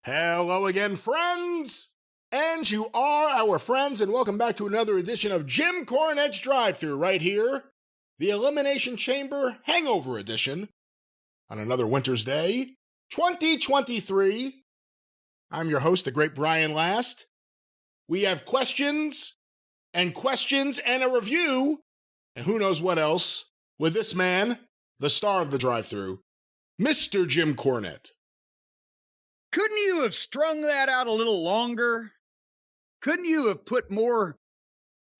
Hello again, friends! And you are our friends, and welcome back to another edition of Jim Cornette's Drive Thru right here, the Elimination Chamber Hangover Edition, on another winter's day, 2023. I'm your host, the great Brian Last. We have questions and a review, and who knows what else, with this man, the star of the Drive Thru, Mr. Jim Cornette. Couldn't you have strung that out a little longer? Couldn't you have put more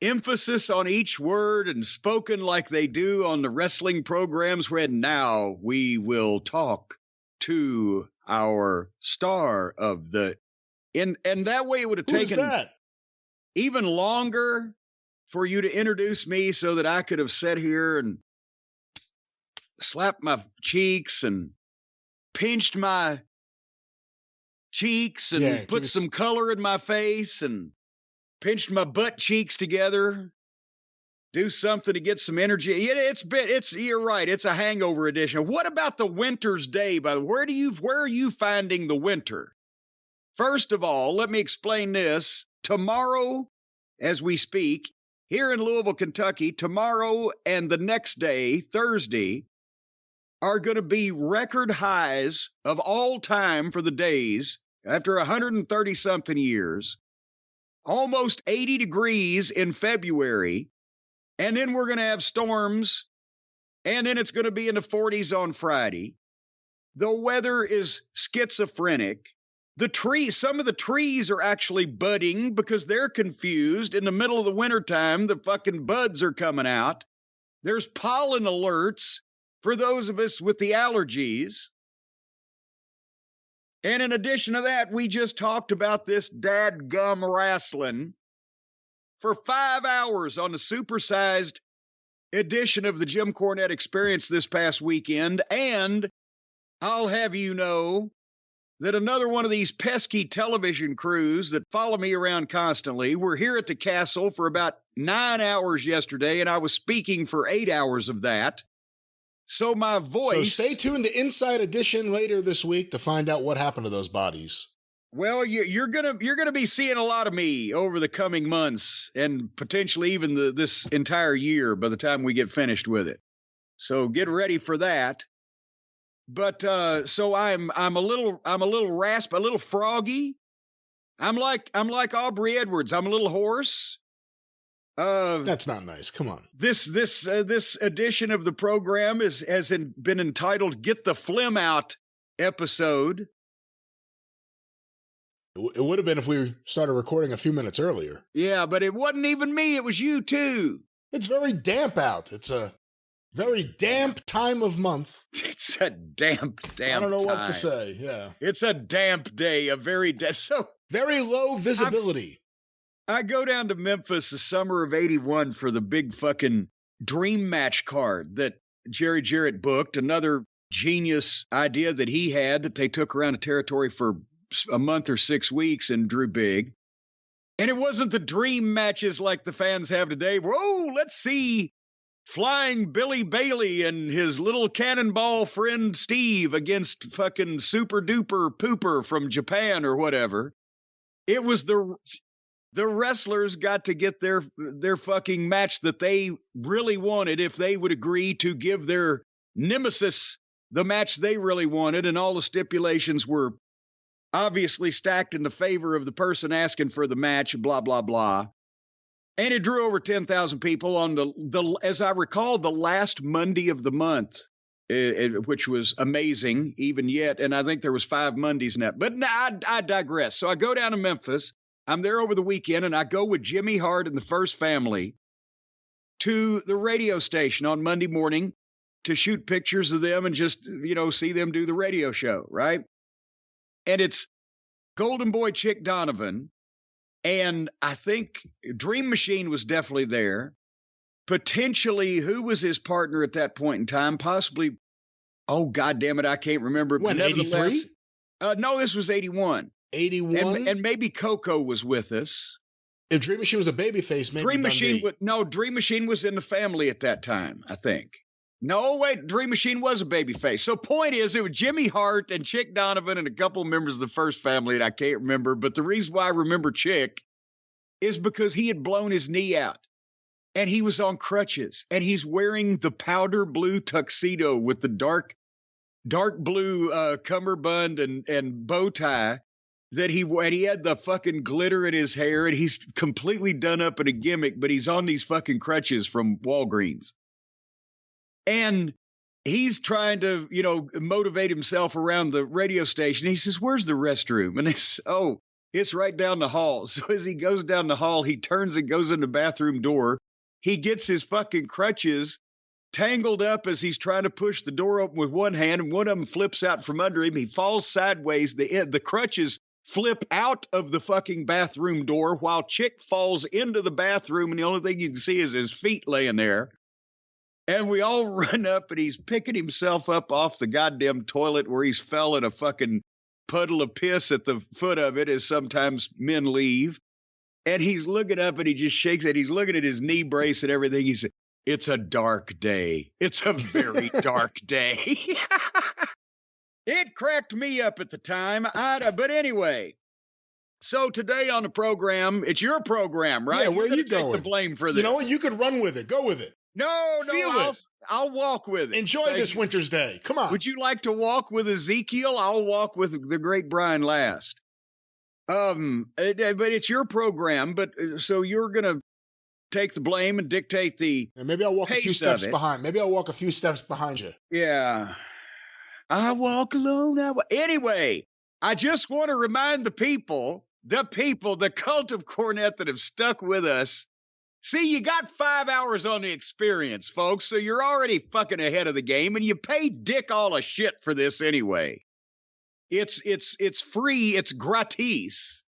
emphasis on each word and spoken like they do on the wrestling programs when now we will talk to our star of the... And that way it would have taken even longer for you to introduce me so that I could have sat here and slapped my cheeks and pinched my cheeks and put some color in my face and pinched my butt cheeks together, do something to get some energy. You're right. It's a hangover edition. What about the winter's day? By the way, where are you finding the winter? First of all, let me explain this. Tomorrow, as we speak, here in Louisville, Kentucky, tomorrow and the next day, Thursday, are going to be record highs of all time for the days after 130-something years, almost 80 degrees in February, and then we're going to have storms, and then it's going to be in the 40s on Friday. The weather is schizophrenic. Some of the trees are actually budding because they're confused. In the middle of the wintertime, the fucking buds are coming out. There's pollen alerts for those of us with the allergies. And in addition to that, we just talked about this dadgum wrestling for 5 hours on the supersized edition of the Jim Cornette Experience this past weekend. And I'll have you know that another one of these pesky television crews that follow me around constantly were here at the castle for about 9 hours yesterday, and I was speaking for 8 hours of that. So my voice... So stay tuned to Inside Edition later this week to find out what happened to those bodies. Well, you're gonna be seeing a lot of me over the coming months and potentially even this entire year by the time we get finished with it. So get ready for that. But so I'm a little rasp, a little froggy. I'm like Aubrey Edwards. I'm a little hoarse. That's not nice. Come on. This edition of the program has been entitled "Get the Phlegm Out" episode. It would have been if we started recording a few minutes earlier. Yeah, but it wasn't even me. It was you too. It's very damp out. It's a very damp time of month. It's a damp I don't know time. what to say. Yeah. It's a damp day. So very low visibility. I go down to Memphis the summer of 81 for the big fucking dream match card that Jerry Jarrett booked. Another genius idea that he had that they took around the territory for a month or 6 weeks and drew big. And it wasn't the dream matches like the fans have today. Whoa, let's see Flying Billy Bailey and his little cannonball friend Steve against fucking Super Duper Pooper from Japan or whatever. It was the wrestlers got to get their fucking match that they really wanted if they would agree to give their nemesis the match they really wanted, and all the stipulations were obviously stacked in the favor of the person asking for the match, blah, blah, blah. And it drew over 10,000 people on the as I recall, the last Monday of the month, which was amazing even yet, and I think there was 5 Mondays in that. But I digress. So I go down to Memphis. I'm there over the weekend, and I go with Jimmy Hart and the First Family to the radio station on Monday morning to shoot pictures of them and just, see them do the radio show, right? And it's Golden Boy Chick Donovan, and I think Dream Machine was definitely there. Potentially, who was his partner at that point in time? Possibly, oh, God damn it, I can't remember. When, 83? No, this was 81. 81? And maybe Coco was with us. If Dream Machine was a babyface, maybe Dream Machine was in the family at that time, I think. No, wait, Dream Machine was a babyface. So point is, it was Jimmy Hart and Chick Donovan and a couple of members of the First Family, and I can't remember. But the reason why I remember Chick is because he had blown his knee out, and he was on crutches, and he's wearing the powder blue tuxedo with the dark blue cummerbund and bow tie that he had the fucking glitter in his hair, and he's completely done up in a gimmick, but he's on these fucking crutches from Walgreens. And he's trying to, motivate himself around the radio station. He says, "Where's the restroom?" And it's right down the hall. So as he goes down the hall, he turns and goes in the bathroom door. He gets his fucking crutches tangled up as he's trying to push the door open with one hand, and one of them flips out from under him. He falls sideways. The crutches flip out of the fucking bathroom door while Chick falls into the bathroom, and the only thing you can see is his feet laying there. And we all run up, and he's picking himself up off the goddamn toilet where he's fell in a fucking puddle of piss at the foot of it, as sometimes men leave. And he's looking up, and he just shakes it. He's looking at his knee brace and everything. He said, "It's a dark day. It's a very dark day." It cracked me up at the time. But anyway, so today on the program, it's your program, right? Yeah, where are you going? Take the blame for this. You know what? You could run with it. Go with it. No, I'll walk with it. Enjoy this winter's day. Come on. Would you like to walk with Ezekiel? I'll walk with the great Brian last. But it's your program. But so you're gonna take the blame and dictate the. And maybe I'll walk a few steps behind. Maybe I'll walk a few steps behind you. Yeah, I walk alone. Anyway, I just want to remind the cult of Cornette that have stuck with us. See, you got 5 hours on the experience, folks, so you're already fucking ahead of the game, and you pay dick all a shit for this anyway. It's free, it's gratis.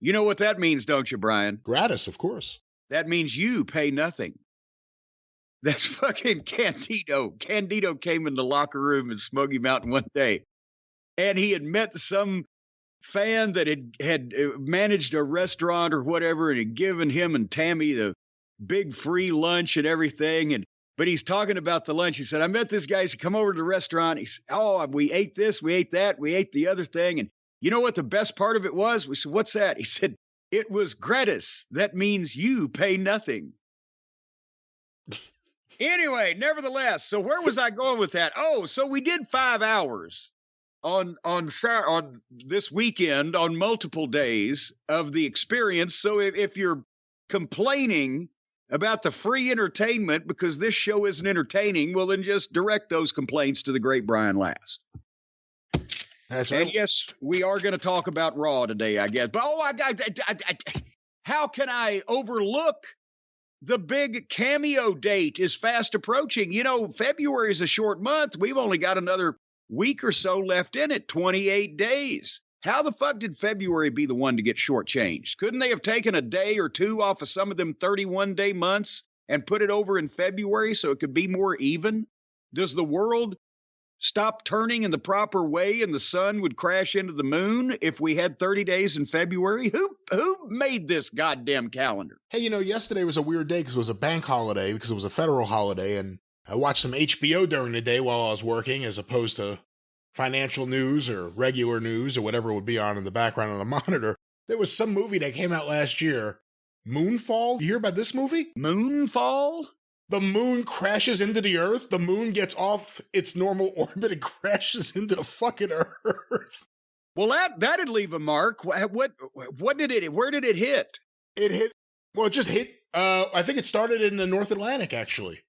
You know what that means, don't you, Brian? Gratis, of course. That means you pay nothing. That's fucking Candido. Candido came in the locker room in Smoky Mountain one day, and he had met some fan that had managed a restaurant or whatever, and had given him and Tammy the big free lunch and everything. But he's talking about the lunch. He said, "I met this guy. He said, come over to the restaurant." He said, "Oh, we ate this, we ate that, we ate the other thing. And you know what the best part of it was?" We said, "What's that?" He said, "It was gratis. That means you pay nothing." Anyway, nevertheless, so where was I going with that? Oh, so we did 5 hours on this weekend on multiple days of the experience. So if you're complaining about the free entertainment because this show isn't entertaining, well, then just direct those complaints to the great Brian Last. That's right. And yes, we are going to talk about Raw today, I guess. But how can I overlook the big cameo date is fast approaching? February is a short month. We've only got another week or so left in it, 28 days. How the fuck did February be the one to get shortchanged? Couldn't they have taken a day or two off of some of them 31-day months and put it over in February so it could be more even? Does the world stop turning in the proper way and the sun would crash into the moon if we had 30 days in February? Who made this goddamn calendar? Hey, yesterday was a weird day because it was a bank holiday, because it was a federal holiday, and I watched some HBO during the day while I was working as opposed to financial news or regular news or whatever would be on in the background on the monitor. There was some movie that came out last year, Moonfall. You hear about this movie? Moonfall? The moon crashes into the earth. The moon gets off its normal orbit and crashes into the fucking earth. Well, that'd leave a mark. What did it? Where did it hit? It just hit. I think it started in the North Atlantic, actually.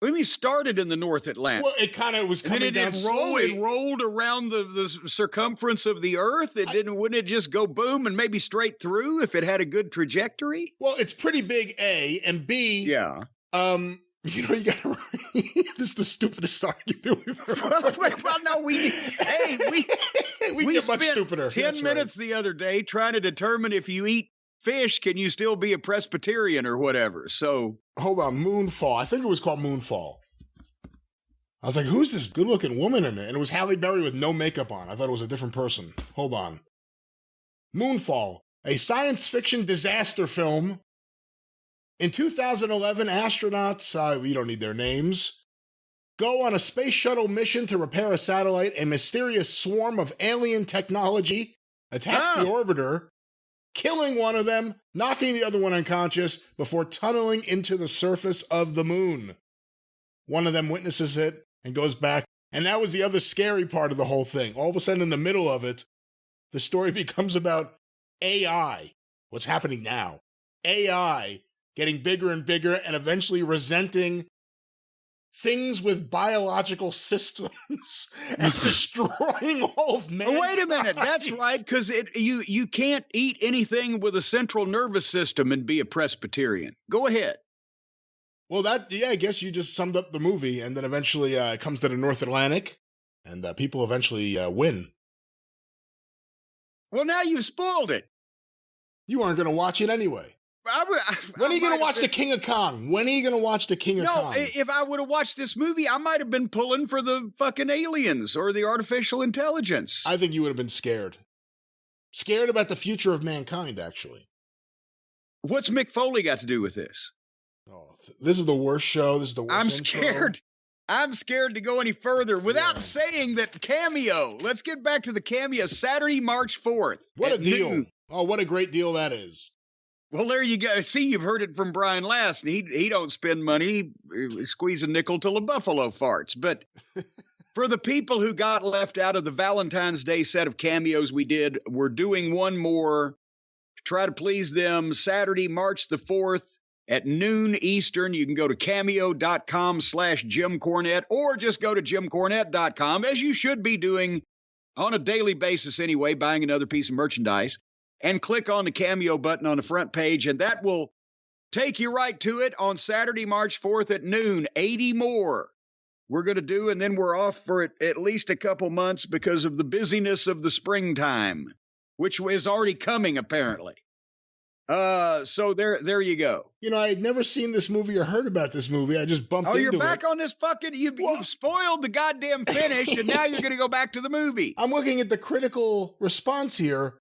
What do you mean started in the North Atlantic? Well, it kind of was coming down slowly. It rolled around the circumference of the Earth. Wouldn't it just go boom and maybe straight through if it had a good trajectory? Well, it's pretty big, A, and B. Yeah. You gotta. This is the stupidest argument we've ever. Well, no, we get much stupider. 10 minutes the other day trying to determine if you eat fish, can you still be a Presbyterian or whatever? So hold on, Moonfall. I think it was called Moonfall. I was like, who's this good-looking woman in it? And it was Halle Berry with no makeup on. I thought it was a different person. Hold on. Moonfall, a science fiction disaster film In 2011, astronauts, we don't need their names, go on a space shuttle mission to repair a satellite. A mysterious swarm of alien technology attacks the orbiter, killing one of them, knocking the other one unconscious before tunneling into the surface of the moon. One of them witnesses it and goes back. And that was the other scary part of the whole thing. All of a sudden, in the middle of it, the story becomes about AI. What's happening now? AI getting bigger and bigger and eventually resenting things with biological systems and destroying all of mankind. Wait a minute, that's right, because you can't eat anything with a central nervous system and be a Presbyterian. Go ahead. Well, I guess you just summed up the movie, and then eventually it comes to the North Atlantic, and people eventually win. Well, now you've spoiled it. You aren't going to watch it anyway. When are you going to watch The King of Kong? When are you going to watch The King of Kong? No, if I would have watched this movie, I might have been pulling for the fucking aliens or the artificial intelligence. I think you would have been scared. Scared about the future of mankind, actually. What's Mick Foley got to do with this? Oh, this is the worst show. This is the worst I'm intro. scared. I'm scared to go any further without saying that cameo. Let's get back to the cameo. Saturday, March 4th. What a deal. Noon. Oh, what a great deal that is. Well, there you go. See, you've heard it from Brian Last. He don't spend money. Squeeze a nickel till a buffalo farts. But for the people who got left out of the Valentine's Day set of cameos we did, we're doing one more to try to please them. Saturday, March the 4th at noon Eastern. You can go to cameo.com/Jim Cornette or just go to jimcornette.com, as you should be doing on a daily basis anyway, buying another piece of merchandise. And click on the Cameo button on the front page, and that will take you right to it on Saturday, March 4th at noon. 80 more we're going to do, and then we're off for at least a couple months because of the busyness of the springtime, which is already coming, apparently. So there you go. You know, I had never seen this movie or heard about this movie. I just bumped into it. Oh, you're back on this fucking... You've spoiled the goddamn finish, and now you're going to go back to the movie. I'm looking at the critical response here.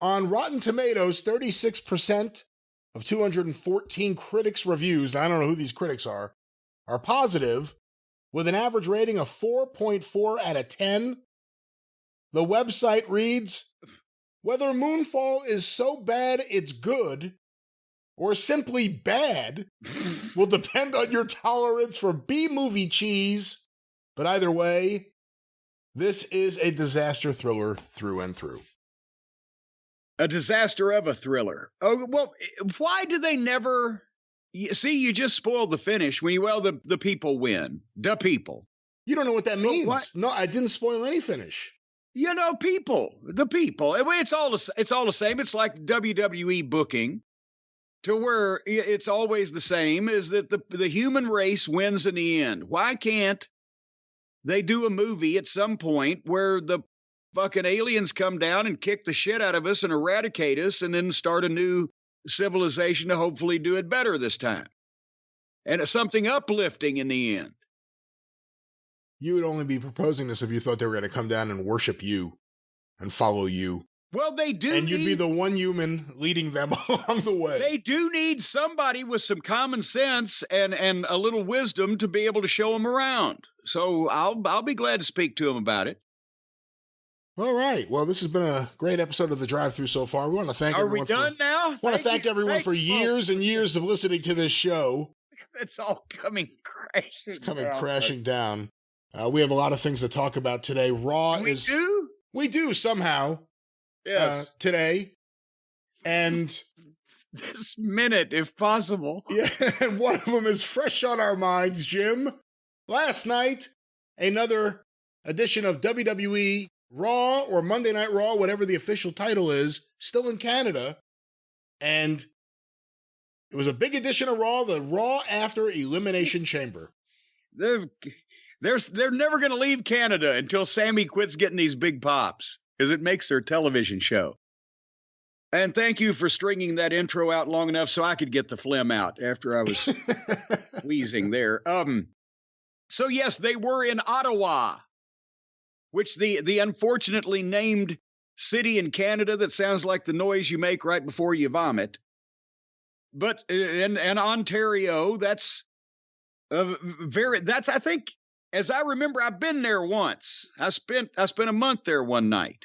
On Rotten Tomatoes, 36% of 214 critics' reviews, I don't know who these critics are positive, with an average rating of 4.4 out of 10. The website reads, whether Moonfall is so bad it's good, or simply bad, will depend on your tolerance for B-movie cheese. But either way, this is a disaster thriller through and through. A disaster of a thriller. Oh, well, why do they never... See, you just spoiled the finish when the people win. The people. You don't know what that means. What? No, I didn't spoil any finish. You know, people. The people. It's all the same. It's like WWE booking, to where it's always the same, is that the human race wins in the end. Why can't they do a movie at some point where the fucking aliens come down and kick the shit out of us and eradicate us and then start a new civilization to hopefully do it better this time? And it's something uplifting in the end. You would only be proposing this if you thought they were going to come down and worship you and follow you. Well, they do. And you'd be the one human leading them along the way. They do need somebody with some common sense and a little wisdom to be able to show them around. So I'll be glad to speak to them about it. All right. Well, this has been a great episode of the Drive Thru so far. We want to thank everyone. Are we done now? I want to thank everyone for years and years of listening to this show. It's all coming crashing. It's coming crashing down. We have a lot of things to talk about today. We do somehow. Yes. Today. And this minute, if possible. Yeah, and one of them is fresh on our minds, Jim. Last night, another edition of WWE Raw or Monday Night Raw, whatever the official title is, still in Canada. And it was a big edition of Raw, the Raw After Elimination Chamber. They're never going to leave Canada until Sammy quits getting these big pops, because it makes their television show. And thank you for stringing that intro out long enough so I could get the phlegm out after I was wheezing there. So yes, they were in Ottawa, which the unfortunately named city in Canada that sounds like the noise you make right before you vomit. But in Ontario, that's I think, as I remember, I've been there once. I spent a month there one night.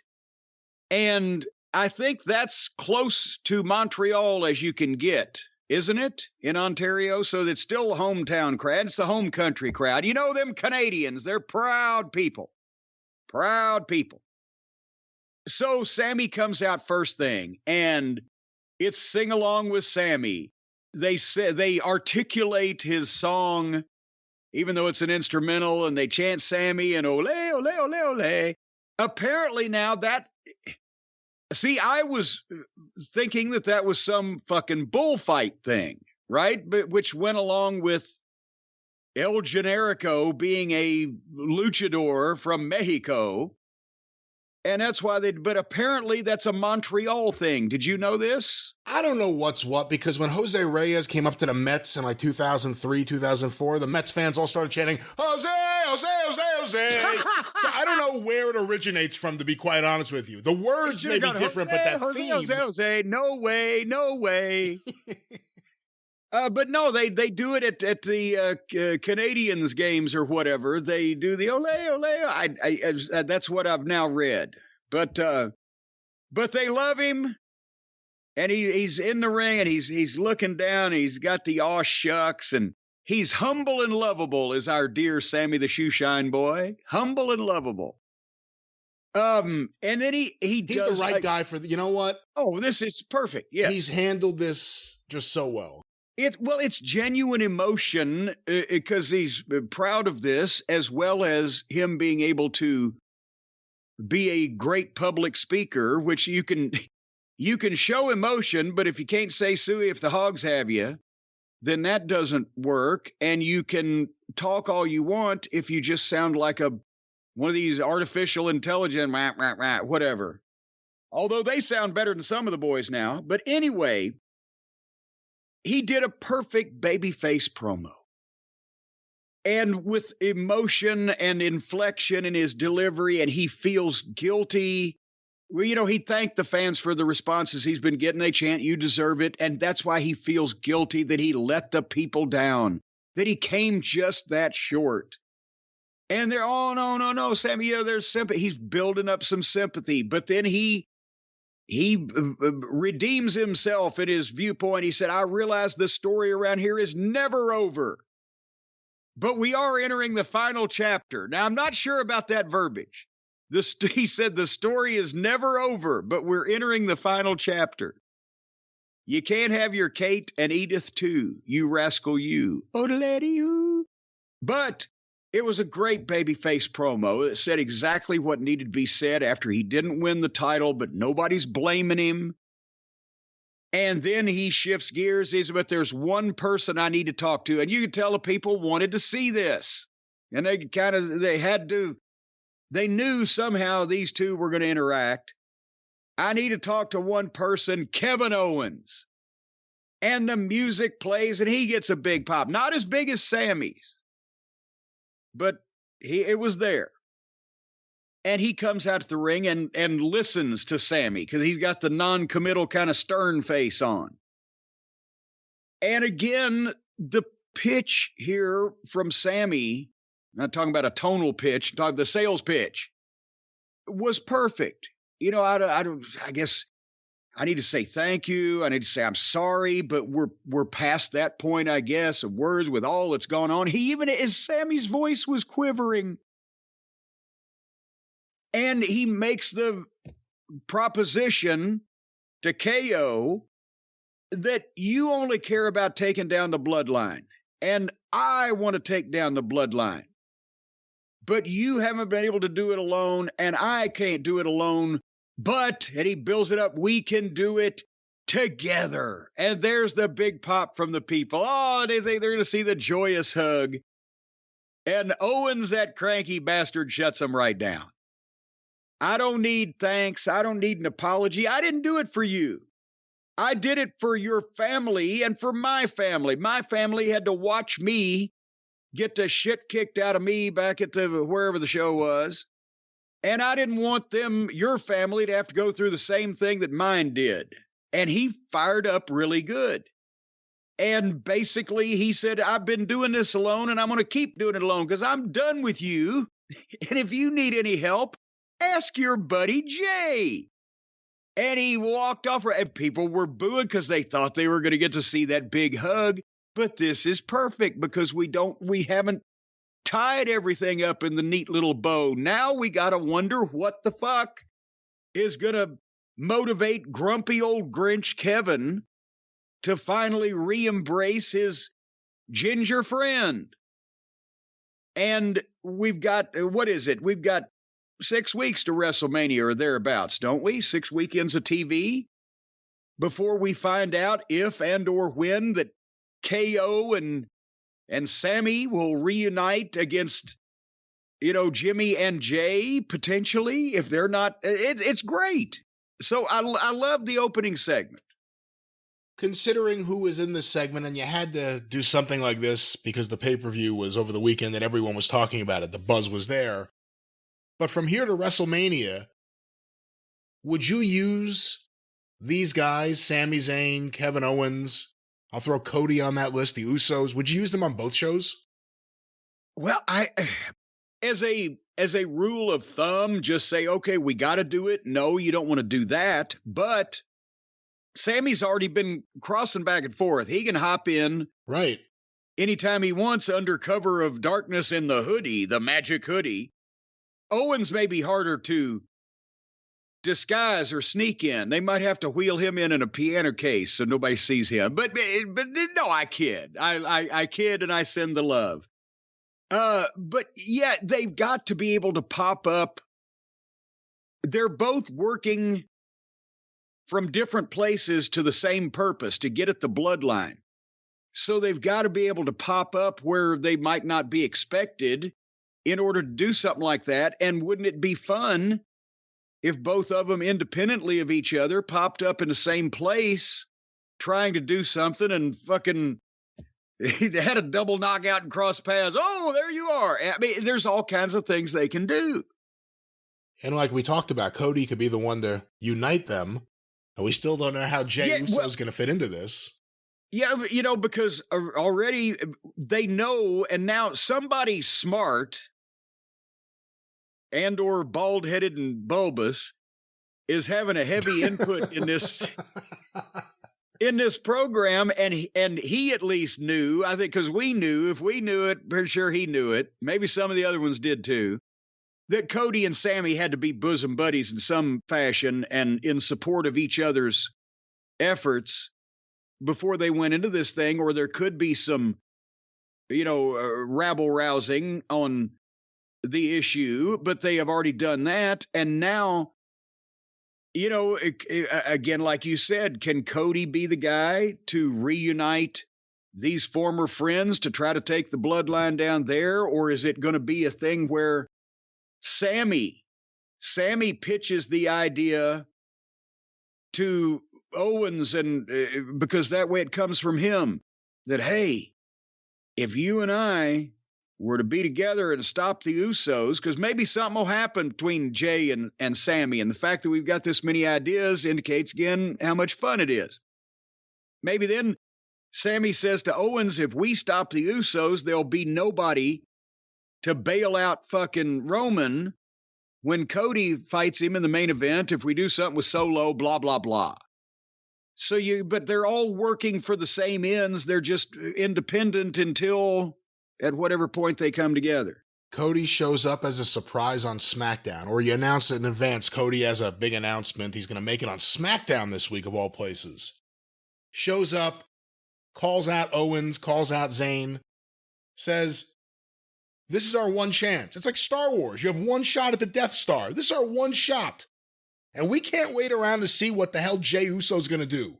And I think that's close to Montreal as you can get, isn't it, in Ontario? So it's still a hometown crowd. It's the home country crowd. You know them Canadians, they're proud people. Proud people. So Sammy comes out first thing, and it's Sing Along with Sammy. They articulate his song, even though it's an instrumental, and they chant Sammy and ole, ole, ole, ole. Apparently now that... See, I was thinking that was some fucking bullfight thing, right? But which went along with El Generico being a luchador from Mexico. And that's why but apparently that's a Montreal thing. Did you know this? I don't know what's what, because when Jose Reyes came up to the Mets in like 2003, 2004, the Mets fans all started chanting, Jose, Jose, Jose, Jose. So I don't know where it originates from, to be quite honest with you. The words may be different, but that Jose, theme. Jose, Jose, no way, no way. But no, they do it at the Canadians games or whatever. They do the ole ole. That's what I've now read. But they love him, and he's in the ring, and he's looking down. He's got the aw shucks, and he's humble and lovable. Is our dear Sammy the Shoeshine Boy, humble and lovable. And then he's the right guy for you know what? Oh, this is perfect. Yeah, he's handled this just so well. It's genuine emotion because he's proud of this, as well as him being able to be a great public speaker, which you can show emotion, but if you can't say suey if the hogs have you, then that doesn't work. And you can talk all you want if you just sound like one of these artificial intelligent whatever. Although they sound better than some of the boys now. But anyway, he did a perfect babyface promo. And with emotion and inflection in his delivery, and he feels guilty. Well, you know, he thanked the fans for the responses he's been getting. They chant, you deserve it. And that's why he feels guilty that he let the people down, that he came just that short. And they're, oh, no, Sammy, there's sympathy. He's building up some sympathy. But then he redeems himself in his viewpoint. He said, I realize the story around here is never over, but we are entering the final chapter. Now, I'm not sure about that verbiage. He said the story is never over, but we're entering the final chapter. You can't have your Kate and Edith too, you rascal you. Oh, lady you. But it was a great babyface promo. It said exactly what needed to be said after he didn't win the title, but nobody's blaming him. And then he shifts gears. He said, but there's one person I need to talk to. And you could tell the people wanted to see this. And they knew somehow these two were going to interact. I need to talk to one person, Kevin Owens. And the music plays, and he gets a big pop. Not as big as Sammy's, but it was there. And he comes out to the ring and listens to Sammy because he's got the non-committal kind of stern face on. And again, the pitch here from Sammy, I'm not talking about a tonal pitch, I'm talking the sales pitch, was perfect. You know, I guess I need to say thank you. I need to say I'm sorry, but we're past that point, I guess, of words with all that's gone on. Sammy's voice was quivering. And he makes the proposition to KO that you only care about taking down the bloodline. And I want to take down the bloodline. But you haven't been able to do it alone, and I can't do it alone. But, and he builds it up, we can do it together. And there's the big pop from the people. Oh, they think they're going to see the joyous hug. And Owens, that cranky bastard, shuts him right down. I don't need thanks. I don't need an apology. I didn't do it for you. I did it for your family and for my family. My family had to watch me get the shit kicked out of me back at wherever the show was. And I didn't want your family, to have to go through the same thing that mine did. And he fired up really good. And basically he said, I've been doing this alone and I'm going to keep doing it alone because I'm done with you. And if you need any help, ask your buddy Jay. And he walked off, and people were booing because they thought they were going to get to see that big hug. But this is perfect because we haven't tied everything up in the neat little bow. Now we got to wonder what the fuck is going to motivate grumpy old Grinch Kevin to finally re-embrace his ginger friend. And we've got, what is it? We've got 6 weeks to WrestleMania or thereabouts, don't we? 6 weekends of TV before we find out if and or when that KO and Sammy will reunite against, Jimmy and Jay potentially. If they're not, it's great. So I love the opening segment. Considering who was in this segment, and you had to do something like this because the pay-per-view was over the weekend and everyone was talking about it, the buzz was there. But from here to WrestleMania, would you use these guys, Sami Zayn, Kevin Owens, I'll throw Cody on that list, the Usos, would you use them on both shows? Well, as a rule of thumb, just say, okay, we got to do it. No, you don't want to do that. But Sammy's already been crossing back and forth. He can hop in right anytime he wants under cover of darkness in the hoodie, the magic hoodie. Owens may be harder to disguise or sneak in. They might have to wheel him in a piano case so nobody sees him. But no, I kid. I kid and I send the love. But yeah, they've got to be able to pop up. They're both working from different places to the same purpose, to get at the bloodline. So they've got to be able to pop up where they might not be expected in order to do something like that. And wouldn't it be fun if both of them independently of each other popped up in the same place trying to do something and fucking they had a double knockout and cross paths? Oh, there you are. I mean, there's all kinds of things they can do. And like we talked about, Cody could be the one to unite them. And we still don't know how Jey Uso is going to fit into this. Yeah, because already they know, and now somebody smart and or bald-headed and bulbous is having a heavy input in this program, and he at least knew, I think, because we knew. If we knew it, pretty sure he knew it. Maybe some of the other ones did too. That Cody and Sammy had to be bosom buddies in some fashion and in support of each other's efforts before they went into this thing, or there could be some, rabble-rousing on the issue, but they have already done that. And now, again, like you said, can Cody be the guy to reunite these former friends to try to take the bloodline down there? Or is it going to be a thing where Sammy pitches the idea to Owens, and because that way it comes from him, that, hey, if you and I were to be together and stop the Usos, because maybe something will happen between Jay and Sammy, and the fact that we've got this many ideas indicates again how much fun it is. Maybe then Sammy says to Owens, if we stop the Usos, there'll be nobody to bail out fucking Roman when Cody fights him in the main event. If we do something with Solo, blah, blah, blah. But they're all working for the same ends. They're just independent until at whatever point they come together. Cody shows up as a surprise on SmackDown, or you announce it in advance. Cody has a big announcement. He's going to make it on SmackDown this week, of all places. Shows up, calls out Owens, calls out Zayn, says, this is our one chance. It's like Star Wars. You have one shot at the Death Star. This is our one shot. And we can't wait around to see what the hell Jey Uso's going to do.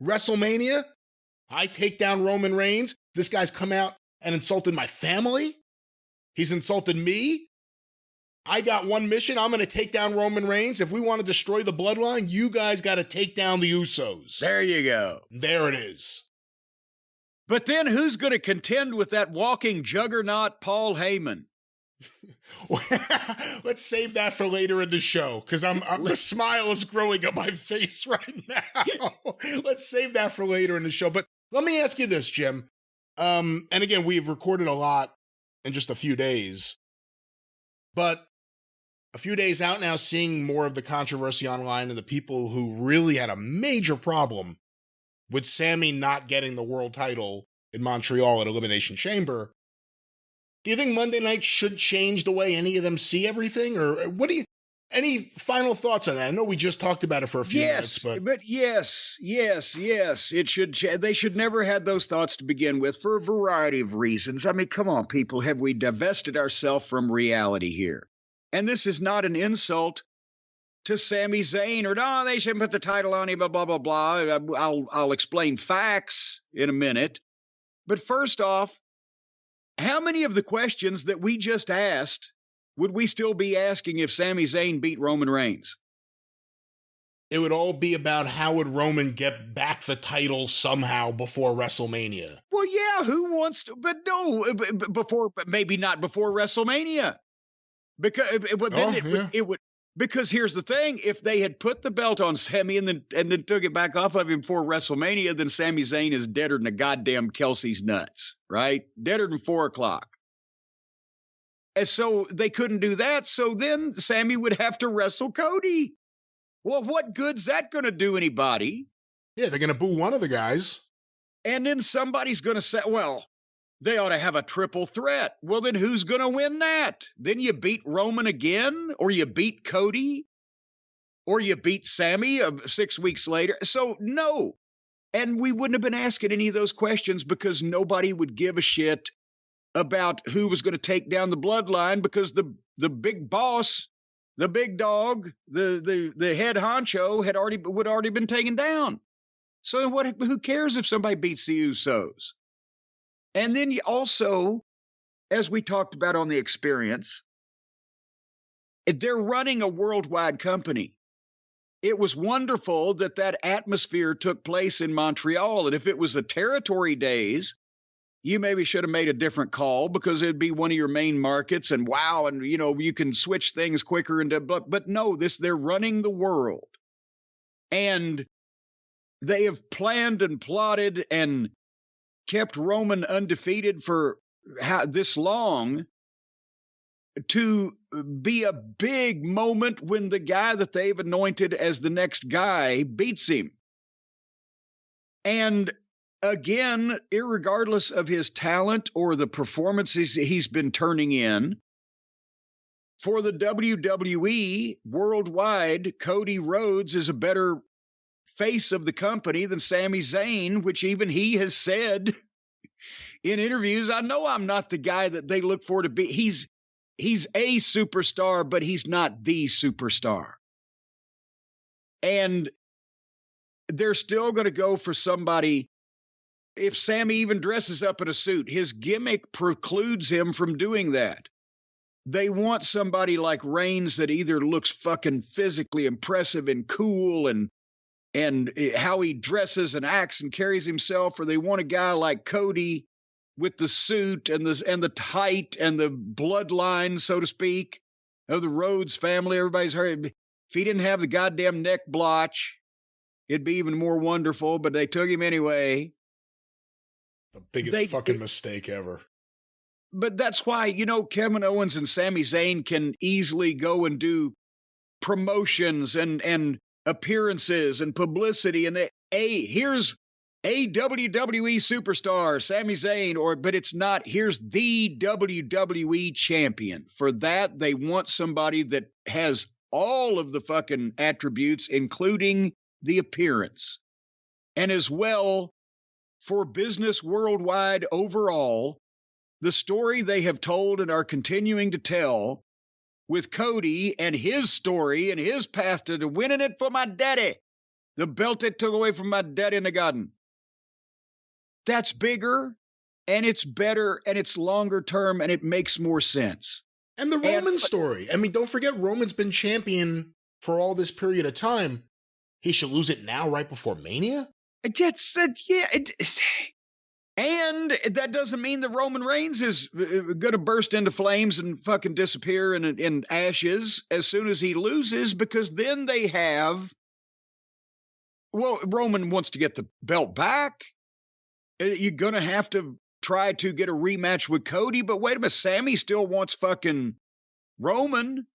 WrestleMania, I take down Roman Reigns. This guy's come out and insulted my family. He's insulted me. I got one mission. I'm going to take down Roman Reigns. If we want to destroy the bloodline, you guys got to take down the Usos. There you go. There it is. But then who's going to contend with that walking juggernaut, Paul Heyman? Let's save that for later in the show, because the smile is growing up my face right now. Let's save that for later in the show. But Let me ask you this, Jim. And again, we've recorded a lot in just a few days, but a few days out now, seeing more of the controversy online and the people who really had a major problem with Sammy not getting the world title in Montreal at Elimination Chamber. Do you think Monday night should change the way any of them see everything? Or what do you, any final thoughts on that? I know we just talked about it for a few minutes, but yes, it should. They should never had those thoughts to begin with for a variety of reasons. I mean, come on, people, have we divested ourselves from reality here? And this is not an insult to Sami Zayn or no, they shouldn't put the title on him, blah, blah, blah, blah. I'll explain facts in a minute. But first off, how many of the questions that we just asked would we still be asking if Sami Zayn beat Roman Reigns? It would all be about how would Roman get back the title somehow before WrestleMania. Well, yeah, who wants to? But no, but maybe not before WrestleMania. Because it would. Because here's the thing: if they had put the belt on Sami and then took it back off of him before WrestleMania, then Sami Zayn is deader than a goddamn Kelsey's nuts, right? Deader than 4 o'clock. And so they couldn't do that. So then Sami would have to wrestle Cody. Well, what good's that going to do anybody? Yeah, they're going to boo one of the guys. And then somebody's going to say, well, they ought to have a triple threat. Well, then who's going to win that? Then you beat Roman again, or you beat Cody, or you beat Sami 6 weeks later. So no. And we wouldn't have been asking any of those questions because nobody would give a shit about who was going to take down the bloodline because the big boss, the big dog, the head honcho would already been taken down. So who cares if somebody beats the Usos? And then you also, as we talked about on the experience, they're running a worldwide company. It was wonderful that atmosphere took place in Montreal. And if it was the territory days, you maybe should have made a different call because it'd be one of your main markets. And wow, and you can switch things quicker. But no, they're running the world. And they have planned and plotted and kept Roman undefeated for this long to be a big moment when the guy that they've anointed as the next guy beats him. And again, irregardless of his talent or the performances he's been turning in, for the WWE worldwide, Cody Rhodes is a better face of the company than Sami Zayn, which even he has said in interviews, I know I'm not the guy that they look for to be. He's a superstar, but he's not the superstar. And they're still going to go for somebody. If Sami even dresses up in a suit, his gimmick precludes him from doing that. They want somebody like Reigns that either looks fucking physically impressive and cool and how he dresses and acts and carries himself, or they want a guy like Cody with the suit and the height and the bloodline, so to speak, of the Rhodes family. Everybody's heard. If he didn't have the goddamn neck blotch, it'd be even more wonderful, but they took him anyway. The biggest fucking mistake ever. But that's why, Kevin Owens and Sami Zayn can easily go and do promotions and appearances and publicity, and here's a WWE superstar, Sami Zayn, but it's not, here's the WWE champion. For that, they want somebody that has all of the fucking attributes, including the appearance. And as well, for business worldwide overall, the story they have told and are continuing to tell with Cody and his story and his path to winning it for my daddy. The belt that took away from my daddy in the garden. That's bigger, and it's better, and it's longer term, and it makes more sense. And the Roman story. I mean, don't forget Roman's been champion for all this period of time. He should lose it now right before Mania? And that doesn't mean that Roman Reigns is going to burst into flames and fucking disappear in ashes as soon as he loses, because then they have... Well, Roman wants to get the belt back. You're going to have to try to get a rematch with Cody, but wait a minute, Sammy still wants fucking Roman.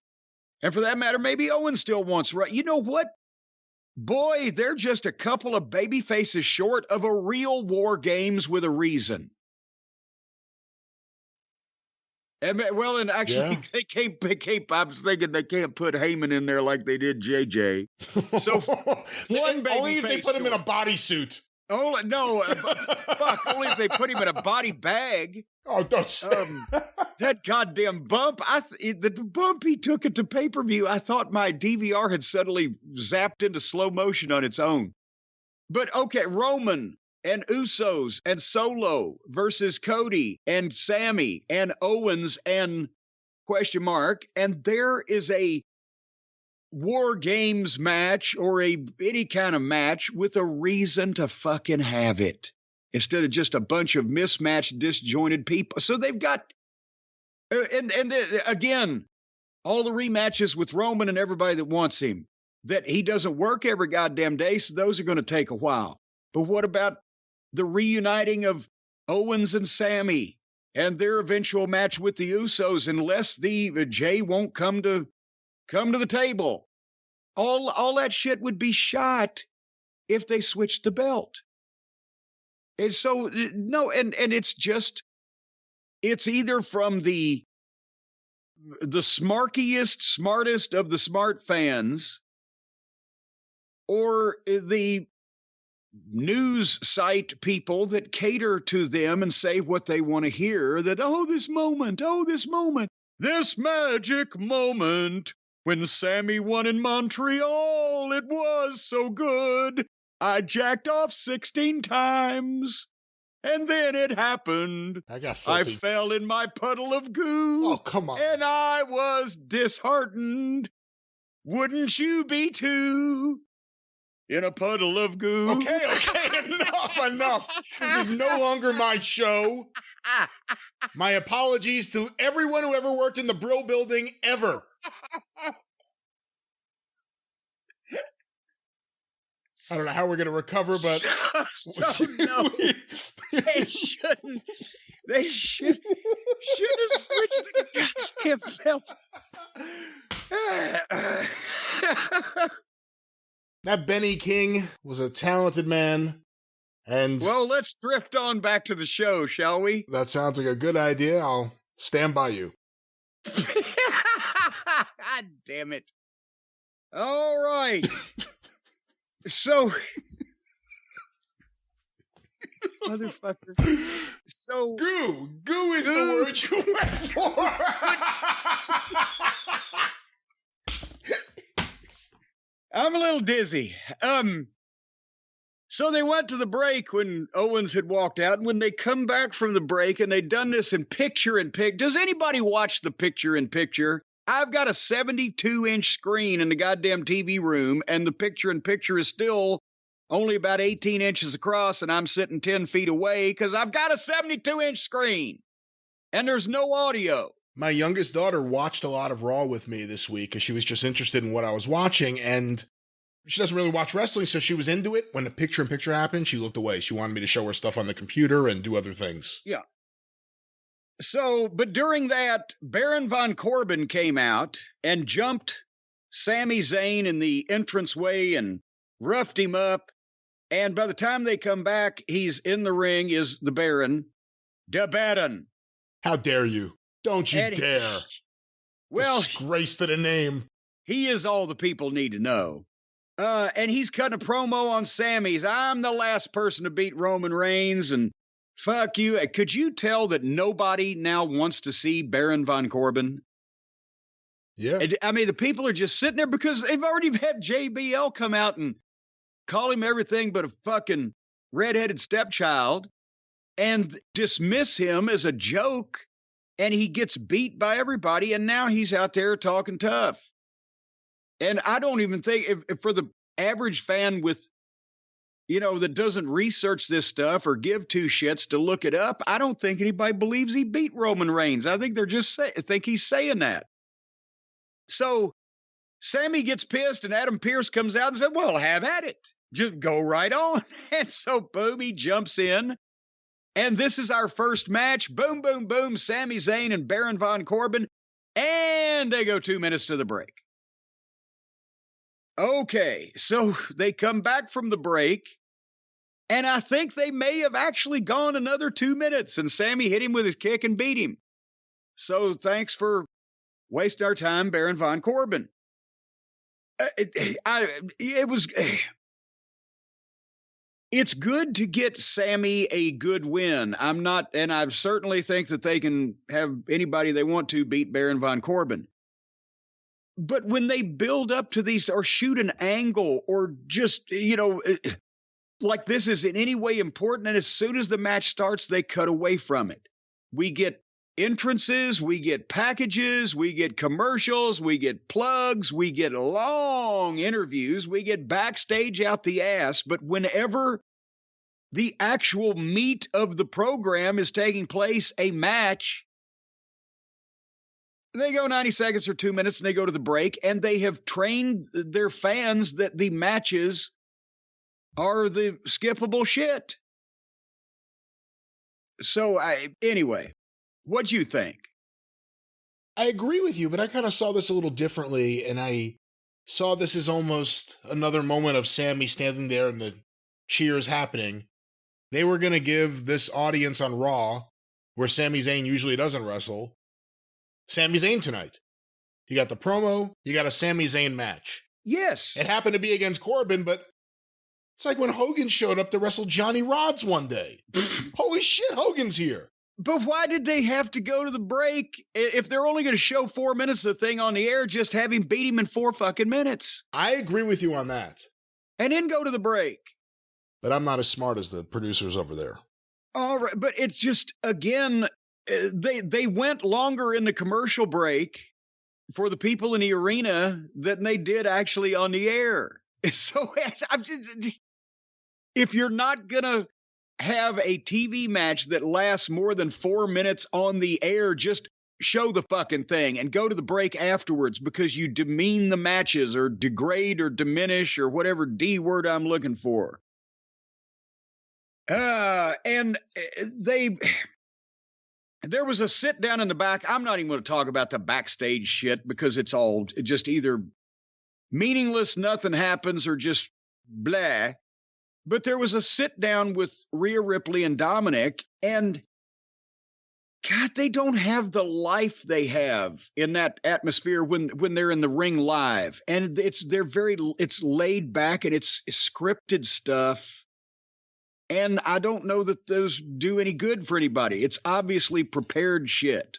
And for that matter, maybe Owen still wants, right? You know what? Boy, they're just a couple of baby faces short of a real War Games with a reason. And actually, they can't. I was thinking they can't put Heyman in there like they did JJ. So one baby only if they put him in a bodysuit. Oh no! Fuck! Only if they put him in a body bag. Oh, don't. That goddamn bump! The bump he took it to pay-per-view. I thought my DVR had suddenly zapped into slow motion on its own. But okay, Roman and Usos and Solo versus Cody and Sammy and Owens and question mark, and there is a War Games match or any kind of match with a reason to fucking have it instead of just a bunch of mismatched, disjointed people. So they've got, again, all the rematches with Roman and everybody that wants him, that he doesn't work every goddamn day, so those are going to take a while. But what about the reuniting of Owens and Sammy and their eventual match with the Usos, unless the Jay won't come to the table? All that shit would be shot if they switched the belt. And so no, and it's either from the smartest of the smart fans, or the news site people that cater to them and say what they want to hear, that this magic moment when Sammy won in Montreal, it was so good. I jacked off 16 times. And then it happened. I fell in my puddle of goo. Oh, come on. And I was disheartened. Wouldn't you be too? In a puddle of goo. Okay, enough. This is no longer my show. My apologies to everyone who ever worked in the Brill Building ever. I don't know how we're going to recover, but... No. They shouldn't have switched the goddamn belt. That Benny King was a talented man. And well, let's drift on back to the show, shall we? That sounds like a good idea. I'll stand by you. God damn it. All right. So, motherfucker. So, goo is the word you went for. I'm a little dizzy. So they went to the break when Owens had walked out, and when they come back from the break, and they'd done this in picture-in-picture. Does anybody watch the picture-in-picture? I've got a 72-inch screen in the goddamn TV room, and the picture-in-picture is still only about 18 inches across, and I'm sitting 10 feet away because I've got a 72-inch screen, and there's no audio. My youngest daughter watched a lot of Raw with me this week because she was just interested in what I was watching, and she doesn't really watch wrestling, so she was into it. When the picture-in-picture happened, she looked away. She wanted me to show her stuff on the computer and do other things. Yeah. So, but during that, Baron Von Corbin came out and jumped Sami Zayn in the entranceway and roughed him up. And by the time they come back, he's in the ring, is the Baron. The Baron. How dare you? Don't you dare. Well, disgrace to the name. He is all the people need to know. And he's cutting a promo on Sammy's. I'm the last person to beat Roman Reigns, and fuck you. Could you tell that nobody now wants to see Baron Von Corbin? Yeah. I mean, the people are just sitting there because they've already had JBL come out and call him everything but a fucking redheaded stepchild and dismiss him as a joke, and he gets beat by everybody, and now he's out there talking tough. And I don't even think, if for the average fan with, that doesn't research this stuff or give two shits to look it up, I don't think anybody believes he beat Roman Reigns. I think they're just think he's saying that. So Sammy gets pissed, and Adam Pearce comes out and said, well, have at it. Just go right on. And so boom, he jumps in And this is our first match. Boom, boom, boom. Sami Zayn and Baron Von Corbin. And they go 2 minutes to the break. Okay, so they come back from the break. And I think they may have actually gone another 2 minutes. And Sami hit him with his kick and beat him. So thanks for wasting our time, Baron Von Corbin. It's good to get Sami a good win. I certainly think that they can have anybody they want to beat Baron Von Corbin. But when they build up to these or shoot an angle or just, like this is in any way important, and as soon as the match starts, they cut away from it. We get entrances, we get packages, we get commercials, we get plugs, we get long interviews, we get backstage out the ass. But whenever the actual meat of the program is taking place, a match, they go 90 seconds or 2 minutes and they go to the break, and they have trained their fans that the matches are the skippable shit. So anyway, what'd you think? I agree with you, but I kind of saw this a little differently, and I saw this as almost another moment of Sami standing there and the cheers happening. They were going to give this audience on Raw, where Sami Zayn usually doesn't wrestle, Sami Zayn tonight. You got the promo, you got a Sami Zayn match. Yes. It happened to be against Corbin, but it's like when Hogan showed up to wrestle Johnny Rods one day. Holy shit, Hogan's here. But why did they have to go to the break? If they're only going to show 4 minutes of the thing on the air, just have him beat him in 4 fucking minutes. I agree with you on that. And then go to the break. But I'm not as smart as the producers over there. All right, but it's just, again, they went longer in the commercial break for the people in the arena than they did actually on the air. So if you're not going to have a TV match that lasts more than 4 minutes on the air, just show the fucking thing and go to the break afterwards, because you demean the matches or degrade or diminish or whatever D word I'm looking for. And there was a sit down in the back. I'm not even going to talk about the backstage shit because it's all just either meaningless, nothing happens, or just blah. But there was a sit down with Rhea Ripley and Dominic, and God, they don't have the life they have in that atmosphere when they're in the ring live. And it's laid back and it's scripted stuff. And I don't know that those do any good for anybody. It's obviously prepared shit.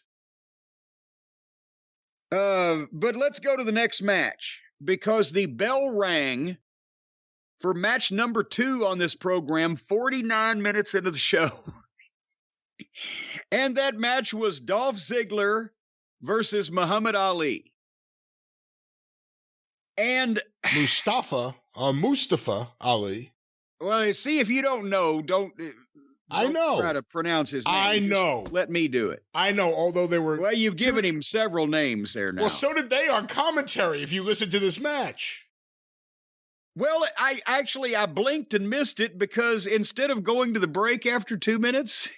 But let's go to the next match, because the bell rang for match number 2 on this program, 49 minutes into the show. And that match was Dolph Ziggler versus Muhammad Ali. And Mustafa Ali. Well, see, if you don't know, don't I know. Try to pronounce his name. I know. Just let me do it. I know, although they were... Well, you've given him several names there now. Well, so did they on commentary, if you listen to this match. Well, I blinked and missed it, because instead of going to the break after 2 minutes,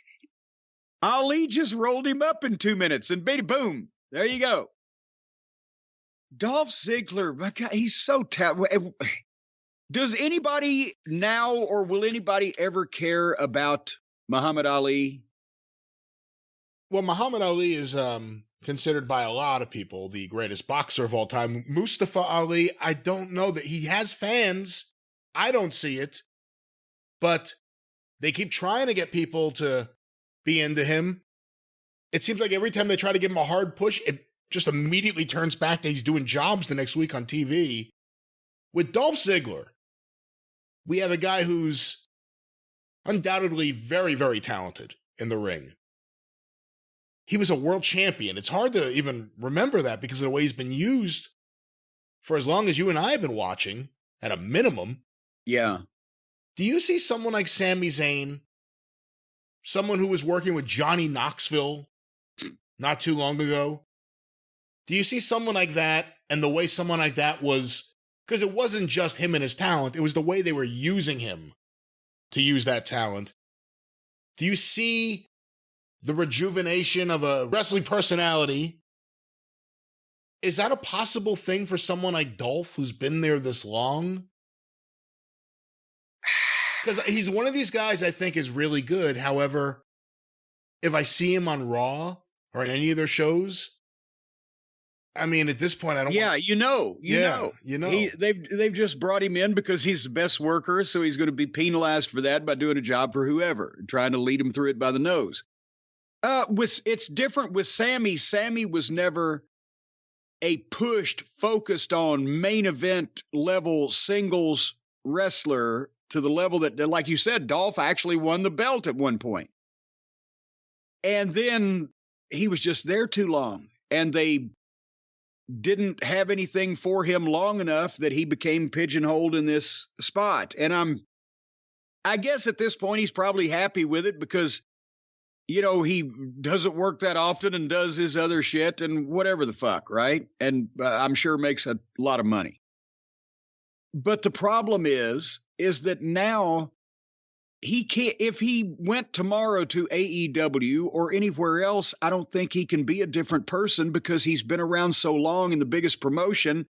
Ali just rolled him up in 2 minutes and beat him. Boom. There you go. Dolph Ziggler, my God, he's so talented. Does anybody now, or will anybody ever care about Muhammad Ali? Well, Muhammad Ali is considered by a lot of people the greatest boxer of all time. Mustafa Ali, I don't know that he has fans. I don't see it. But they keep trying to get people to be into him. It seems like every time they try to give him a hard push, it just immediately turns back to he's doing jobs the next week on TV. With Dolph Ziggler, we have a guy who's undoubtedly very, very talented in the ring. He was a world champion. It's hard to even remember that because of the way he's been used for as long as you and I have been watching, at a minimum. Yeah. Do you see someone like Sami Zayn, someone who was working with Johnny Knoxville not too long ago? Do you see someone like that, and the way someone like that was... Because it wasn't just him and his talent, it was the way they were using him to use that talent. Do you see the rejuvenation of a wrestling personality? Is that a possible thing for someone like Dolph who's been there this long? Because he's one of these guys I think is really good. However, if I see him on Raw or in any of their shows, I mean, at this point, I don't. Yeah, you know. They've just brought him in because he's the best worker, so he's going to be penalized for that by doing a job for whoever, trying to lead him through it by the nose. It's different with Sammy. Sammy was never a pushed, focused on main event level singles wrestler to the level that, like you said, Dolph actually won the belt at one point. And then he was just there too long, and they didn't have anything for him long enough that he became pigeonholed in this spot. And I guess at this point, he's probably happy with it because, you know, he doesn't work that often and does his other shit and whatever the fuck, right? And I'm sure makes a lot of money. But the problem is that now he can't, if he went tomorrow to AEW or anywhere else, I don't think he can be a different person because he's been around so long in the biggest promotion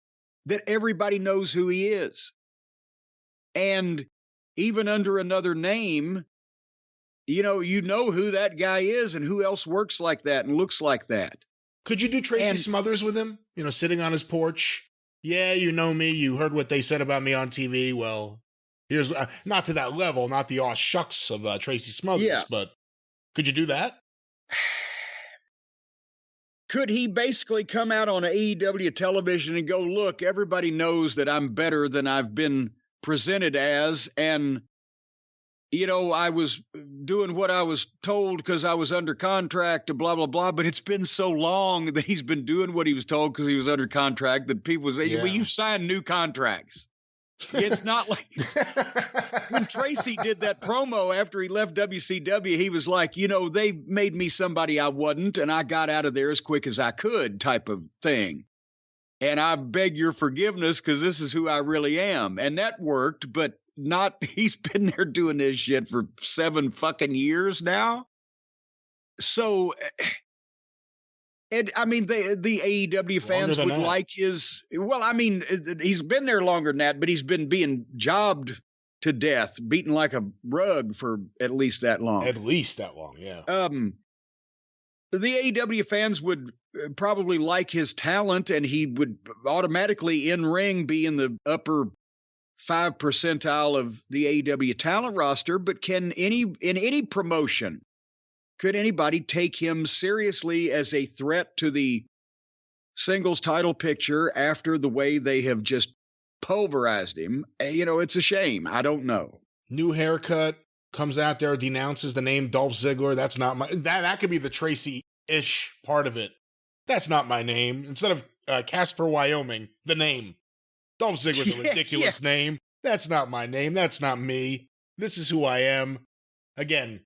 that everybody knows who he is. And even under another name, you know who that guy is and who else works like that and looks like that. Could you do Tracy Smothers with him? You know, sitting on his porch. Yeah, you know me. You heard what they said about me on TV. Well, here's not to that level, not the aw shucks of Tracy Smothers, but could you do that? Could he basically come out on AEW television and go, look, everybody knows that I'm better than I've been presented as, and you know, I was doing what I was told because I was under contract to blah, blah, blah. But it's been so long that he's been doing what he was told because he was under contract that people say, well, you signed new contracts. It's not like when Tracy did that promo after he left WCW, he was like, you know, they made me somebody I wasn't, and I got out of there as quick as I could type of thing. And I beg your forgiveness because this is who I really am. And that worked, but he's been there doing this shit for 7 fucking years now. So, and I mean, the AEW fans would like his, well, I mean, he's been there longer than that, but he's been being jobbed to death, beaten like a rug for at least that long. At least that long, yeah. The AEW fans would probably like his talent, and he would automatically in ring be in the upper 5 percentile of the AEW talent roster, but in any promotion, could anybody take him seriously as a threat to the singles title picture after the way they have just pulverized him? You know, it's a shame. I don't know. New haircut, comes out there, denounces the name Dolph Ziggler. That's not my, that could be the Tracy-ish part of it. That's not my name. Instead of Casper, Wyoming, the name. Dolph Ziggler's a ridiculous name. That's not my name. That's not me. This is who I am. Again,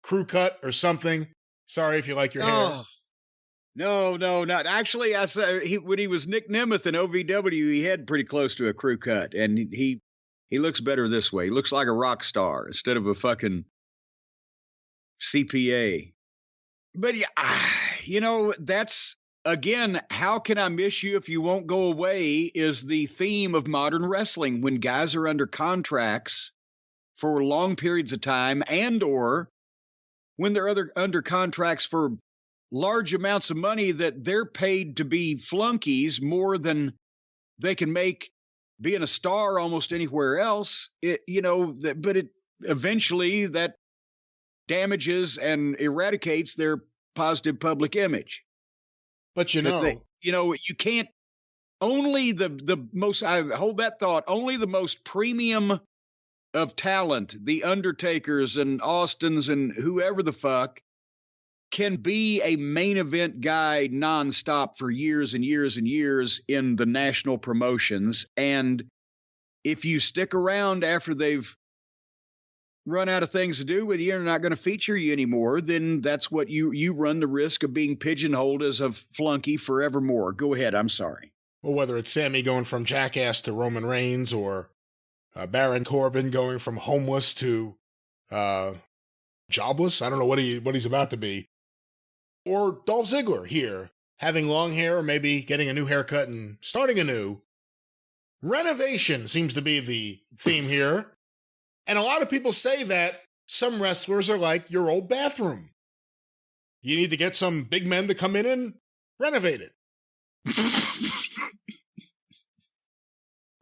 crew cut or something. Sorry if you like your hair. No, not. Actually, I said when he was Nick Nemeth in OVW, he had pretty close to a crew cut, and he looks better this way. He looks like a rock star instead of a fucking CPA. But you know, that's, again, how can I miss you if you won't go away is the theme of modern wrestling. When guys are under contracts for long periods of time, and or when they're under contracts for large amounts of money that they're paid to be flunkies more than they can make being a star almost anywhere else, but eventually that damages and eradicates their positive public image. But you can't, only the most, I hold that thought, only the most premium of talent, the Undertakers and Austins and whoever the fuck, can be a main event guy nonstop for years and years and years in the national promotions. And if you stick around after they've run out of things to do with you and are not going to feature you anymore, then that's what you run the risk of being pigeonholed as a flunky forevermore. Go ahead. I'm sorry. Well, whether it's Sammy going from jackass to Roman Reigns, or Baron Corbin going from homeless to jobless. I don't know what he's about to be. Or Dolph Ziggler here, having long hair, or maybe getting a new haircut and starting anew. Renovation seems to be the theme here. And a lot of people say that some wrestlers are like your old bathroom. You need to get some big men to come in and renovate it.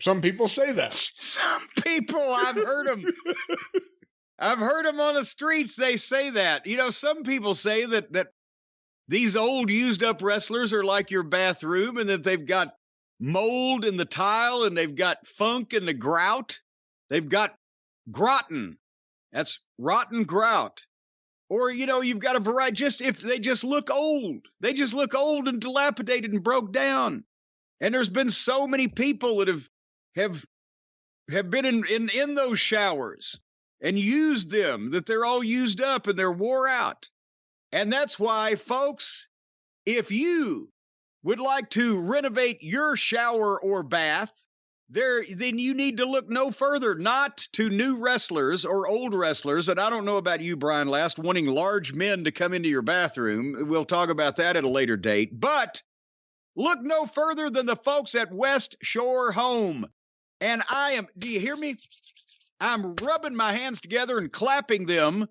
Some people say that. Some people, I've heard them. I've heard them on the streets. They say that. You know, some people say that these old used up wrestlers are like your bathroom and that they've got mold in the tile and they've got funk in the grout. They've got grotten. That's rotten grout. Or, you know, you've got a variety, just if they just look old. They just look old and dilapidated and broke down. And there's been so many people that have been in those showers and used them, that they're all used up and they're wore out. And that's why, folks, if you would like to renovate your shower or bath, then you need to look no further, not to new wrestlers or old wrestlers. And I don't know about you, Brian Last, wanting large men to come into your bathroom. We'll talk about that at a later date. But look no further than the folks at West Shore Home. And do you hear me? I'm rubbing my hands together and clapping them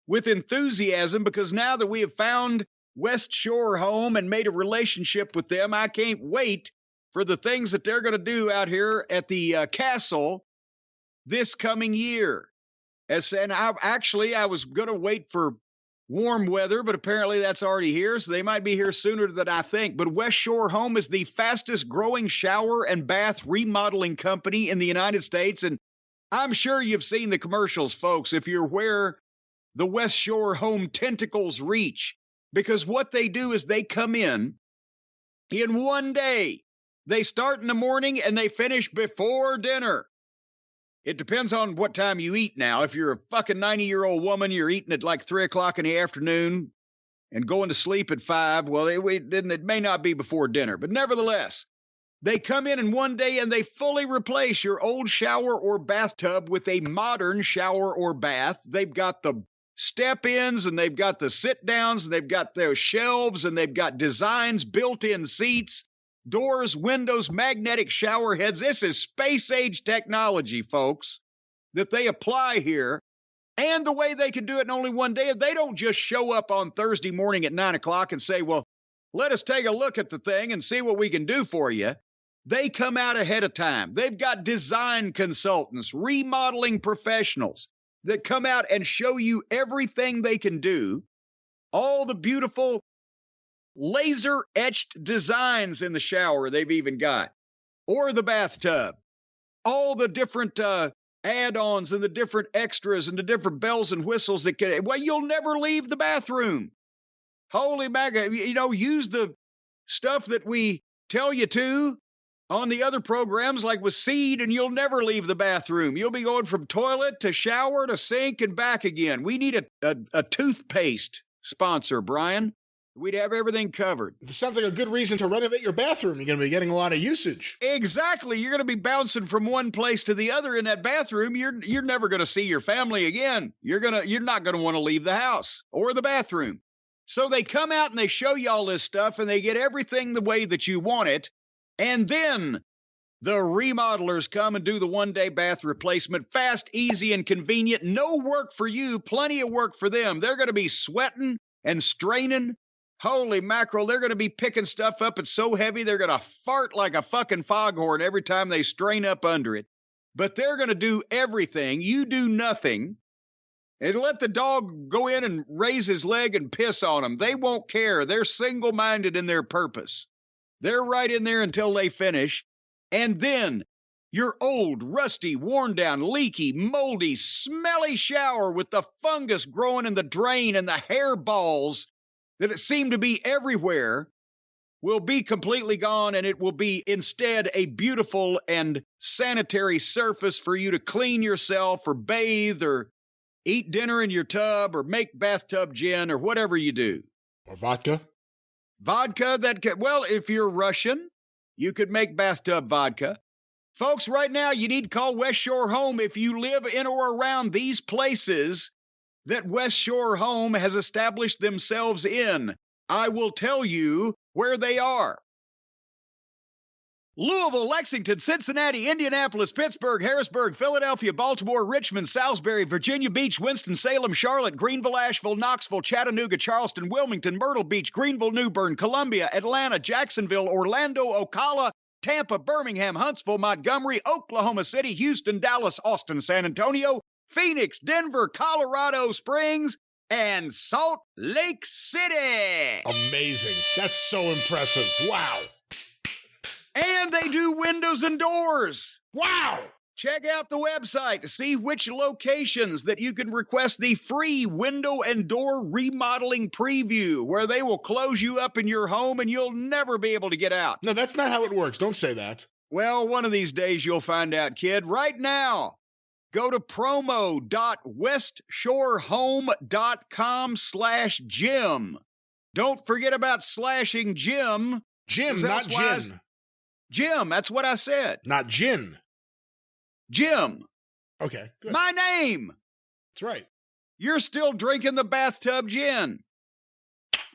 with enthusiasm, because now that we have found West Shore Home and made a relationship with them, I can't wait for the things that they're going to do out here at the castle this coming year. I was going to wait for warm weather, but apparently that's already here, so they might be here sooner than I think. But West Shore Home is the fastest growing shower and bath remodeling company in the United States, and I'm sure you've seen the commercials, folks, if you're where the West Shore Home tentacles reach, because what they do is they come in one day. They start in the morning and they finish before dinner. It depends on what time you eat now. If you're a fucking 90-year-old woman, you're eating at like 3 o'clock in the afternoon and going to sleep at 5. Well, it may not be before dinner, but nevertheless, they come in one day and they fully replace your old shower or bathtub with a modern shower or bath. They've got the step-ins and they've got the sit-downs and they've got their shelves and they've got designs, built-in seats, doors, windows, magnetic shower heads. This is space-age technology, folks, that they apply here. And the way they can do it in only one day, they don't just show up on Thursday morning at 9 o'clock and say, well, let us take a look at the thing and see what we can do for you. They come out ahead of time. They've got design consultants, remodeling professionals that come out and show you everything they can do, all the beautiful laser-etched designs in the shower they've even got, or the bathtub, all the different add-ons and the different extras and the different bells and whistles that can, well, you'll never leave the bathroom. Holy mackerel, use the stuff that we tell you to on the other programs, like with Seed, and you'll never leave the bathroom. You'll be going from toilet to shower to sink and back again. We need a toothpaste sponsor, Brian. We'd have everything covered. This sounds like a good reason to renovate your bathroom. You're going to be getting a lot of usage. Exactly. You're going to be bouncing from one place to the other in that bathroom. You're never going to see your family again. You're not going to want to leave the house or the bathroom. So they come out and they show you all this stuff and they get everything the way that you want it. And then the remodelers come and do the one-day bath replacement. Fast, easy, and convenient. No work for you. Plenty of work for them. They're going to be sweating and straining. Holy mackerel, they're going to be picking stuff up. It's so heavy, they're going to fart like a fucking foghorn every time they strain up under it. But they're going to do everything. You do nothing. And let the dog go in and raise his leg and piss on them. They won't care. They're single-minded in their purpose. They're right in there until they finish. And then your old, rusty, worn-down, leaky, moldy, smelly shower with the fungus growing in the drain and the hair balls that seem to be everywhere will be completely gone, and it will be instead a beautiful and sanitary surface for you to clean yourself or bathe or eat dinner in your tub or make bathtub gin or whatever you do. Or vodka. Vodka, if you're Russian, you could make bathtub vodka. Folks, right now, you need to call West Shore Home if you live in or around these places. that West Shore Home has established themselves in. I will tell you where they are. Louisville, Lexington, Cincinnati, Indianapolis, Pittsburgh, Harrisburg, Philadelphia, Baltimore, Richmond, Salisbury, Virginia Beach, Winston-Salem, Charlotte, Greenville, Asheville, Knoxville, Chattanooga, Charleston, Wilmington, Myrtle Beach, Greenville, New Bern, Columbia, Atlanta, Jacksonville, Orlando, Ocala, Tampa, Birmingham, Huntsville, Montgomery, Oklahoma City, Houston, Dallas, Austin, San Antonio, Phoenix, Denver, Colorado Springs, and Salt Lake City. Amazing. That's so impressive. Wow. And they do windows and doors. Wow. Check out the website to see which locations that you can request the free window and door remodeling preview, where they will close you up in your home and you'll never be able to get out. No, that's not how it works. Don't say that. Well, one of these days you'll find out, kid. Right now, go to promo.westshorehome.com/Jim. Don't forget about slashing Jim. Jim, not gin. Jim, that's what I said. Not gin. Jim. Okay, good. My name. That's right. You're still drinking the bathtub gin.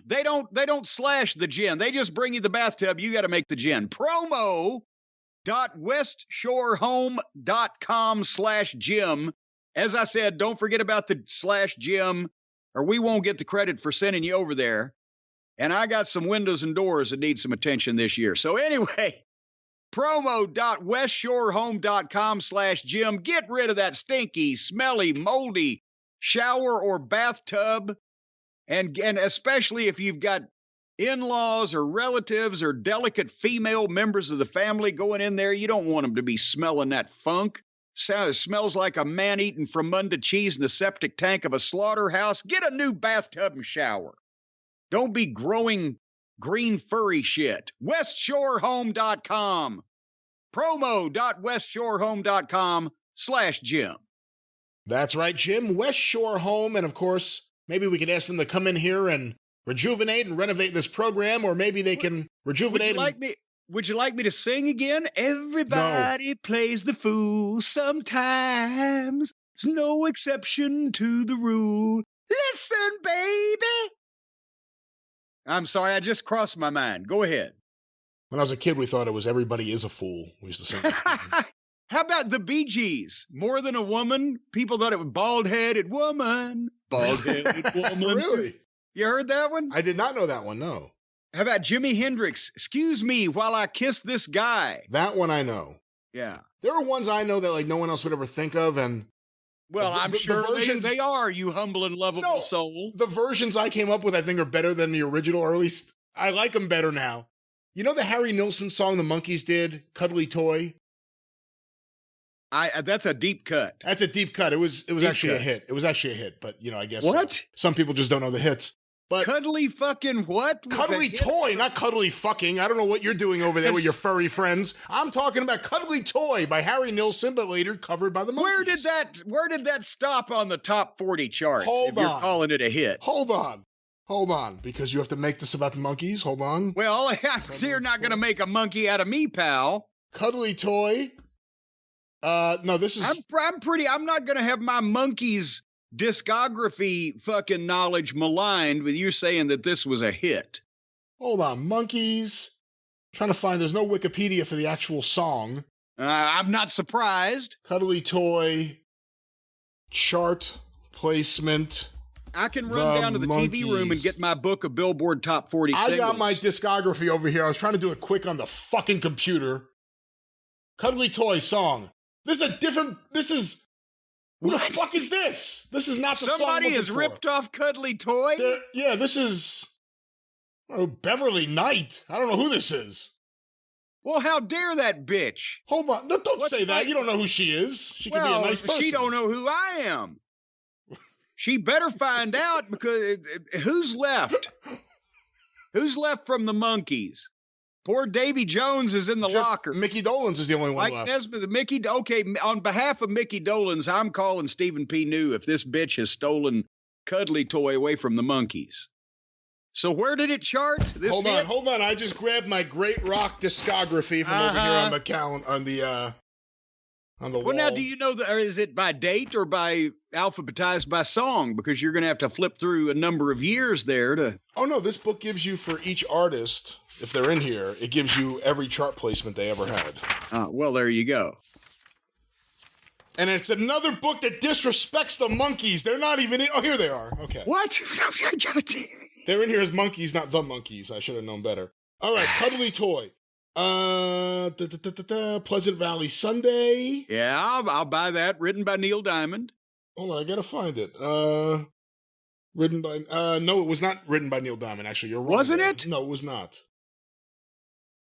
They don't slash the gin. They just bring you the bathtub. You got to make the gin. Promo.westshorehome.com/Jim. As I said, don't forget about the /Jim, or we won't get the credit for sending you over there. And I got some windows and doors that need some attention this year. So anyway, promo.westshorehome.com/Jim. Get rid of that stinky, smelly, moldy shower or bathtub. And especially if you've got in-laws or relatives or delicate female members of the family going in there, you don't want them to be smelling that funk. It smells like a man eating Fremunda cheese in a septic tank of a slaughterhouse. Get a new bathtub and shower. Don't be growing green furry shit. WestShoreHome.com. Promo.WestShoreHome.com/Jim. That's right, Jim. West Shore Home. And of course, maybe we could ask them to come in here and rejuvenate and renovate this program, or maybe they can rejuvenate. Would you like me to sing again? Everybody plays the fool sometimes. There's no exception to the rule. Listen, baby. I'm sorry, I just crossed my mind. Go ahead. When I was a kid, we thought it was Everybody is a Fool. We used to sing that. How about the Bee Gees? More Than a Woman? People thought it was Bald-Headed Woman. Bald-Headed Woman. Really? You heard that one? I did not know that one, no. How about Jimi Hendrix? Excuse me while I kiss this guy. That one I know. Yeah. There are ones I know that like no one else would ever think of, and well, I'm sure the versions, they are, you humble and lovable soul. The versions I came up with, I think, are better than the original, or at least I like them better now. You know the Harry Nilsson song the Monkees did, Cuddly Toy? That's a deep cut. That's a deep cut. It was actually a hit. It was actually a hit, but I guess what? Some people just don't know the hits. But Cuddly fucking what? Cuddly Toy, not Cuddly Fucking. I don't know what you're doing over there with your furry friends. I'm talking about Cuddly Toy by Harry Nilsson, but later covered by the Monkees. Where did that stop on the top 40 charts? Hold on. You're calling it a hit. Hold on, because you have to make this about the Monkees. Hold on. Well, they're not going to make a monkey out of me, pal. Cuddly Toy. No, this is. I'm not going to have my Monkees discography fucking knowledge maligned with you saying that this was a hit. Hold on, Monkees. I'm trying to find. There's no Wikipedia for the actual song. I'm not surprised. Cuddly Toy. Chart placement. I can run down to the Monkees. TV room and get my book of Billboard Top 40 singles. I got my discography over here. I was trying to do it quick on the fucking computer. Cuddly Toy song. This is. Who the fuck is this? This is not the song. Somebody has ripped off Cuddly Toy? This is Beverly Knight. I don't know who this is. Well, how dare that bitch? Hold on. Don't say that. You don't know who she is. She could be a nice person. She don't know who I am. She better find out, because who's left? Who's left from the Monkees? Poor Davy Jones is in the locker. Mickey Dolenz is the only one Mike left. Nesmith, okay, on behalf of Mickey Dolenz, I'm calling Stephen P. New if this bitch has stolen Cuddly Toy away from the Monkees. So where did it chart? Hold on. I just grabbed my great rock discography from over here on the on the wall. Well, now, do you know or is it by date or by alphabetized by song? Because you're going to have to flip through a number of years there to. Oh no, this book gives you for each artist, if they're in here, it gives you every chart placement they ever had. Well, there you go. And it's another book that disrespects the monkeys. They're not even in. Oh, here they are. Okay. What? They're in here as monkeys, not the monkeys. I should have known better. All right, Cuddly Toy. Pleasant Valley Sunday. Yeah, I'll buy that. Written by Neil Diamond. Hold on, I gotta find it. Written by. No, it was not written by Neil Diamond. Actually, you're wrong. Wasn't it? No, it was not.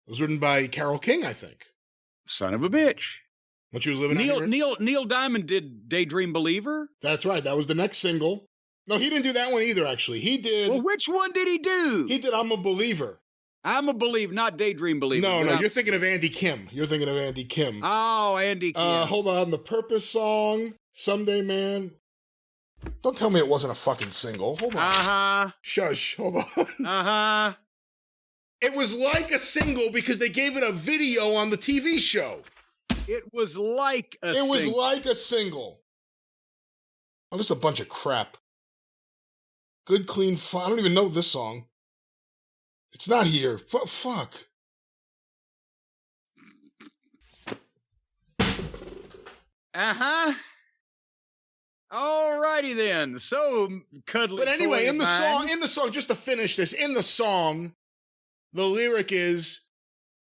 It was written by Carole King, I think. Son of a bitch. When she was living Neil Diamond did Daydream Believer? That's right. That was the next single. No, he didn't do that one either, actually. He did... Well, which one did he do? He did I'm a Believer. I'm a Believer, not Daydream Believer. No, you're thinking of Andy Kim. Oh, Andy Kim. Hold on. The Purpose song, Someday Man. Don't tell me it wasn't a fucking single. Hold on. Uh-huh. Shush. Hold on. Uh-huh. It was like a single because they gave it a video on the TV show. It was like a single. It was like a single. Oh, this is a bunch of crap. Good, clean fun. I don't even know this song. It's not here. Fuck. Uh-huh. All righty then. So, Cuddly. But anyway, in the song, just to finish this, in the song, the lyric is,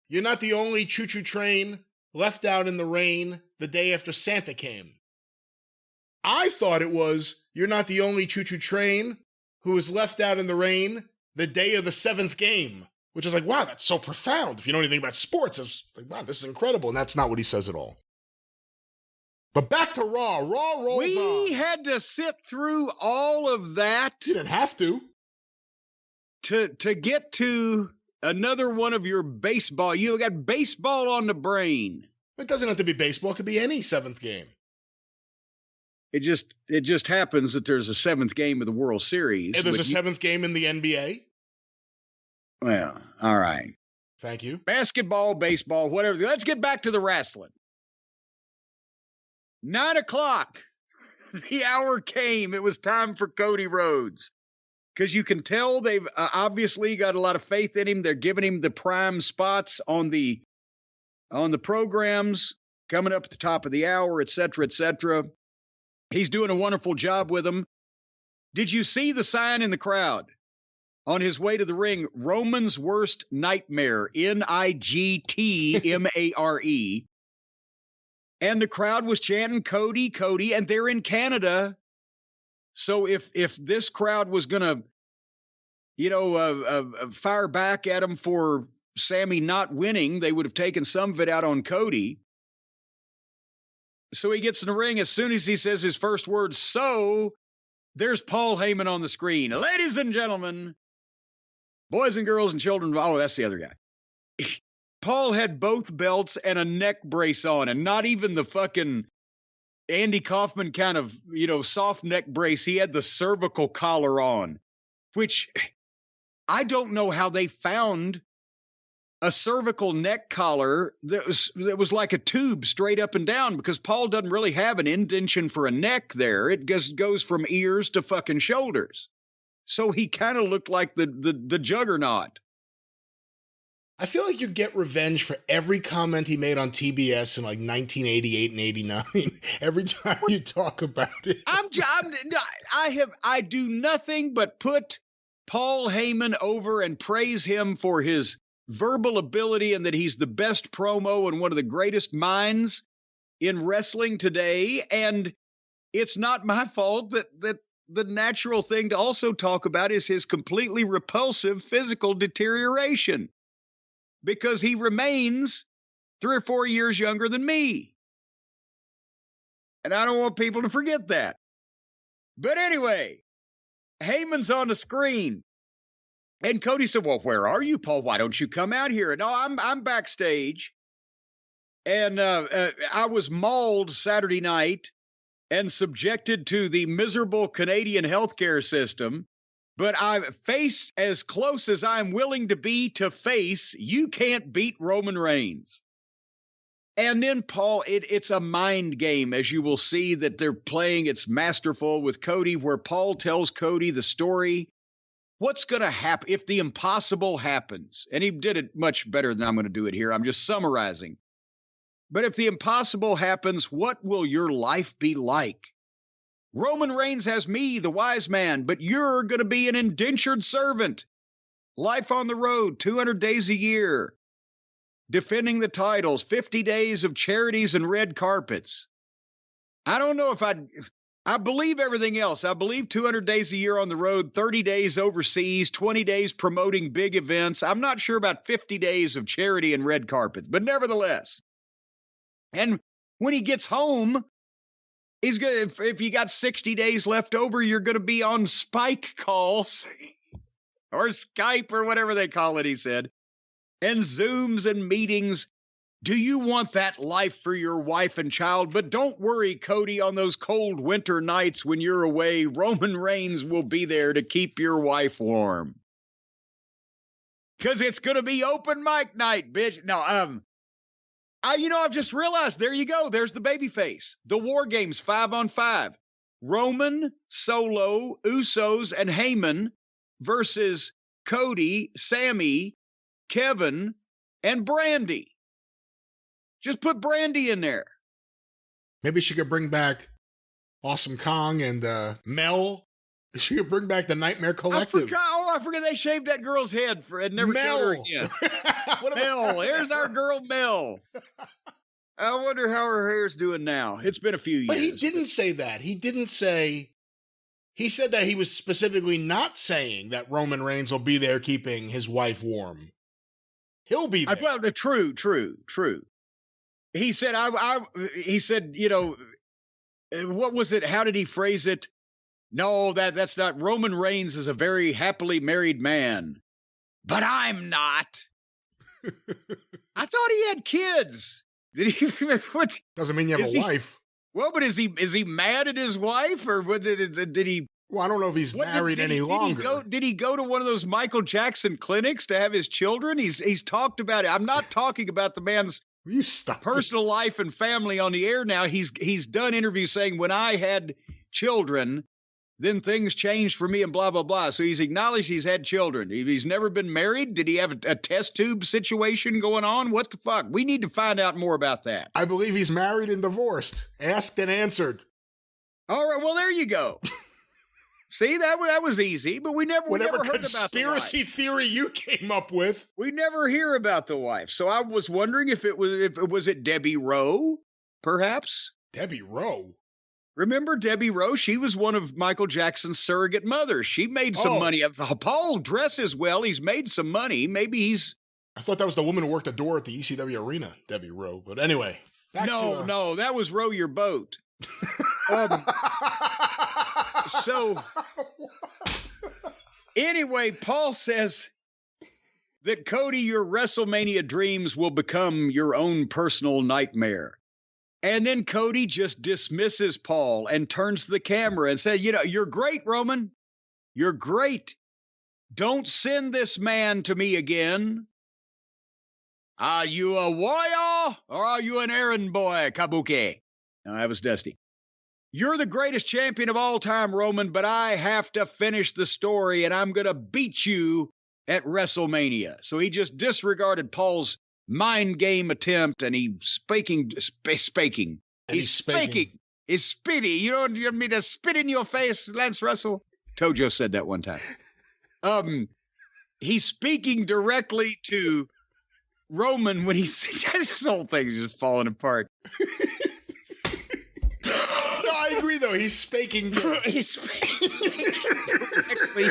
"You're not the only choo-choo train left out in the rain the day after Santa came." I thought it was, "You're not the only choo-choo train who was left out in the rain the day of the 7th game," which is like, wow, that's so profound. If you know anything about sports, it's like, wow, this is incredible. And that's not what he says at all. But back to Raw. Raw rolls on. We had to sit through all of that. You didn't have to. To get to another one of your baseball. You got baseball on the brain. It doesn't have to be baseball. It could be any 7th game. It just happens that there's a 7th game of the World Series. And there's a 7th game in the NBA. Well, all right. Thank you. Basketball, baseball, whatever. Let's get back to the wrestling. 9:00. The hour came. It was time for Cody Rhodes. Because you can tell they've obviously got a lot of faith in him. They're giving him the prime spots on the programs coming up at the top of the hour, et cetera, et cetera. He's doing a wonderful job with them. Did you see the sign in the crowd on his way to the ring? Roman's worst nightmare, Nigtmare. And the crowd was chanting Cody, Cody, and they're in Canada. So if this crowd was going to, fire back at him for Sammy not winning, they would have taken some of it out on Cody. So he gets in the ring. As soon as he says his first words, so there's Paul Heyman on the screen. Ladies and gentlemen, boys and girls and children. Oh, that's the other guy. Paul had both belts and a neck brace on, and not even the fucking Andy Kaufman kind of, soft neck brace. He had the cervical collar on, which I don't know how they found a cervical neck collar that was like a tube straight up and down, because Paul doesn't really have an indentation for a neck there. It just goes from ears to fucking shoulders. So he kind of looked like the juggernaut. I feel like you get revenge for every comment he made on TBS in like 1988 and 89. Every time you talk about it. I do nothing but put Paul Heyman over and praise him for his verbal ability and that he's the best promo and one of the greatest minds in wrestling today. And it's not my fault that the natural thing to also talk about is his completely repulsive physical deterioration, because he remains 3 or 4 years younger than me. And I don't want people to forget that. But anyway, Heyman's on the screen. And Cody said, well, where are you, Paul? Why don't you come out here? No, I'm backstage. And I was mauled Saturday night and subjected to the miserable Canadian healthcare system. But I've faced as close as I'm willing to be to face. You can't beat Roman Reigns. And then Paul, it's a mind game, as you will see that they're playing. It's masterful with Cody, where Paul tells Cody the story. What's going to happen if the impossible happens? And he did it much better than I'm going to do it here. I'm just summarizing. But if the impossible happens, what will your life be like? Roman Reigns has me, the wise man, but you're going to be an indentured servant. Life on the road, 200 days a year. Defending the titles, 50 days of charities and red carpets. I don't know if I believe everything else. I believe 200 days a year on the road, 30 days overseas, 20 days promoting big events. I'm not sure about 50 days of charity and red carpet, but nevertheless. And when he gets home, he's going to, if you got 60 days left over, you're going to be on Spike calls or Skype or whatever they call it, he said. And Zooms and meetings. Do you want that life for your wife and child? But don't worry, Cody, on those cold winter nights when you're away, Roman Reigns will be there to keep your wife warm. Because it's going to be open mic night, bitch. No, I've just realized, there you go. There's the baby face. The War Games 5-on-5. Roman, Solo, Usos, and Heyman versus Cody, Sammy, Kevin, and Brandy. Just put Brandy in there. Maybe she could bring back Awesome Kong and Mel. She could bring back the Nightmare Collective. I forgot they shaved that girl's head and never showed her again. Mel, here's our girl Mel. I wonder how her hair's doing now. It's been a few years. But he didn't say that. He said that he was specifically not saying that Roman Reigns will be there keeping his wife warm. He'll be there. Well, true. He said, he said, what was it? How did he phrase it? No, that's not. Roman Reigns is a very happily married man, but I'm not. I thought he had kids. Did he? What? Doesn't mean you have a wife. Well, but is he mad at his wife, or what did he? Well, I don't know if he's married any longer. Did he go to one of those Michael Jackson clinics to have his children? He's talked about it. I'm not talking about the man's personal life and family on the air now. He's done interviews saying, when I had children, then things changed for me and blah, blah, blah. So he's acknowledged he's had children. He's never been married. Did he have a test tube situation going on? What the fuck? We need to find out more about that. I believe he's married and divorced. Asked and answered. All right. Well, there you go. See, that was easy, but we never heard about the wife. Whatever conspiracy theory you came up with. We never hear about the wife. So I was wondering if it was Debbie Rowe, perhaps? Debbie Rowe? Remember Debbie Rowe? She was one of Michael Jackson's surrogate mothers. She made some money. Paul dresses well. He's made some money. Maybe he's... I thought that was the woman who worked the door at the ECW arena, Debbie Rowe. But anyway. No, that was Row Your Boat. So, anyway, Paul says that, Cody, your WrestleMania dreams will become your own personal nightmare. And then Cody just dismisses Paul and turns to the camera and said, you're great, Roman. You're great. Don't send this man to me again. Are you a warrior or are you an errand boy, Kabuki? No, that was Dusty. You're the greatest champion of all time, Roman, but I have to finish the story, and I'm going to beat you at WrestleMania. So he just disregarded Paul's mind game attempt, and he's spaking. He's spaking. He's spitty. You don't want me to spit in your face, Lance Russell? Tojo said that one time. He's speaking directly to Roman when he's... This whole thing is just falling apart. No, I agree, though. He's spaking. He's spaking directly.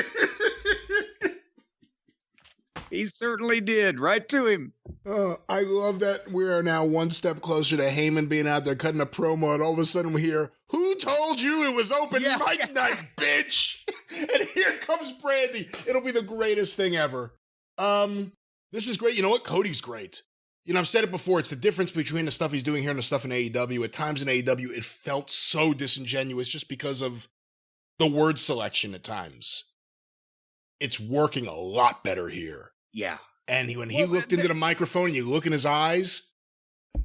He certainly did. Right to him. I love that we are now one step closer to Heyman being out there cutting a promo, and all of a sudden we hear, "Who told you it was open mic night, bitch?" And here comes Brandy. It'll be the greatest thing ever. This is great. You know what? Cody's great. I've said it before. It's the difference between the stuff he's doing here and the stuff in AEW. At times in AEW, it felt so disingenuous just because of the word selection at times. It's working a lot better here. Yeah. And when he looked into the microphone and you look in his eyes,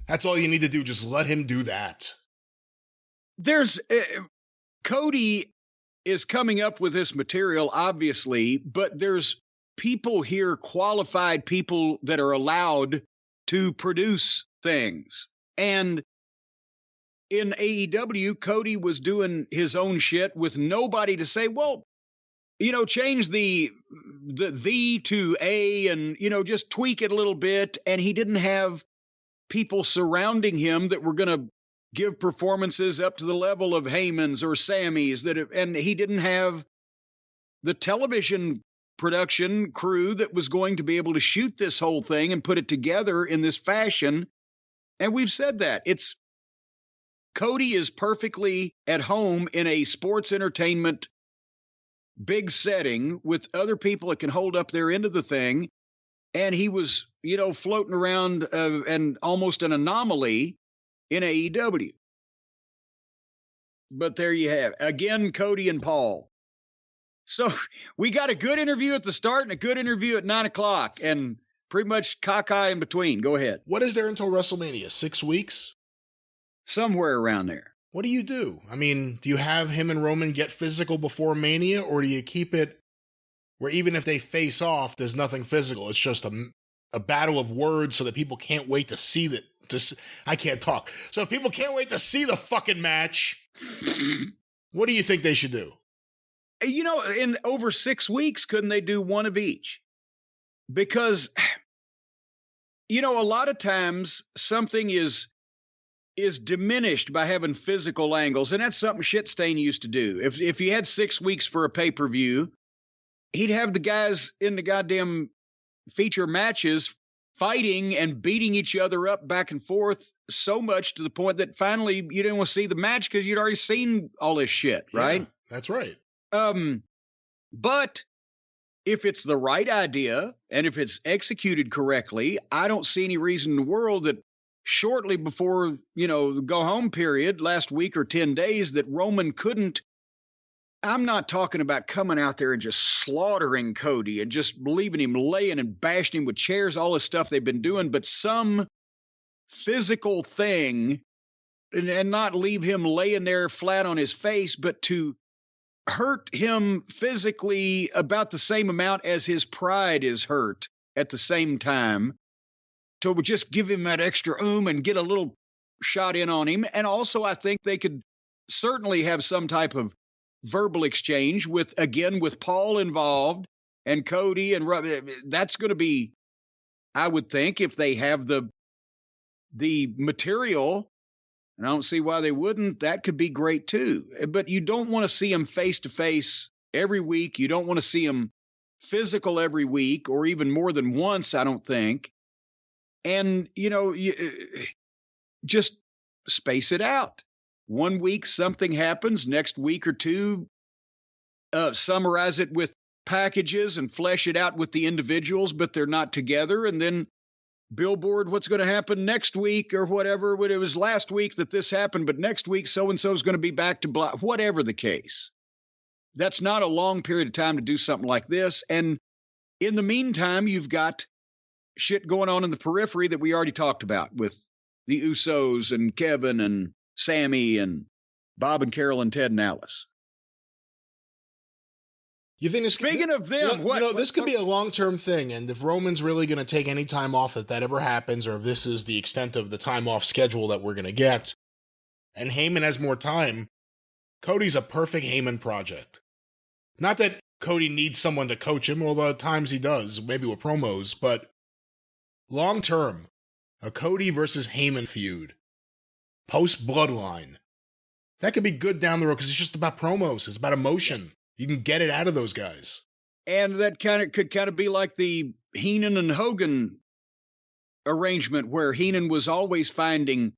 That's all you need to do. Just let him do that. There's Cody is coming up with this material, obviously, but there's people here, qualified people that are allowed to produce things. And in AEW, Cody was doing his own shit with nobody to say, well, change the to a, and, just tweak it a little bit. And he didn't have people surrounding him that were going to give performances up to the level of Heyman's or Sammy's, and he didn't have the television production crew that was going to be able to shoot this whole thing and put it together in this fashion. And we've said that Cody is perfectly at home in a sports entertainment big setting with other people that can hold up their end of the thing. And he was, floating around and almost an anomaly in AEW. But there you have, again, Cody and Paul. So we got a good interview at the start and a good interview at 9:00 and pretty much cockeye in between. Go ahead. What is there until WrestleMania? 6 weeks? Somewhere around there. What do you do? I mean, do you have him and Roman get physical before Mania, or do you keep it where even if they face off, there's nothing physical? It's just a battle of words so that people can't wait to see that. I can't talk. So people can't wait to see the fucking match. What do you think they should do? In over 6 weeks, couldn't they do one of each? Because, a lot of times something is diminished by having physical angles. And that's something Shitstain used to do. If you had 6 weeks for a pay-per-view, he'd have the guys in the goddamn feature matches fighting and beating each other up back and forth so much to the point that finally you didn't want to see the match because you'd already seen all this shit, right? Yeah, that's right. But if it's the right idea and if it's executed correctly, I don't see any reason in the world that shortly before, the go home period, last week or 10 days, that Roman couldn't. I'm not talking about coming out there and just slaughtering Cody and just leaving him laying and bashing him with chairs, all this stuff they've been doing, but some physical thing, and not leave him laying there flat on his face, but to hurt him physically about the same amount as his pride is hurt at the same time, to just give him that extra and get a little shot in on him. And also I think they could certainly have some type of verbal exchange with Paul involved and Cody, and that's going to be, I would think, if they have the material, and I don't see why they wouldn't, that could be great too. But you don't want to see them face to face every week. You don't want to see them physical every week, or even more than once, I don't think. And, just space it out. 1 week, something happens. Next week or two, summarize it with packages and flesh it out with the individuals, but they're not together. And then billboard what's going to happen next week or whatever. When it was last week that this happened, but next week so-and-so is going to be back to blah, whatever the case. That's not a long period of time to do something like this. And in the meantime, you've got shit going on in the periphery that we already talked about with the Usos and Kevin and Sammy and Bob and Carol and Ted and Alice. You think Speaking of them, this could be a long-term thing, and if Roman's really going to take any time off, if that ever happens, or if this is the extent of the time off schedule that we're going to get, and Heyman has more time, Cody's a perfect Heyman project. Not that Cody needs someone to coach him, although at times he does, maybe with promos, but long-term, a Cody versus Heyman feud, post-Bloodline, that could be good down the road, because it's just about promos, it's about emotion. You can get it out of those guys. And that could be like the Heenan and Hogan arrangement, where Heenan was always finding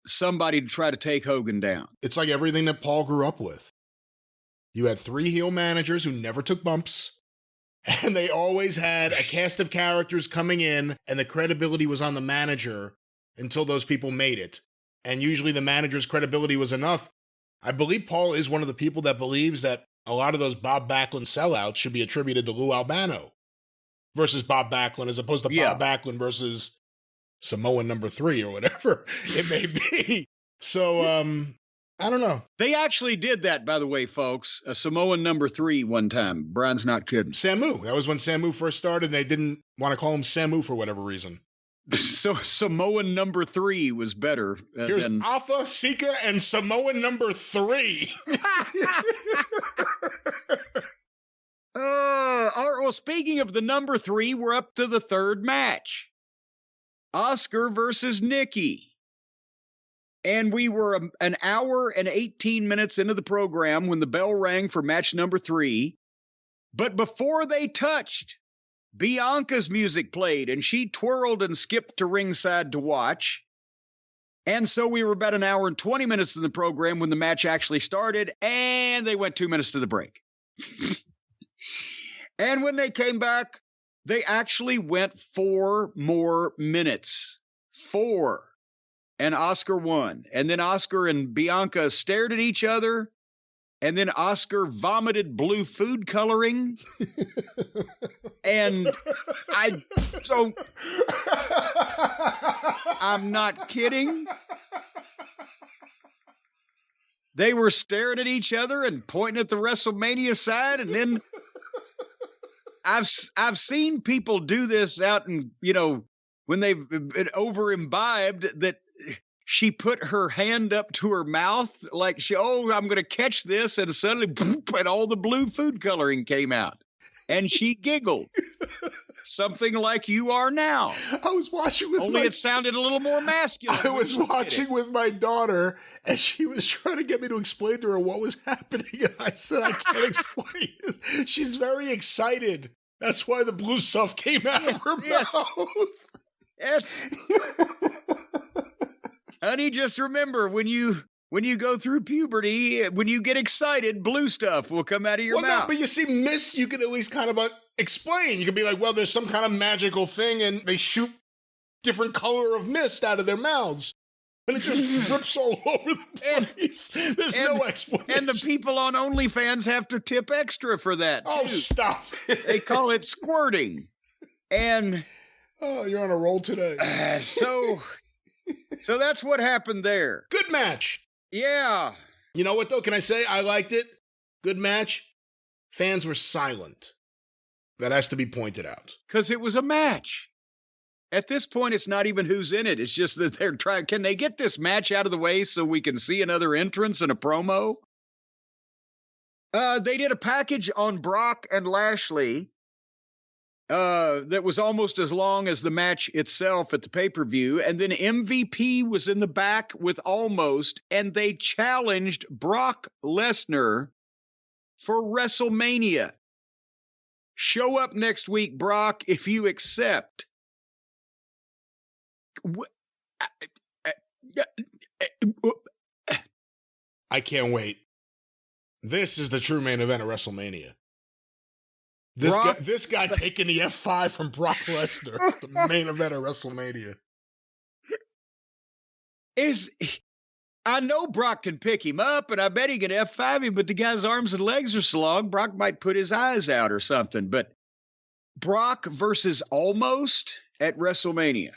somebody to try to take Hogan down. It's like everything that Paul grew up with. You had 3 heel managers who never took bumps, and they always had a cast of characters coming in, and the credibility was on the manager until those people made it. And usually the manager's credibility was enough. I believe Paul is one of the people that believes that a lot of those Bob Backlund sellouts should be attributed to Lou Albano versus Bob Backlund, as opposed to Bob Backlund versus Samoan number 3 or whatever it may be. So, I don't know. They actually did that, by the way, folks. A Samoan number 3 one time. Brian's not kidding. Samu. That was when Samu first started, and they didn't want to call him Samu for whatever reason. So Samoan number 3 was better. Here's Alpha, Sika, and Samoan number 3. Well, speaking of the number 3, we're up to the third match. Oscar versus Nikki. And we were an hour and 18 minutes into the program when the bell rang for match number 3. But before they touched, Bianca's music played, and she twirled and skipped to ringside to watch. And so we were about an hour and 20 minutes in the program when the match actually started, and they went 2 minutes to the break. And when they came back, they actually went 4 more minutes. 4. And Oscar won. And then Oscar and Bianca stared at each other. And then Oscar vomited blue food coloring. And I'm not kidding. They were staring at each other and pointing at the WrestleMania side. And then I've seen people do this out in, when they've been over imbibed, that she put her hand up to her mouth like I'm going to catch this. And suddenly, boop, and all the blue food coloring came out. And she giggled. Something like you are now. I was watching with it sounded a little more masculine. I was watching with my daughter, and she was trying to get me to explain to her what was happening. And I said, I can't explain it. She's very excited. That's why the blue stuff came out of her mouth. Yes. Honey, just remember, when you go through puberty, when you get excited, blue stuff will come out of your mouth. No, but you see, mist, you can at least kind of explain. You can be like, well, there's some kind of magical thing, and they shoot different color of mist out of their mouths. And it just drips all over the place. There's no explanation. And the people on OnlyFans have to tip extra for that, too. Oh, stop it. They call it squirting. And... oh, you're on a roll today. So that's what happened there. Good match. Yeah. You know what, though? Can I say I liked it? Good match. Fans were silent. That has to be pointed out. Because it was a match. At this point, it's not even who's in it. It's just that they're trying. Can they get this match out of the way so we can see another entrance and a promo? They did a package on Brock and Lashley that was almost as long as the match itself at the pay-per-view. And then MVP was in the back with Almost, and they challenged Brock Lesnar for WrestleMania. Show up next week, Brock, if you accept. I can't wait. This is the true main event of WrestleMania. This guy taking the F5 from Brock Lesnar. The main event of WrestleMania. I know Brock can pick him up, and I bet he can F5 him, but the guy's arms and legs are so long, Brock might put his eyes out or something. But Brock versus Almost at WrestleMania.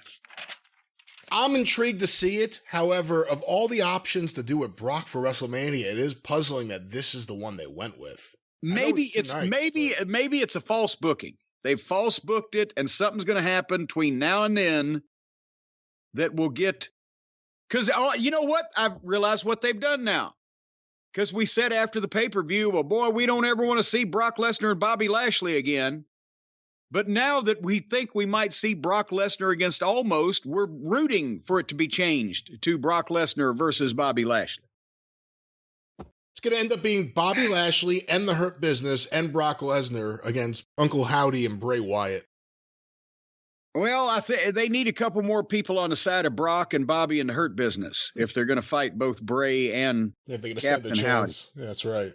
I'm intrigued to see it. However, of all the options to do with Brock for WrestleMania, it is puzzling that this is the one they went with. Maybe it's a false booking. They've false booked it, and something's going to happen between now and then that will get. Because you know what? I've realized what they've done now. Because we said after the pay-per-view, well, boy, we don't ever want to see Brock Lesnar and Bobby Lashley again. But now that we think we might see Brock Lesnar against Almost, we're rooting for it to be changed to Brock Lesnar versus Bobby Lashley. It's going to end up being Bobby Lashley and the Hurt Business and Brock Lesnar against Uncle Howdy and Bray Wyatt. Well, I think they need a couple more people on the side of Brock and Bobby and the Hurt Business if they're going to fight both Bray and Captain Howdy. Yeah, that's right.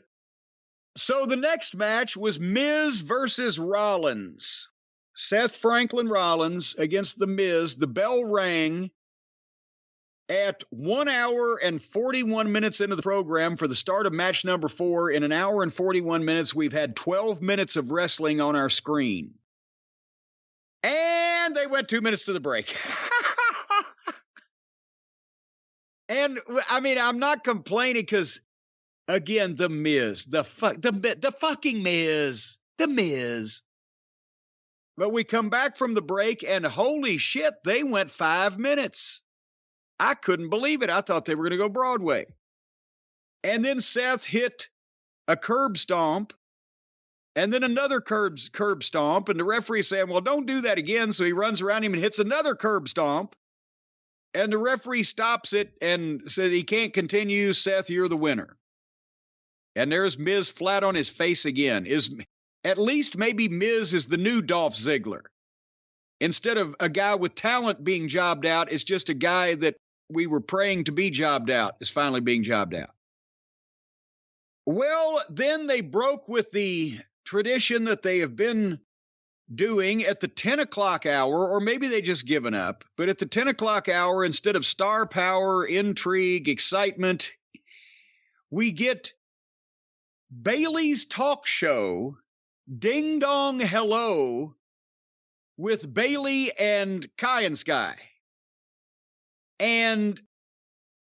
So the next match was Miz versus Rollins. Seth Franklin Rollins against the Miz. The bell rang at 1 hour and 41 minutes into the program for the start of match number 4. In an hour and 41 minutes, we've had 12 minutes of wrestling on our screen. And they went 2 minutes to the break. And I mean, I'm not complaining because, again, the Miz, the fucking Miz, the Miz. But we come back from the break, and holy shit, they went 5 minutes. I couldn't believe it. I thought they were going to go Broadway. And then Seth hit a curb stomp, and then another curb stomp, and the referee saying, well, don't do that again. So he runs around him and hits another curb stomp. And the referee stops it and said he can't continue. Seth, you're the winner. And there's Miz flat on his face again. At least maybe Miz is the new Dolph Ziggler. Instead of a guy with talent being jobbed out, it's just a guy that we were praying to be jobbed out is finally being jobbed out. Well, then they broke with the tradition that they have been doing at the 10 o'clock hour, or maybe they just given up, but at the 10 o'clock hour, instead of star power, intrigue, excitement, we get Bayley's talk show, Ding Dong Hello, with Bayley and Kai and Sky. And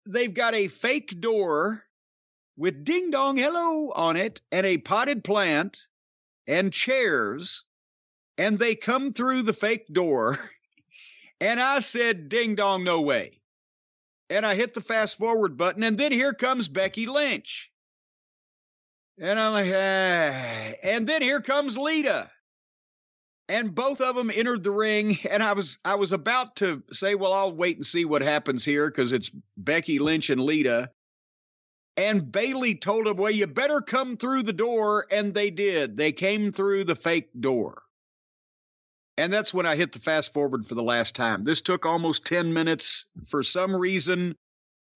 they've got a fake door with Ding Dong Hello on it and a potted plant and chairs. And they come through the fake door, and I said, ding dong, no way. And I hit the fast forward button, and then here comes Becky Lynch. And I'm like, and then here comes Lita. And both of them entered the ring, and I was about to say, well, I'll wait and see what happens here, because it's Becky Lynch and Lita. And Bayley told them, well, you better come through the door, and they did. They came through the fake door. And that's when I hit the fast forward for the last time. This took almost 10 minutes. For some reason,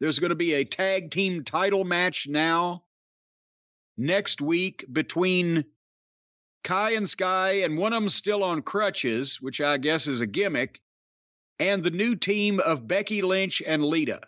there's going to be a tag team title match now next week between Kai and Sky, and one of them still on crutches, which I guess is a gimmick, and the new team of Becky Lynch and Lita.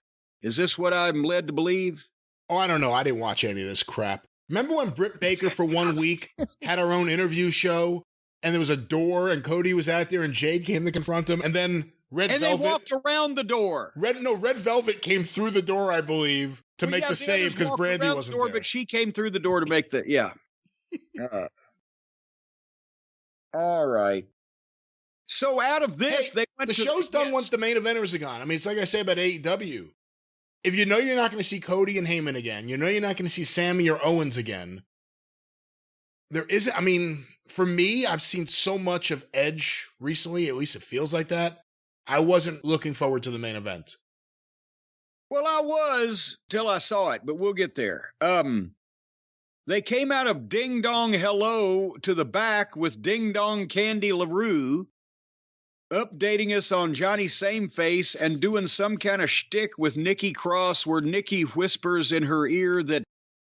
Is this what I'm led to believe? Oh, I don't know. I didn't watch any of this crap. Remember when Britt Baker for 1 week had her own interview show? And there was a door, and Cody was out there, and Jade came to confront him, and then Red Velvet... And they walked around the door. Red Velvet came through the door, I believe, to make the save, because Brandy wasn't there. But she came through the door to make the... Yeah. All right. So out of this, they went the to... show's done once the main eventers are gone. I mean, it's like I say about AEW. If you know you're not going to see Cody and Heyman again, you know you're not going to see Sammy or Owens again, there isn't... I mean... For me, I've seen so much of Edge recently, at least it feels like that. I wasn't looking forward to the main event. Well, I was till I saw it, but we'll get there. They came out of Ding Dong Hello to the back with Ding Dong Candy LaRue, updating us on Johnny Sameface and doing some kind of shtick with Nikki Cross, where Nikki whispers in her ear that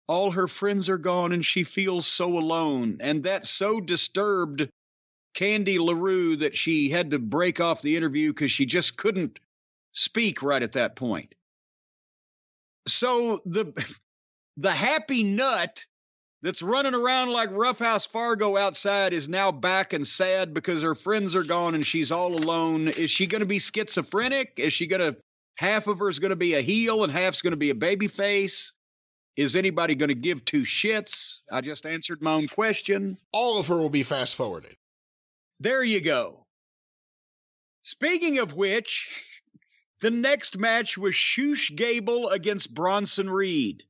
all her friends are gone and she feels so alone. And that so disturbed Candy LaRue that she had to break off the interview because she just couldn't speak right at that point. So the happy nut that's running around like Roughhouse Fargo outside is now back and sad because her friends are gone and she's all alone. Is she going to be schizophrenic? Is she going to, half of her is going to be a heel and half's going to be a baby face? Is anybody going to give two shits? I just answered my own question. All of her will be fast forwarded. There you go. Speaking of which, the next match was Shush Gable against Bronson Reed.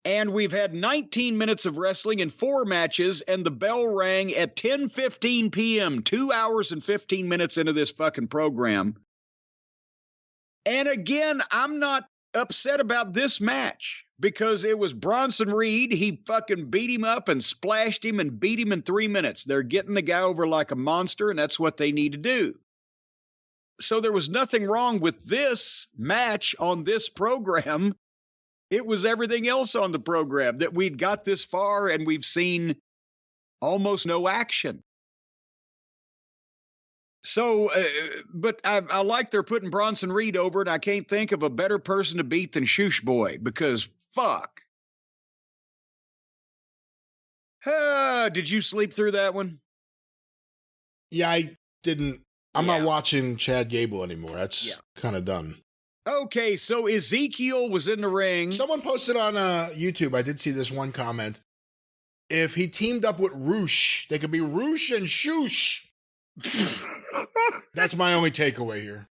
And we've had 19 minutes of wrestling and 4 matches, and the bell rang at 10:15 p.m., 2 hours and 15 minutes into this fucking program. And again, I'm not upset about this match because it was Bronson Reed. He fucking beat him up and splashed him and beat him in 3 minutes. They're getting the guy over like a monster, and that's what they need to do. So there was nothing wrong with this match on this program. It was everything else on the program that we'd got this far and we've seen almost no action. So, but I like they're putting Bronson Reed over, and I can't think of a better person to beat than Shush Boy, because fuck. Did you sleep through that one? Yeah, I didn't. I'm not watching Chad Gable anymore. That's kind of done. Okay, so Ezekiel was in the ring. Someone posted on YouTube, I did see this one comment. If he teamed up with Roosh, they could be Roosh and Shoosh. That's my only takeaway here.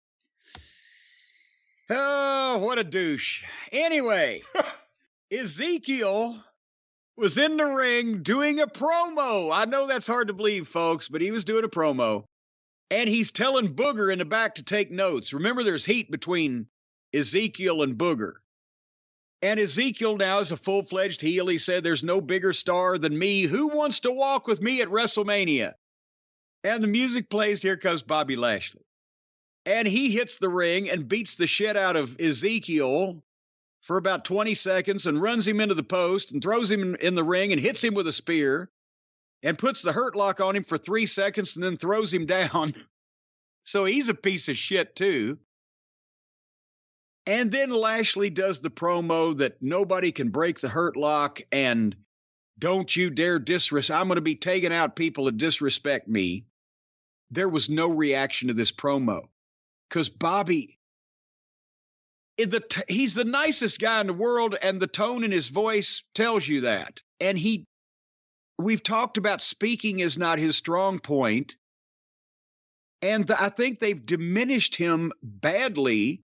Oh, what a douche. Anyway, Ezekiel was in the ring doing a promo. I know that's hard to believe, folks, but he was doing a promo. And he's telling Booger in the back to take notes. Remember, there's heat between Ezekiel and Booger. And Ezekiel now is a full-fledged heel. He said, there's no bigger star than me. Who wants to walk with me at WrestleMania? And the music plays. Here comes Bobby Lashley. And he hits the ring and beats the shit out of Ezekiel for about 20 seconds and runs him into the post and throws him in the ring and hits him with a spear and puts the hurt lock on him for 3 seconds and then throws him down. So he's a piece of shit, too. And then Lashley does the promo that nobody can break the hurt lock and don't you dare disrespect. I'm going to be taking out people that disrespect me. There was no reaction to this promo because Bobby, he's the nicest guy in the world, and the tone in his voice tells you that. And we've talked about speaking is not his strong point. And I think they've diminished him badly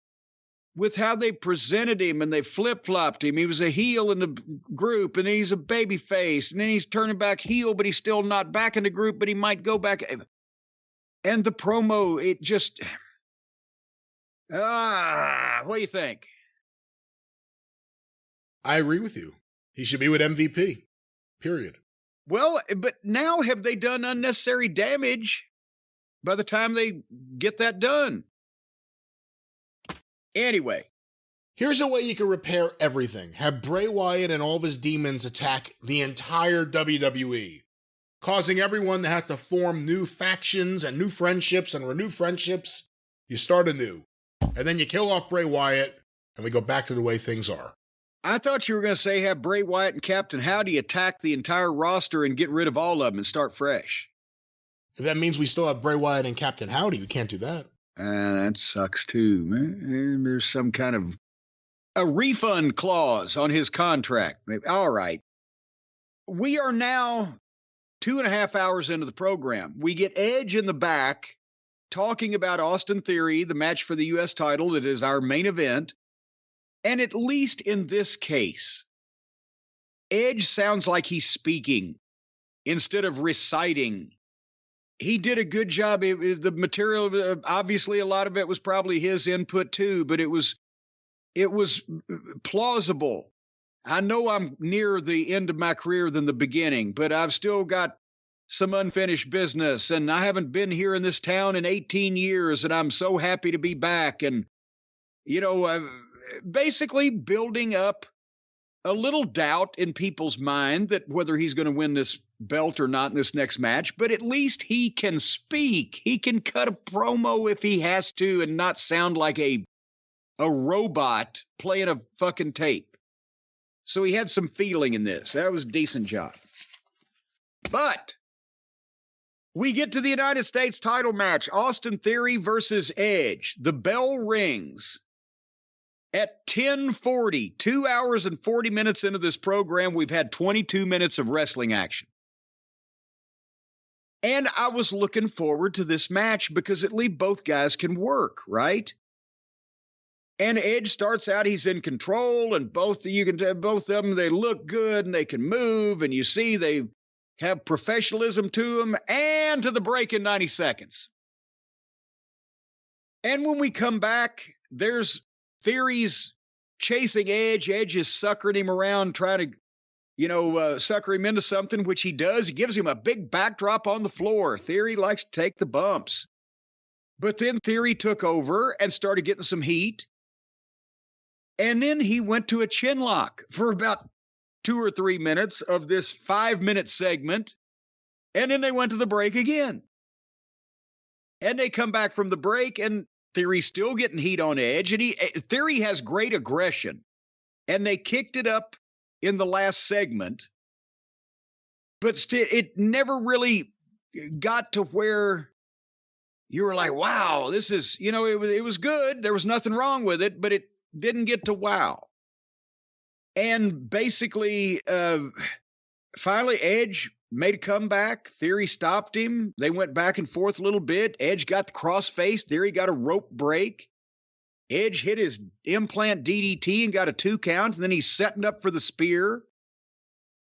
with how they presented him, and they flip-flopped him. He was a heel in the group, and he's a baby face, and then he's turning back heel, but he's still not back in the group, but he might go back. And the promo, it just... what do you think? I agree with you. He should be with MVP. Period. Well, but now have they done unnecessary damage by the time they get that done? Anyway. Here's a way you can repair everything. Have Bray Wyatt and all of his demons attack the entire WWE, causing everyone to have to form new factions and new friendships and renew friendships. You start anew. And then you kill off Bray Wyatt, and we go back to the way things are. I thought you were going to say have Bray Wyatt and Captain Howdy attack the entire roster and get rid of all of them and start fresh. If that means we still have Bray Wyatt and Captain Howdy, we can't do that. That sucks too, man. There's some kind of a refund clause on his contract. Maybe. All right. We are now 2.5 hours into the program. We get Edge in the back talking about Austin Theory, the match for the U.S. title that is our main event. And at least in this case, Edge sounds like he's speaking instead of reciting. He did a good job. The material, obviously, a lot of it was probably his input too, but it was plausible. I know I'm nearer the end of my career than the beginning, but I've still got some unfinished business, and I haven't been here in this town in 18 years, and I'm so happy to be back. And, basically building up a little doubt in people's mind that whether he's going to win this belt or not in this next match, but at least he can speak. He can cut a promo if he has to and not sound like a robot playing a fucking tape. So he had some feeling in this. That was a decent job. But we get to the United States title match, Austin Theory versus Edge. The bell rings. At 10:40, 2 hours and 40 minutes into this program, we've had 22 minutes of wrestling action. And I was looking forward to this match because at least both guys can work, right? And Edge starts out, he's in control, and both of them, they look good and they can move, and you see they have professionalism to them, and to the break in 90 seconds. And when we come back, there's Theory's chasing Edge. Edge is suckering him around, trying to, sucker him into something, which he does. He gives him a big backdrop on the floor. Theory likes to take the bumps. But then Theory took over and started getting some heat. And then he went to a chin lock for about 2 or 3 minutes of this 5-minute segment. And then they went to the break again. And they come back from the break, and Theory's still getting heat on Edge, and Theory has great aggression, and they kicked it up in the last segment, but still, it never really got to where you were like, wow, this is, it was good. There was nothing wrong with it, but it didn't get to wow. And basically, finally, Edge made a comeback. Theory stopped him. They went back and forth a little bit. Edge got the crossface. Theory got a rope break. Edge hit his implant DDT and got a 2 count. And then he's setting up for the spear.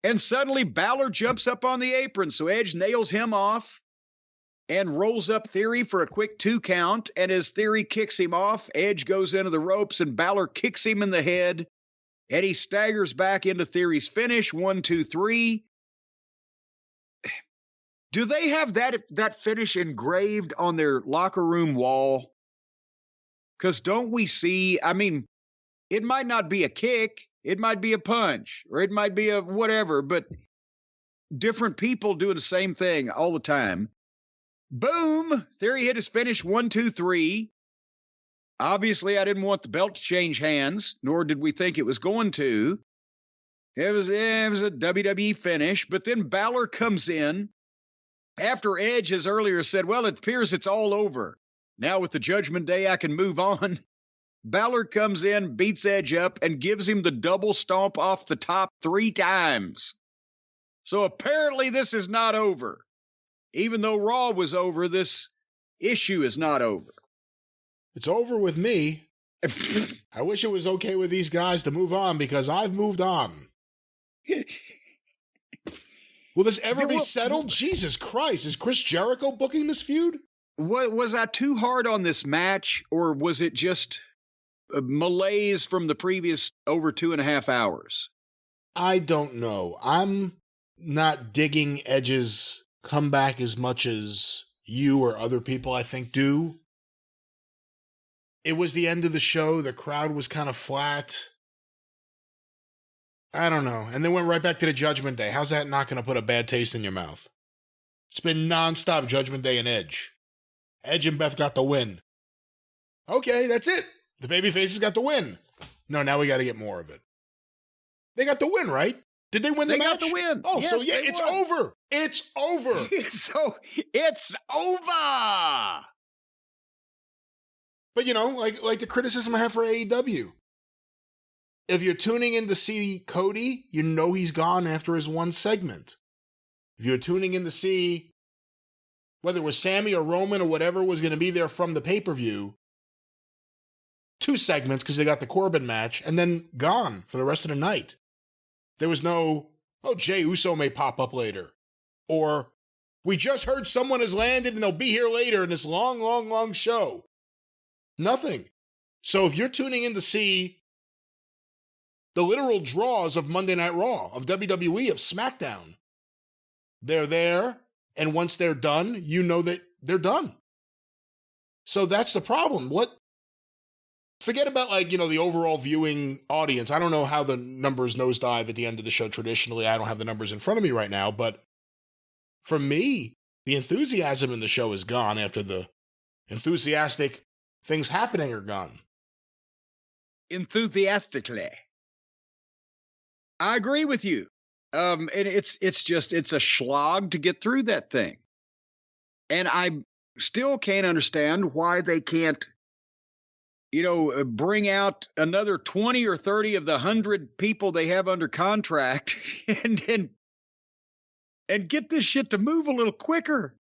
And suddenly Balor jumps up on the apron. So Edge nails him off and rolls up Theory for a quick 2 count. And as Theory kicks him off, Edge goes into the ropes and Balor kicks him in the head. And he staggers back into Theory's finish. 1, 2, 3. Do they have that finish engraved on their locker room wall? Because don't we see, I mean, it might not be a kick. It might be a punch. Or it might be a whatever. But different people doing the same thing all the time. Boom! Theory hit his finish. 1, 2, 3. Obviously, I didn't want the belt to change hands, nor did we think it was going to. It was a WWE finish, but then Balor comes in after Edge has earlier said, well, it appears it's all over. Now with the Judgment Day, I can move on. Balor comes in, beats Edge up, and gives him the double stomp off the top 3 times. So apparently this is not over. Even though Raw was over, this issue is not over. It's over with me. I wish it was okay with these guys to move on because I've moved on. Will this ever be settled? Jesus Christ. Is Chris Jericho booking this feud? Was I too hard on this match, or was it just a malaise from the previous over 2.5 hours? I don't know. I'm not digging Edge's comeback as much as you or other people, I think, do. It was the end of the show. The crowd was kind of flat. I don't know. And then went right back to the Judgment Day. How's that not going to put a bad taste in your mouth? It's been nonstop Judgment Day and Edge. Edge and Beth got the win. Okay, that's it. The babyfaces got the win. No, now we got to get more of it. They got the win, right? Did they win the match? They got the win. Oh, yes, so yeah, it's over. It's over. So it's over. But, like the criticism I have for AEW. If you're tuning in to see Cody, you know he's gone after his 1 segment. If you're tuning in to see whether it was Sammy or Roman or whatever was going to be there from the pay-per-view, 2 segments because they got the Corbin match, and then gone for the rest of the night. There was no, Jey Uso may pop up later. Or, we just heard someone has landed and they'll be here later in this long, long, long show. Nothing. So if you're tuning in to see the literal draws of Monday Night Raw, of WWE, of SmackDown, they're there, and once they're done, you know that they're done. So that's the problem. Forget about, the overall viewing audience. I don't know how the numbers nosedive at the end of the show traditionally. I don't have the numbers in front of me right now, but for me, the enthusiasm in the show is gone after the enthusiastic things happening are gone. Enthusiastically. I agree with you. And it's a slog to get through that thing. And I still can't understand why they can't, bring out another 20 or 30 of the 100 people they have under contract and get this shit to move a little quicker.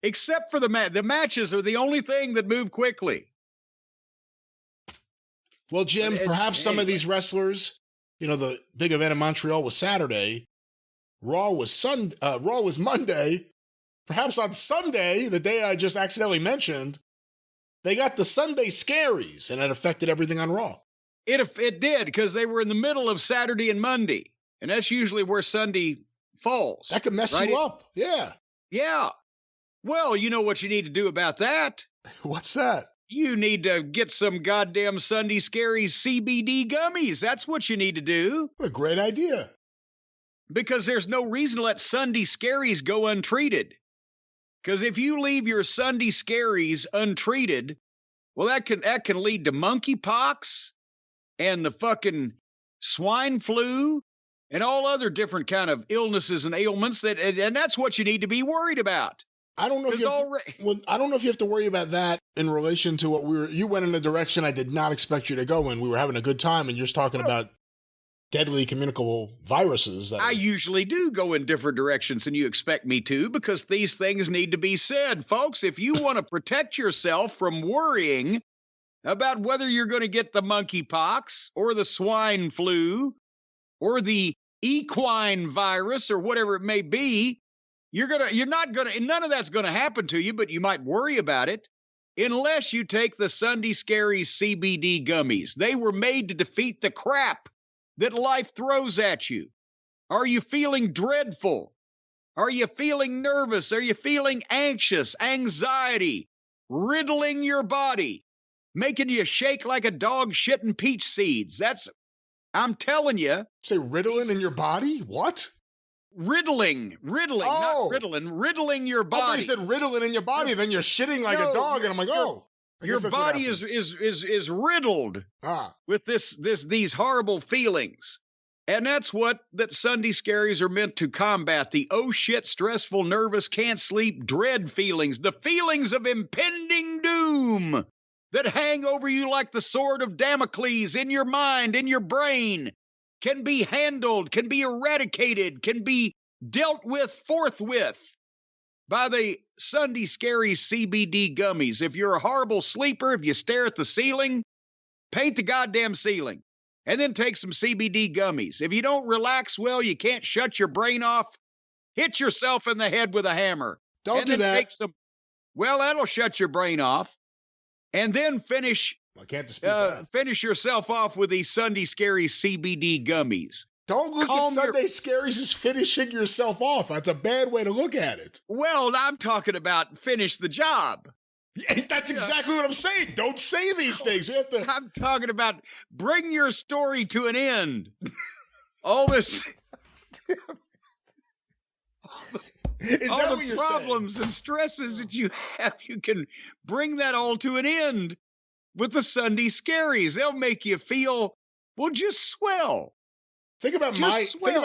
Except for the matches are the only thing that move quickly. Well, Jim, perhaps some of these wrestlers, the big event in Montreal was Saturday. Raw was Monday. Perhaps on Sunday, the day I just accidentally mentioned, they got the Sunday scaries, and it affected everything on Raw. It did, because they were in the middle of Saturday and Monday, and that's usually where Sunday falls. That could mess you up. Yeah. Yeah. Well, you know what you need to do about that? What's that? You need to get some goddamn Sunday Scaries CBD gummies. That's what you need to do. What a great idea. Because there's no reason to let Sunday Scaries go untreated. Because if you leave your Sunday Scaries untreated, well, that can lead to monkeypox and the fucking swine flu and all other different kind of illnesses and ailments and that's what you need to be worried about. I don't know if I don't know if you have to worry about that in relation to what you went in a direction I did not expect you to go in. We were having a good time, and you're talking about deadly communicable viruses. I usually do go in different directions than you expect me to, because these things need to be said. Folks, if you want to protect yourself from worrying about whether you're going to get the monkeypox or the swine flu or the equine virus or whatever it may be, none of that's going to happen to you, but you might worry about it unless you take the Sunday Scaries CBD gummies. They were made to defeat the crap that life throws at you. Are you feeling dreadful? Are you feeling nervous? Are you feeling anxious? Anxiety riddling your body, making you shake like a dog shitting peach seeds. I'm telling you. Say riddling in your body? What? Riddling, not riddling your body. I thought you said riddling in your body, then you're shitting like a dog, and I'm like, your body is riddled with these horrible feelings. And that's what that Sunday Scaries are meant to combat. The oh shit, stressful, nervous, can't sleep, dread feelings, the feelings of impending doom that hang over you like the sword of Damocles in your mind, in your brain, can be handled, can be eradicated, can be dealt with forthwith by the Sunday Scaries CBD gummies. If you're a horrible sleeper, if you stare at the ceiling, paint the goddamn ceiling and then take some CBD gummies. If you don't relax well, you can't shut your brain off, hit yourself in the head with a hammer. Don't do that. That'll shut your brain off. And then finish yourself off with these Sunday Scaries CBD gummies. Don't look at Sunday Scaries as finishing yourself off. That's a bad way to look at it. Well, I'm talking about finish the job. Yeah, that's exactly what I'm saying. Don't say these things. We have to. I'm talking about bring your story to an end. All this. All the problems and stresses that you have, you can bring that all to an end with the Sunday Scaries. They'll make you feel, just swell. Think about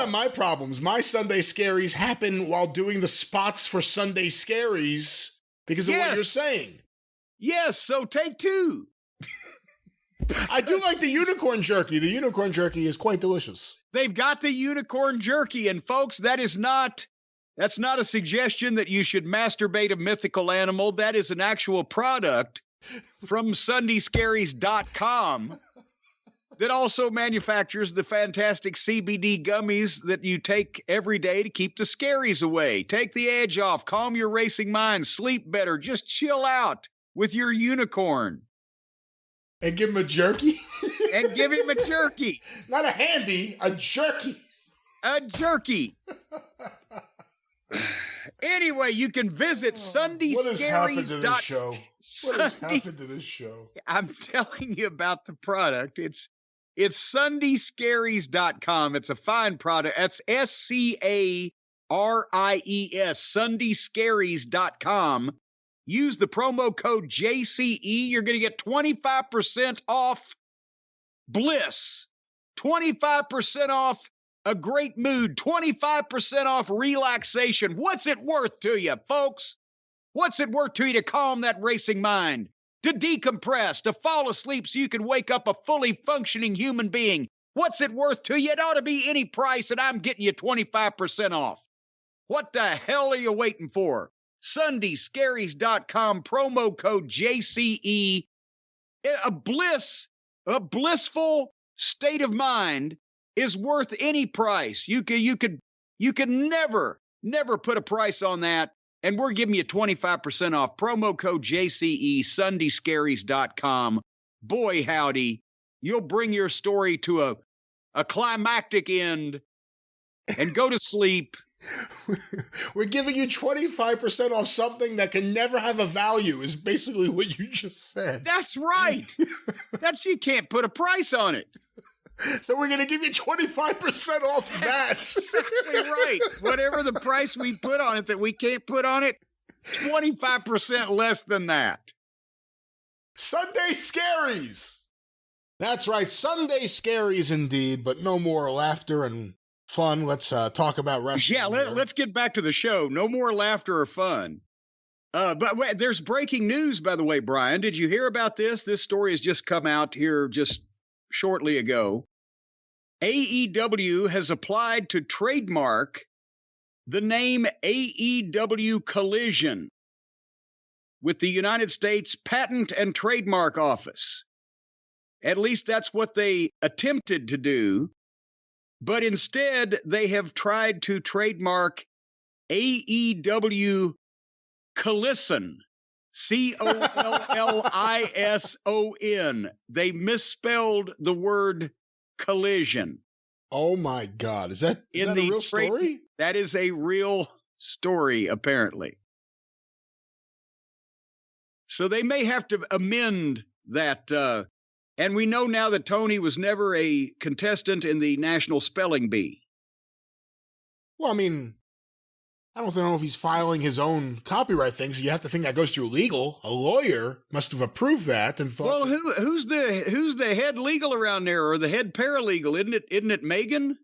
my problems. My Sunday Scaries happen while doing the spots for Sunday Scaries because of what you're saying. Yes, so take two. I do like the unicorn jerky. The unicorn jerky is quite delicious. They've got the unicorn jerky, and folks, that's not a suggestion that you should masturbate a mythical animal. That is an actual product from SundayScaries.com that also manufactures the fantastic CBD gummies that you take every day to keep the scaries away. Take the edge off, calm your racing mind, sleep better, just chill out with your unicorn. And give him a jerky? And give him a jerky. Not a handy, a jerky. A jerky. Anyway, you can visit SundayScaries.com. What has happened to this show? What has happened to this show? I'm telling you about the product. It's SundayScaries.com. It's a fine product. That's SCARIES, SundayScaries.com. Use the promo code JCE. You're going to get 25% off bliss, 25% off a great mood, 25% off relaxation. What's it worth to you, folks? What's it worth to you to calm that racing mind, to decompress, to fall asleep so you can wake up a fully functioning human being? What's it worth to you? It ought to be any price, and I'm getting you 25% off. What the hell are you waiting for? SundayScaries.com, promo code JCE. A blissful state of mind is worth any price. You could never put a price on that, and we're giving you 25% off. Promo code JCE, SundayScaries.com. Boy, howdy, you'll bring your story to a climactic end and go to sleep. We're giving you 25% off something that can never have a value is basically what you just said. That's right. You can't put a price on it. So we're going to give you 25% off that. Exactly right. Whatever the price we put on it that we can't put on it, 25% less than that. Sunday Scaries. That's right. Sunday Scaries indeed, but no more laughter and fun. Let's talk about wrestling. Yeah, let's get back to the show. No more laughter or fun. But wait, there's breaking news, by the way, Brian. Did you hear about this? This story has just come out here just shortly ago. AEW has applied to trademark the name AEW Collision with the United States Patent and Trademark Office. At least that's what they attempted to do. But instead, they have tried to trademark AEW Collison. Collison. They misspelled the word collision. Oh my God. Is that a real story? That is a real story, apparently. So they may have to amend that. And we know now that Tony was never a contestant in the National Spelling Bee. Well, I mean, I don't know if he's filing his own copyright things. You have to think that goes through legal. A lawyer must have approved that and thought. Well, who's the head legal around there, or the head paralegal? Isn't it Megan?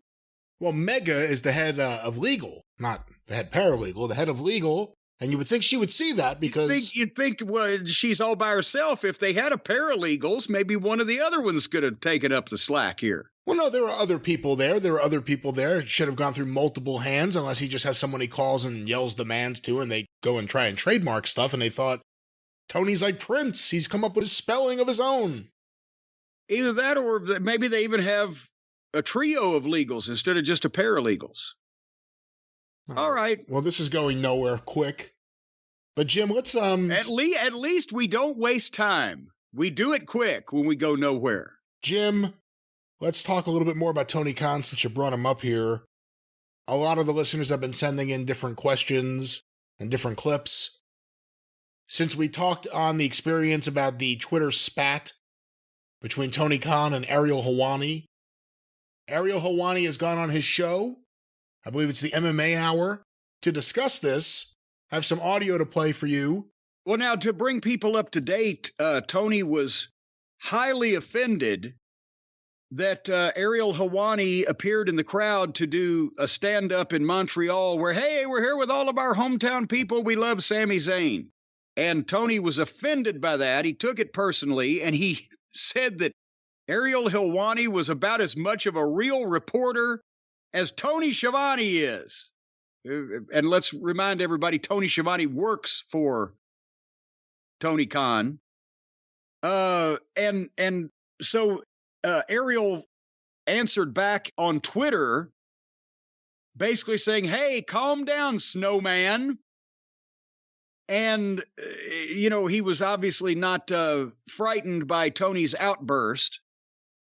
Well, Mega is the head of legal, not the head paralegal. The head of legal, and you would think she would see that because you'd think well, she's all by herself. If they had a paralegals, maybe one of the other ones could have taken up the slack here. Well, no, there were other people there. It should have gone through multiple hands, unless he just has someone he calls and yells demands to, and they go and try and trademark stuff, and they thought, Tony's like Prince. He's come up with a spelling of his own. Either that, or maybe they even have a trio of legals instead of just a paralegals. All right. Well, this is going nowhere quick. But Jim, let's at least we don't waste time. We do it quick when we go nowhere. Jim, let's talk a little bit more about Tony Khan since you brought him up here. A lot of the listeners have been sending in different questions and different clips. Since we talked on the experience about the Twitter spat between Tony Khan and Ariel Helwani, Ariel Helwani has gone on his show, I believe it's the MMA Hour, to discuss this. I have some audio to play for you. Well, now, to bring people up to date, Tony was highly offended that Ariel Helwani appeared in the crowd to do a stand-up in Montreal where, hey, we're here with all of our hometown people. We love Sami Zayn. And Tony was offended by that. He took it personally, and he said that Ariel Helwani was about as much of a real reporter as Tony Schiavone is. And let's remind everybody, Tony Schiavone works for Tony Khan. And so Ariel answered back on Twitter, basically saying, hey, calm down, snowman. And, he was obviously not frightened by Tony's outburst.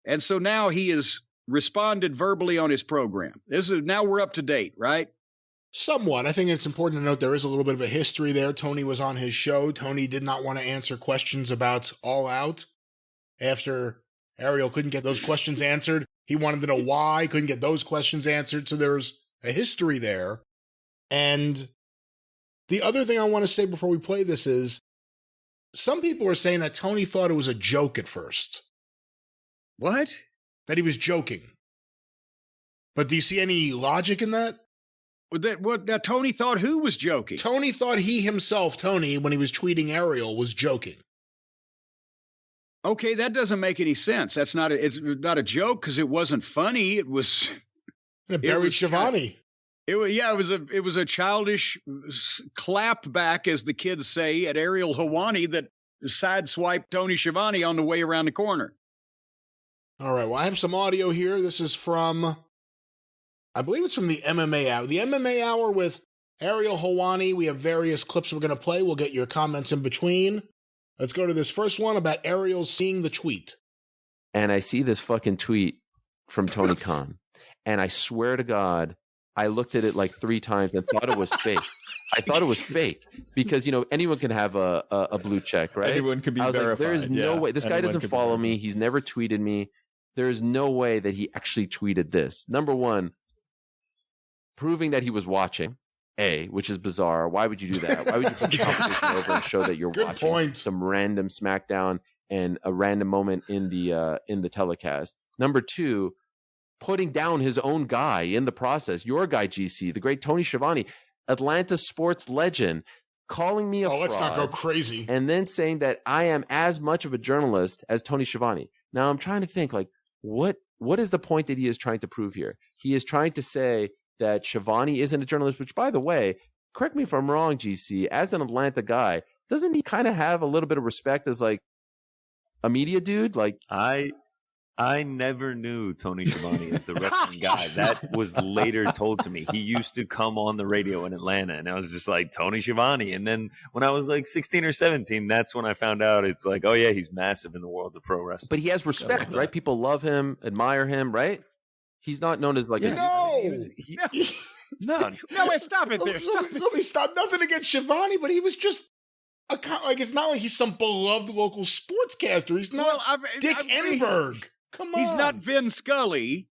And so now he has responded verbally on his program. Now we're up to date, right? Somewhat. I think it's important to note there is a little bit of a history there. Tony was on his show. Tony did not want to answer questions about All Out. After Ariel couldn't get those questions answered, he wanted to know why, couldn't get those questions answered. So there's a history there. And the other thing I want to say before we play this is, some people are saying that Tony thought it was a joke at first. What? That he was joking. But do you see any logic in that? Now, Tony thought who was joking? Tony thought he himself, Tony, when he was tweeting Ariel, was joking. Okay, that doesn't make any sense. It's not a joke because it wasn't funny. It was. And it buried Schiavone. It was a childish clap back, as the kids say, at Ariel Helwani that sideswiped Tony Schiavone on the way around the corner. All right, well, I have some audio here. This is from, I believe it's from the MMA Hour. The MMA Hour with Ariel Helwani. We have various clips we're going to play. We'll get your comments in between. Let's go to this first one about Ariel seeing the tweet. And I see this fucking tweet from Tony Khan. And I swear to God, I looked at it like 3 times and thought it was fake. I thought it was fake because, anyone can have a blue check, right? Anyone can be verified. Like, there is no way. This guy doesn't follow me. He's never tweeted me. There is no way that he actually tweeted this. Number one, proving that he was watching, which is bizarre. Why would you do that? Why would you put the competition over and show that you're Good watching point. Some random SmackDown and a random moment in the telecast? Number two, putting down his own guy in the process, your guy, GC, the great Tony Schiavone, Atlanta sports legend, calling me a fraud. Let's not go crazy. And then saying that I am as much of a journalist as Tony Schiavone. Now I'm trying to think, like, what is the point that he is trying to prove here? He is trying to say that Schiavone isn't a journalist, which, by the way, correct me if I'm wrong, GC, as an Atlanta guy, doesn't he kind of have a little bit of respect as like a media dude? Like, I never knew Tony Schiavone as the wrestling guy. That was later told to me. He used to come on the radio in Atlanta, and I was just like, Tony Schiavone. And then when I was like 16 or 17, that's when I found out it's like, oh, yeah, he's massive in the world of pro wrestling. But he has respect, right? People love him, admire him, right? He's not known as like No, wait, stop it there. Let me stop. Nothing against Schiavone, but he was just like, it's not like he's some beloved local sportscaster. He's not Dick Enberg. Come on. He's not Vin Scully,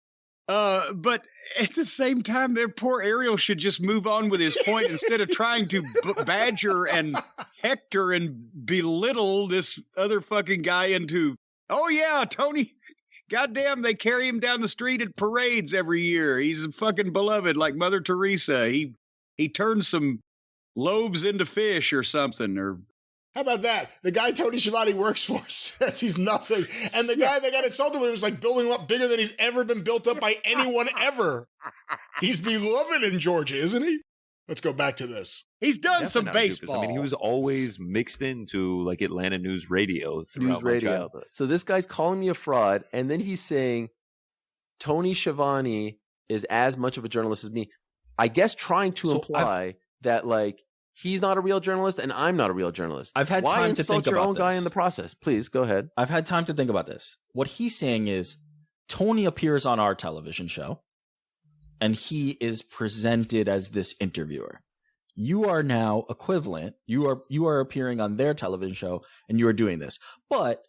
but at the same time, their poor Ariel should just move on with his point instead of trying to badger and hector and belittle this other fucking guy into, oh yeah, Tony, goddamn, they carry him down the street at parades every year. He's fucking beloved like Mother Teresa. He turns some loaves into fish or something, or how about that? The guy Tony Schiavone works for says he's nothing. And the guy that got insulted with him was like building him up bigger than he's ever been built up by anyone ever. He's beloved in Georgia, isn't he? Let's go back to this. He's done some baseball. I mean, he was always mixed into like Atlanta news radio throughout my childhood. So this guy's calling me a fraud, and then he's saying Tony Schiavone is as much of a journalist as me. I guess trying to imply that like he's not a real journalist and I'm not a real journalist. I've had time to think about your own this. guy in the process. Please go ahead. I've had time to think about this. What he's saying is Tony appears on our television show and he is presented as this interviewer. You are now equivalent. You are appearing on their television show and you are doing this. But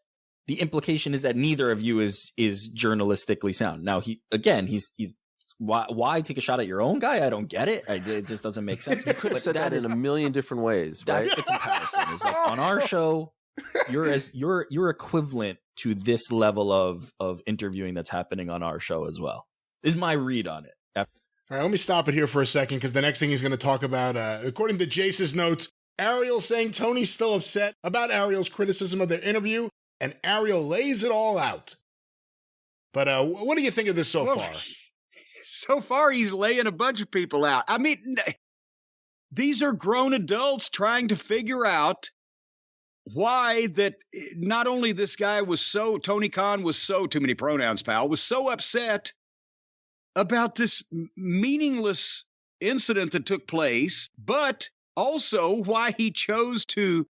the implication is that neither of you is journalistically sound. Now he's why take a shot at your own guy? I don't get it. It just doesn't make sense. You could have said that in a million different ways, right? That's the comparison. It's like on our show, you're equivalent to this level of interviewing that's happening on our show as well. Is my read on it. All right, let me stop it here for a second because the next thing he's going to talk about, according to Jace's notes, Ariel saying Tony's still upset about Ariel's criticism of their interview, and Ariel lays it all out. But what do you think of this so far? So far, he's laying a bunch of people out. I mean, these are grown adults trying to figure out why that not only this guy Tony Khan was too many pronouns, pal, was so upset about this meaningless incident that took place, but also why he chose to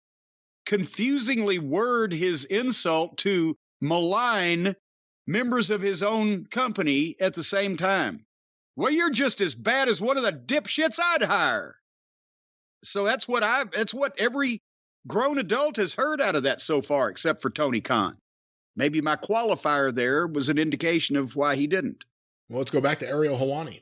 confusingly word his insult to malign members of his own company at the same time. Well, you're just as bad as one of the dipshits I'd hire. So that's what every grown adult has heard out of that so far, except for Tony Khan. Maybe my qualifier there was an indication of why he didn't. Well, let's go back to Ariel Helwani.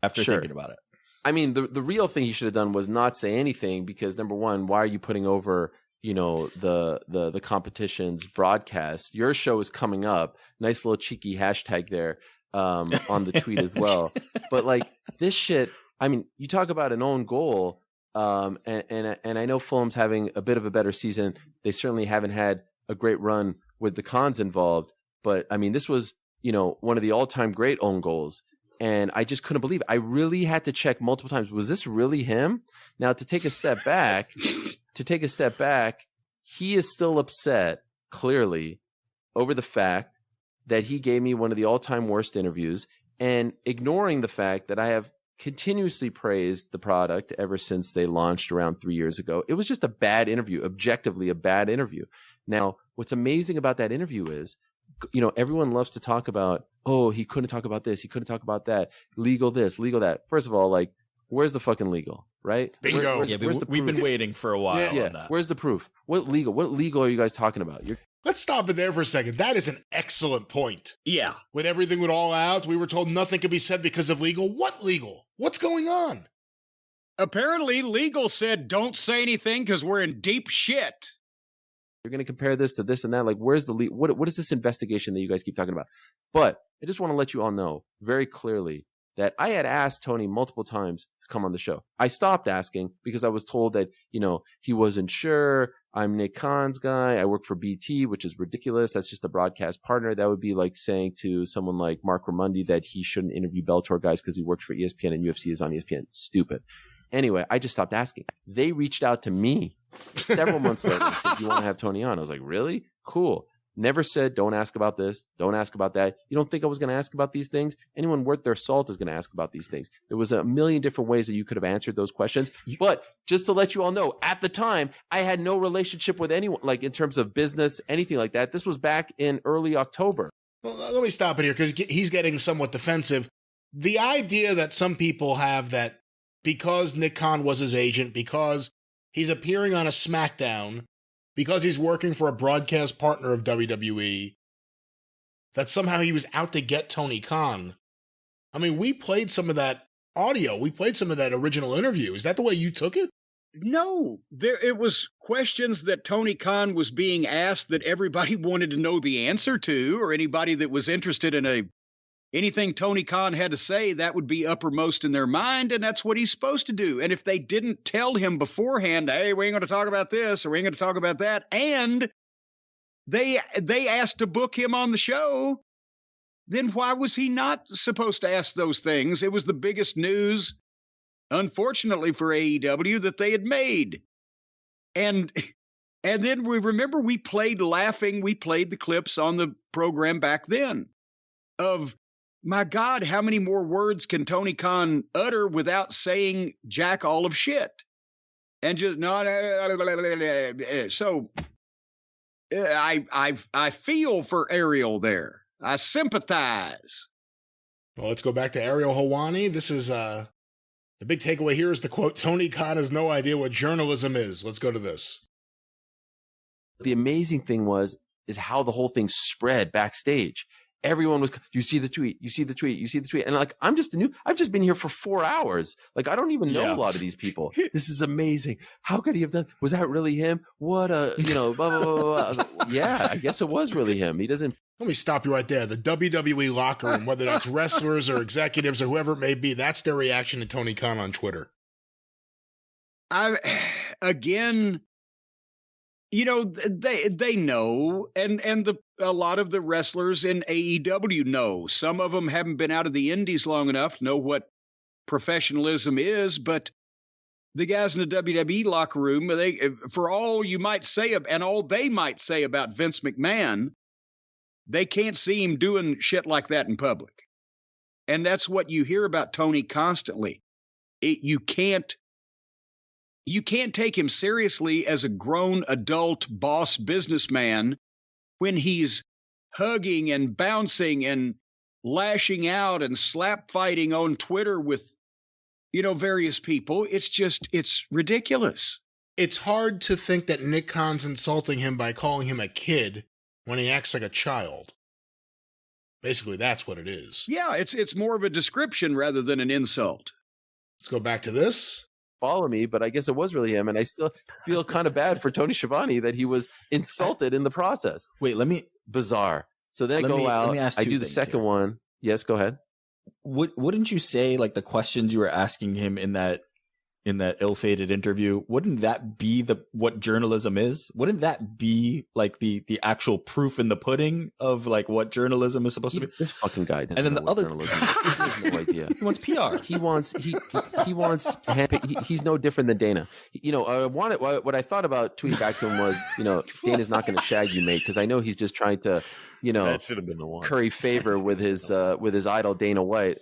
After thinking about it. I mean, the real thing he should have done was not say anything because, number one, why are you putting over, the competition's broadcast? Your show is coming up. Nice little cheeky hashtag there on the tweet as well. But like this shit, I mean, you talk about an own goal, and I know Fulham's having a bit of a better season. They certainly haven't had a great run with the Khans involved, but I mean, this was one of the all-time great own goals. And I just couldn't believe it. I really had to check multiple times. Was this really him? Now, to take a step back, he is still upset, clearly, over the fact that he gave me one of the all-time worst interviews and ignoring the fact that I have continuously praised the product ever since they launched around 3 years ago. It was just a bad interview, objectively a bad interview. Now, what's amazing about that interview is, everyone loves to talk about, oh, he couldn't talk about this, he couldn't talk about that, legal this, legal that. First of all, like, where's the fucking legal, right? Bingo. We've been waiting for a while on that. Where's the proof? What legal are you guys talking about? Let's stop it there for a second. That is an excellent point. Yeah. When everything went all out, we were told nothing could be said because of legal. What legal? What's going on? Apparently, legal said don't say anything because we're in deep shit. You're going to compare this to this and that. Like, where's the what is this investigation that you guys keep talking about? But I just want to let you all know very clearly that I had asked Tony multiple times to come on the show. I stopped asking because I was told that, he wasn't sure. I'm Nick Khan's guy. I work for BT, which is ridiculous. That's just a broadcast partner. That would be like saying to someone like Mark Ramundi that he shouldn't interview Bellator guys because he works for ESPN and UFC is on ESPN. Stupid. Anyway, I just stopped asking. They reached out to me several months later and said, "Do you want to have Tony on?" I was like, "Really? Cool." Never said, "Don't ask about this. Don't ask about that." You don't think I was going to ask about these things? Anyone worth their salt is going to ask about these things. There was a million different ways that you could have answered those questions. But just to let you all know, at the time, I had no relationship with anyone, like in terms of business, anything like that. This was back in early October. Well, let me stop it here because he's getting somewhat defensive. The idea that some people have that because Nick Khan was his agent, because he's appearing on a SmackDown, because he's working for a broadcast partner of WWE, that somehow he was out to get Tony Khan. I mean, we played some of that audio. We played some of that original interview. Is that the way you took it? No, it was questions that Tony Khan was being asked that everybody wanted to know the answer to, or anybody that was interested in anything Tony Khan had to say, that would be uppermost in their mind, and that's what he's supposed to do. And if they didn't tell him beforehand, "Hey, we ain't going to talk about this, or we ain't going to talk about that," and they asked to book him on the show, then why was he not supposed to ask those things? It was the biggest news, unfortunately for AEW, that they had made. And then we played the clips on the program back then of, my God, how many more words can Tony Khan utter without saying jack all of shit? And just so I feel for Ariel there. I sympathize. Well, let's go back to Ariel Helwani. This is the big takeaway here is the quote, "Tony Khan has no idea what journalism is." Let's go to this. The amazing thing is how the whole thing spread backstage. Everyone was, "You see the tweet, you see the tweet, you see the tweet." And like, I've just been here for 4 hours. Like, I don't even know a lot of these people. This is amazing. How could he have done? Was that really him? What a, blah, blah, blah, blah. I was like, yeah, I guess it was really him. He doesn't. Let me stop you right there. The WWE locker room, whether that's wrestlers or executives or whoever it may be, that's their reaction to Tony Khan on Twitter. Again, they know, and a lot of the wrestlers in AEW know. Some of them haven't been out of the indies long enough to know what professionalism is, but the guys in the WWE locker room, for all you might say, and all they might say about Vince McMahon, they can't see him doing shit like that in public. And that's what you hear about Tony constantly. You can't take him seriously as a grown adult boss businessman when he's hugging and bouncing and lashing out and slap fighting on Twitter with, various people. It's ridiculous. It's hard to think that Nick Khan's insulting him by calling him a kid when he acts like a child. Basically, that's what it is. Yeah, it's more of a description rather than an insult. Let's go back to this. Follow me, but I guess it was really him, and I still feel kind of bad for Tony Schiavone that he was insulted in the process. Wait, bizarre. So then I do the second one. Yes, go ahead. Wouldn't you say like the questions you were asking him in that ill-fated interview, wouldn't that be what journalism is? Wouldn't that be like the actual proof in the pudding of like what journalism is supposed to be? This fucking guy doesn't and then know the other journalism is. He has no idea. He wants PR. He's no different than Dana. What I thought about tweeting back to him was, Dana's not going to shag you, mate, because I know he's just trying to, that should have been the one. Curry favor with his idol Dana White.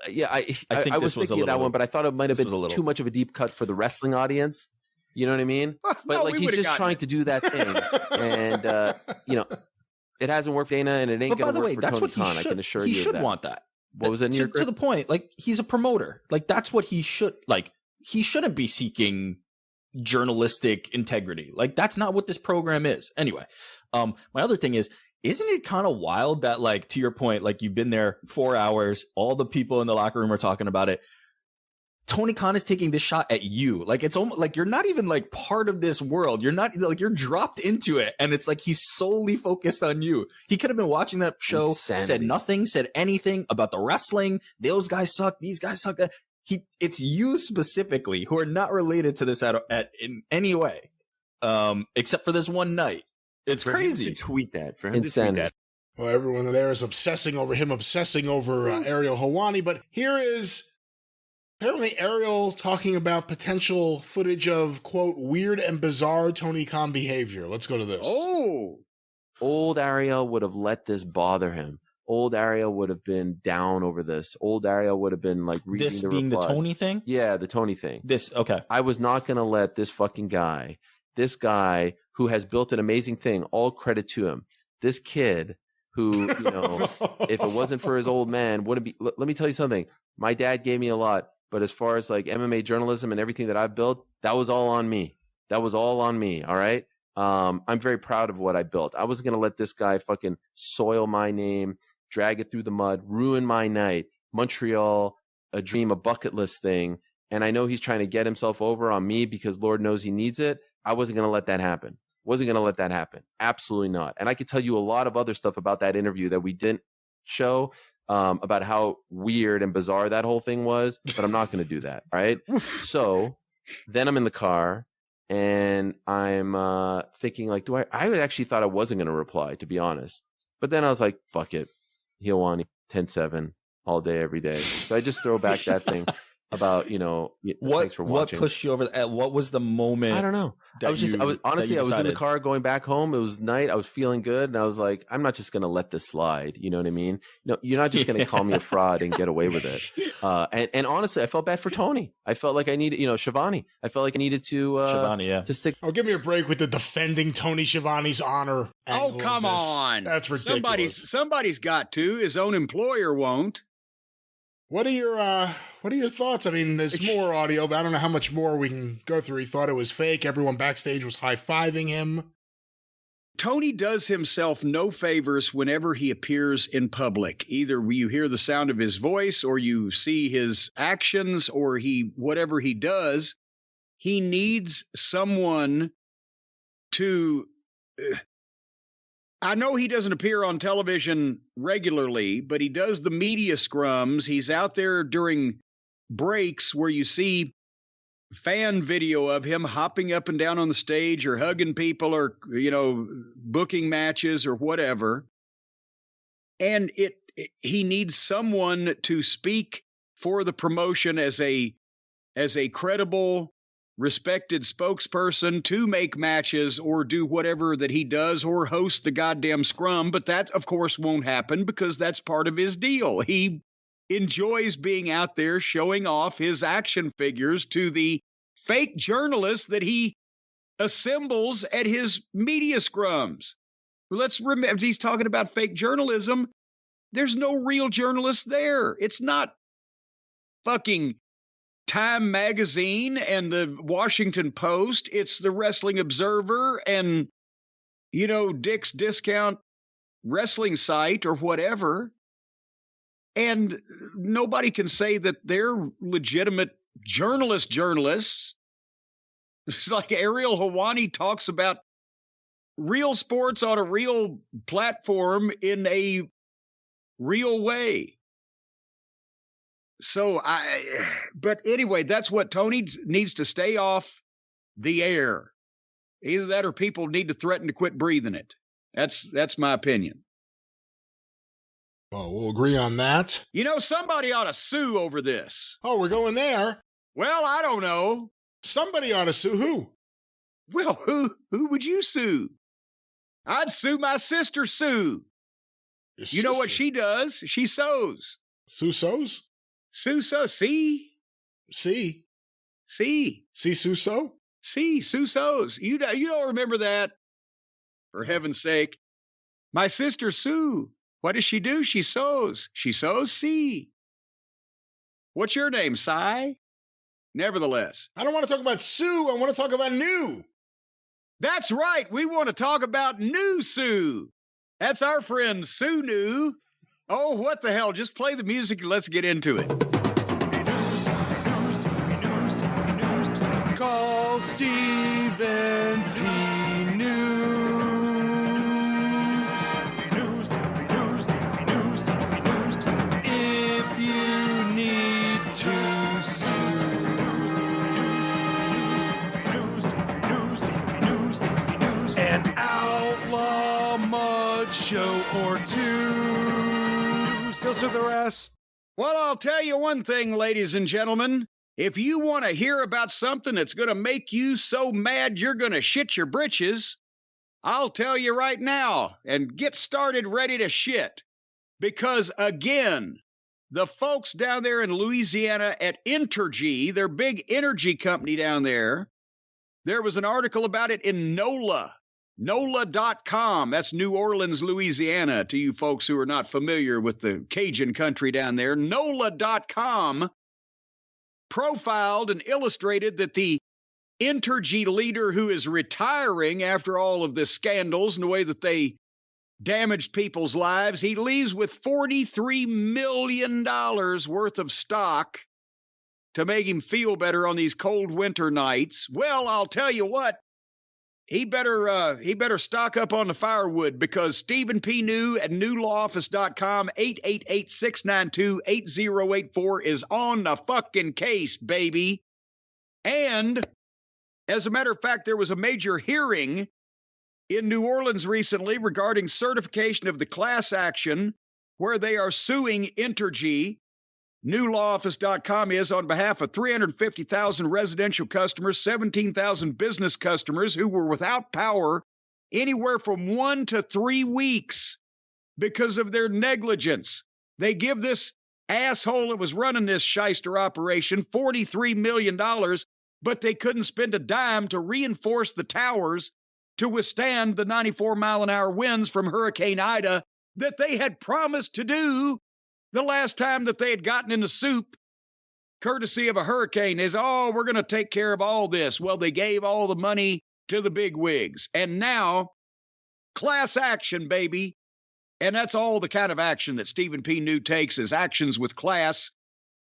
I was thinking of that one, but I thought it might have been too much of a deep cut for the wrestling audience. You know what I mean? But he's just trying to do that thing, and it hasn't worked for Dana, and it ain't going to work for Tony Khan. I can assure you. He should want that. What was it? To the point, like he's a promoter. Like that's what he should. Like he shouldn't be seeking journalistic integrity. Like that's not what this program is. Anyway, my other thing is. Isn't it kind of wild that, like, to your point, like you've been there 4 hours, all the people in the locker room are talking about it. Tony Khan is taking this shot at you. Like, it's almost like you're not even like part of this world. You're not like, you're dropped into it. And it's like he's solely focused on you. He could have been watching that show, Insanity. said nothing, said anything about the wrestling. Those guys suck. These guys suck. It's you specifically who are not related to this in any way, except for this one night. It's for crazy. Him to tweet that. For him Insanity. to tweet that. Well, everyone there is obsessing over him, obsessing over Ariel Helwani. But here is apparently Ariel talking about potential footage of, quote, weird and bizarre Tony Khan behavior. Let's go to this. Oh, Old Ariel would have let this bother him. Old Ariel would have been down over this. Old Ariel would have been like reading This the being replies. the Tony thing? Yeah, the Tony thing. Okay. I was not going to let this guy who has built an amazing thing, all credit to him. This kid who, if it wasn't for his old man, wouldn't be. Let me tell you something. My dad gave me a lot, but as far as like MMA journalism and everything that I've built, that was all on me. All right. I'm very proud of what I built. I wasn't going to let this guy fucking soil my name, drag it through the mud, ruin my night. Montreal, a dream, a bucket list thing. And I know he's trying to get himself over on me because Lord knows he needs it. I wasn't going to let that happen. Absolutely not. And I could tell you a lot of other stuff about that interview that we didn't show, about how weird and bizarre that whole thing was, but I'm not going to do that. Right. So then I'm in the car and I'm thinking like, I actually thought I wasn't going to reply, to be honest. But then I was like, fuck it. Helwani, 10-7 all day, every day. So I just throw back that thing about, thanks for watching. What pushed you over? What was the moment? I don't know. I was in the car going back home. It was night. I was feeling good. And I was like, I'm not just going to let this slide. You know what I mean? No, you're not just going to call me a fraud and get away with it. And honestly, I felt bad for Tony. I felt like I needed, Schiavone. I felt like I needed to, Schiavone, yeah. to stick. Oh, give me a break with the defending Tony Schiavone's honor. Oh, come on. That's ridiculous. Somebody's got to. His own employer won't. What are your thoughts? I mean, there's more audio, but I don't know how much more we can go through. He thought it was fake. Everyone backstage was high-fiving him. Tony does himself no favors whenever he appears in public. Either you hear the sound of his voice or you see his actions or whatever he does. He needs someone to... I know he doesn't appear on television regularly, but he does the media scrums. He's out there during breaks where you see fan video of him hopping up and down on the stage or hugging people or, booking matches or whatever. And he needs someone to speak for the promotion as a credible, respected spokesperson to make matches or do whatever that he does or host the goddamn scrum. But that, of course, won't happen because that's part of his deal. He enjoys being out there showing off his action figures to the fake journalists that he assembles at his media scrums. Let's remember, he's talking about fake journalism. There's no real journalist there. It's not fucking Time Magazine and the Washington Post. It's the Wrestling Observer and, Dick's Discount Wrestling Site or whatever. And nobody can say that they're legitimate journalists. It's like Ariel Helwani talks about real sports on a real platform in a real way. But anyway, that's what Tony needs to stay off the air. Either that or people need to threaten to quit breathing it. That's my opinion. Well, we'll agree on that. Somebody ought to sue over this. Oh, we're going there. Well, I don't know. Somebody ought to sue who? Well, who would you sue? I'd sue my sister, Sue. You know what she does? She sews. Sue sews? Sue sews. See? See? See? See Sue sew? See, Sue sews. You don't remember that? For heaven's sake. My sister, Sue. What does she do? She sews. She sews. See? What's your name, Cy? Nevertheless. I don't want to talk about Sue. I want to talk about New. That's right. We want to talk about New Sue. That's our friend Sue New. Oh, what the hell? Just play the music and let's get into it. Call Stephen P. News. If you need to sue. An outlaw mud show or two. Still to the rest. Well, I'll tell you one thing, ladies and gentlemen. If you want to hear about something that's going to make you so mad you're going to shit your britches, I'll tell you right now, and get started ready to shit. Because, again, the folks down there in Louisiana at Entergy, their big energy company down there, there was an article about it in NOLA, NOLA.com. That's New Orleans, Louisiana, to you folks who are not familiar with the Cajun country down there. NOLA.com profiled and illustrated that the Entergy leader who is retiring after all of the scandals and the way that they damaged people's lives, he leaves with $43 million worth of stock to make him feel better on these cold winter nights. Well, I'll tell you what, he better stock up on the firewood, because Stephen P. New at newlawoffice.com, 888-692-8084 is on the fucking case, baby. And as a matter of fact, there was a major hearing in New Orleans recently regarding certification of the class action where they are suing Entergy. NewLawOffice.com is on behalf of 350,000 residential customers, 17,000 business customers who were without power anywhere from 1 to 3 weeks because of their negligence. They give this asshole that was running this shyster operation $43 million, but they couldn't spend a dime to reinforce the towers to withstand the 94-mile-an-hour winds from Hurricane Ida that they had promised to do the last time that they had gotten in the soup, courtesy of a hurricane. Is, oh, we're going to take care of all this. Well, they gave all the money to the bigwigs. And now, class action, baby. And that's all the kind of action that Stephen P. New takes, is actions with class.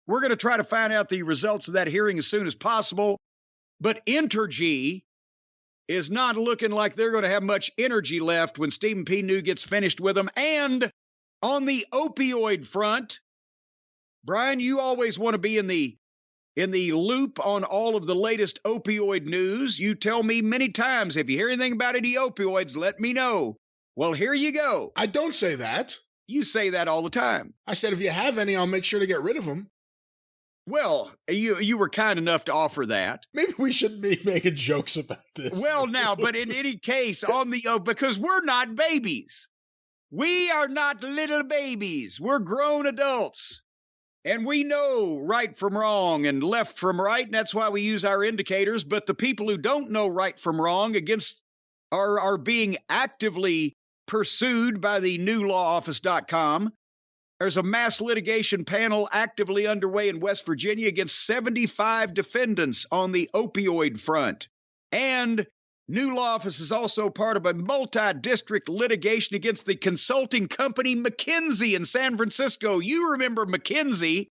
We're going to try to find out the results of that hearing as soon as possible. But Entergy is not looking like they're going to have much energy left when Stephen P. New gets finished with them. And on the opioid front, Brian, you always want to be in the loop on all of the latest opioid news. You tell me many times, if you hear anything about any opioids, let me know. Well, here you go. I don't say that. You say that all the time. I said if you have any, I'll make sure to get rid of them. Well, you were kind enough to offer that. Maybe we shouldn't be making jokes about this. Well, now, but in any case, because we're not babies. We are not little babies. We're grown adults. And we know right from wrong and left from right, and that's why we use our indicators. But the people who don't know right from wrong are being actively pursued by the newlawoffice.com. There's a mass litigation panel actively underway in West Virginia against 75 defendants on the opioid front. And New Law Office is also part of a multi-district litigation against the consulting company McKinsey in San Francisco. You remember McKinsey.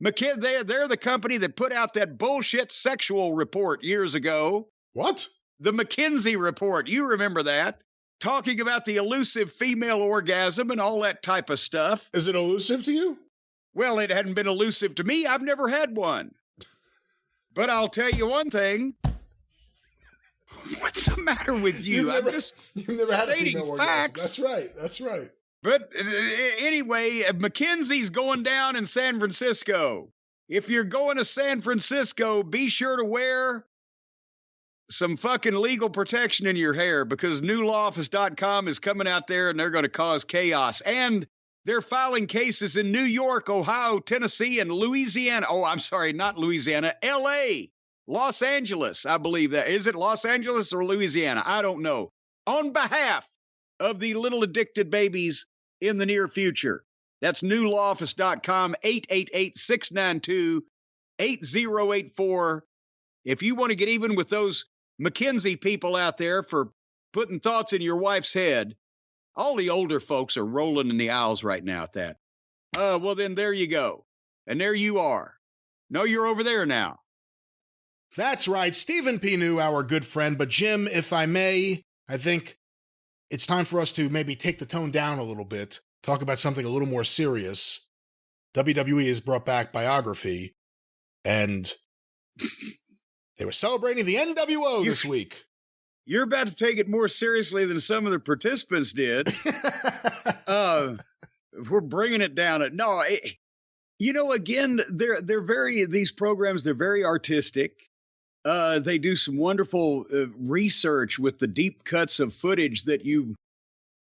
They're the company that put out that bullshit sexual report years ago. What? The McKinsey report. You remember that? Talking about the elusive female orgasm and all that type of stuff. Is it elusive to you? Well, it hadn't been elusive to me. I've never had one. But I'll tell you one thing. What's the matter with you? You've never had a female facts. Orgasm. That's right. But anyway, McKinsey's going down in San Francisco. If you're going to San Francisco, be sure to wear some fucking legal protection in your hair, because newlawoffice.com is coming out there and they're going to cause chaos. And they're filing cases in New York, Ohio, Tennessee, and Louisiana. Oh, I'm sorry, not Louisiana, L.A., Los Angeles, I believe that. Is it Los Angeles or Louisiana? I don't know. On behalf of the little addicted babies in the near future. That's newlawoffice.com, 888-692-8084. If you want to get even with those McKinsey people out there for putting thoughts in your wife's head, all the older folks are rolling in the aisles right now at that. Well, then there you go. And there you are. No, you're over there now. That's right, Stephen P. New, our good friend. But Jim, if I may, I think it's time for us to maybe take the tone down a little bit, talk about something a little more serious. WWE has brought back Biography, and they were celebrating the NWO this week. You're about to take it more seriously than some of the participants did. We're bringing it down. Again, these programs, they're very artistic. They do some wonderful research with the deep cuts of footage that you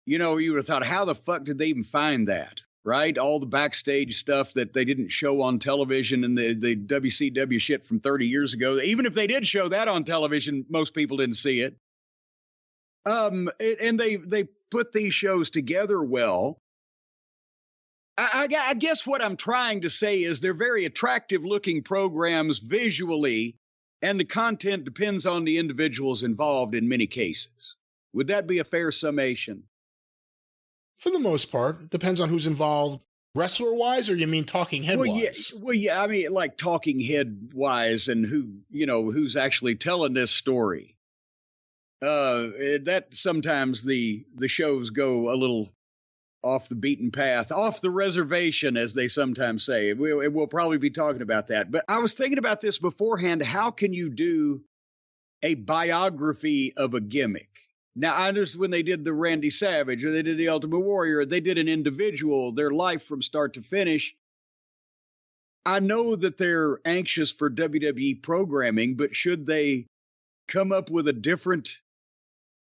would have thought, how the fuck did they even find that? Right? All the backstage stuff that they didn't show on television and the WCW shit from 30 years ago. Even if they did show that on television, most people didn't see it. And they put these shows together well. I guess what I'm trying to say is they're very attractive looking programs visually, and the content depends on the individuals involved in many cases. Would that be a fair summation? For the most part, it depends on who's involved, wrestler-wise, or you mean talking head-wise? Well, yeah, I mean, like talking head-wise and who's actually telling this story. That sometimes the shows go a little off the beaten path, off the reservation, as they sometimes say. We'll probably be talking about that. But I was thinking about this beforehand. How can you do a biography of a gimmick? Now, I understand when they did the Randy Savage or they did the Ultimate Warrior, they did an individual, their life from start to finish. I know that they're anxious for WWE programming, but should they come up with a different...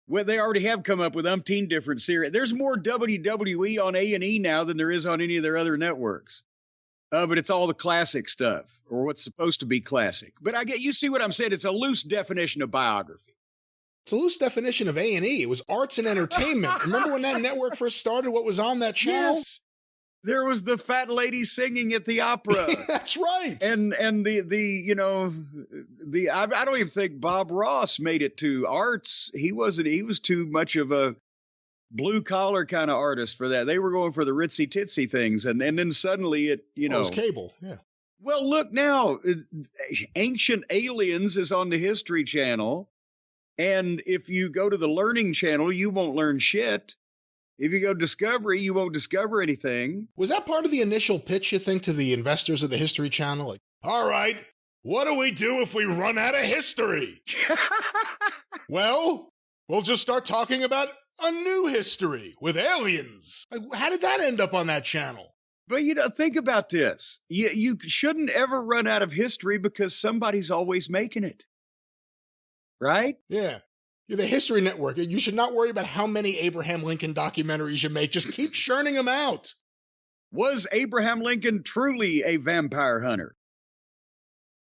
Well, they already have come up with umpteen different series. There's more WWE on A&E now than there is on any of their other networks. But it's all the classic stuff, or what's supposed to be classic. But you see what I'm saying? It's a loose definition of biography. It's a loose definition of A&E. It was arts and entertainment. Remember when that network first started, what was on that channel? Yes. There was the fat lady singing at the opera. That's right. And I don't even think Bob Ross made it to arts. He was too much of a blue collar kind of artist for that. They were going for the ritzy titsy things. And then suddenly it was cable. Yeah. Well, look now, Ancient Aliens is on the History Channel. And if you go to the Learning Channel, you won't learn shit. If you go Discovery, you won't discover anything. Was that part of the initial pitch, you think, to the investors of the History Channel? Like, all right, what do we do if we run out of history? Well, we'll just start talking about a new history with aliens. Like, how did that end up on that channel? But, think about this. You shouldn't ever run out of history because somebody's always making it. Right? Yeah. You're the History Network. You should not worry about how many Abraham Lincoln documentaries you make. Just keep churning them out. Was Abraham Lincoln truly a vampire hunter?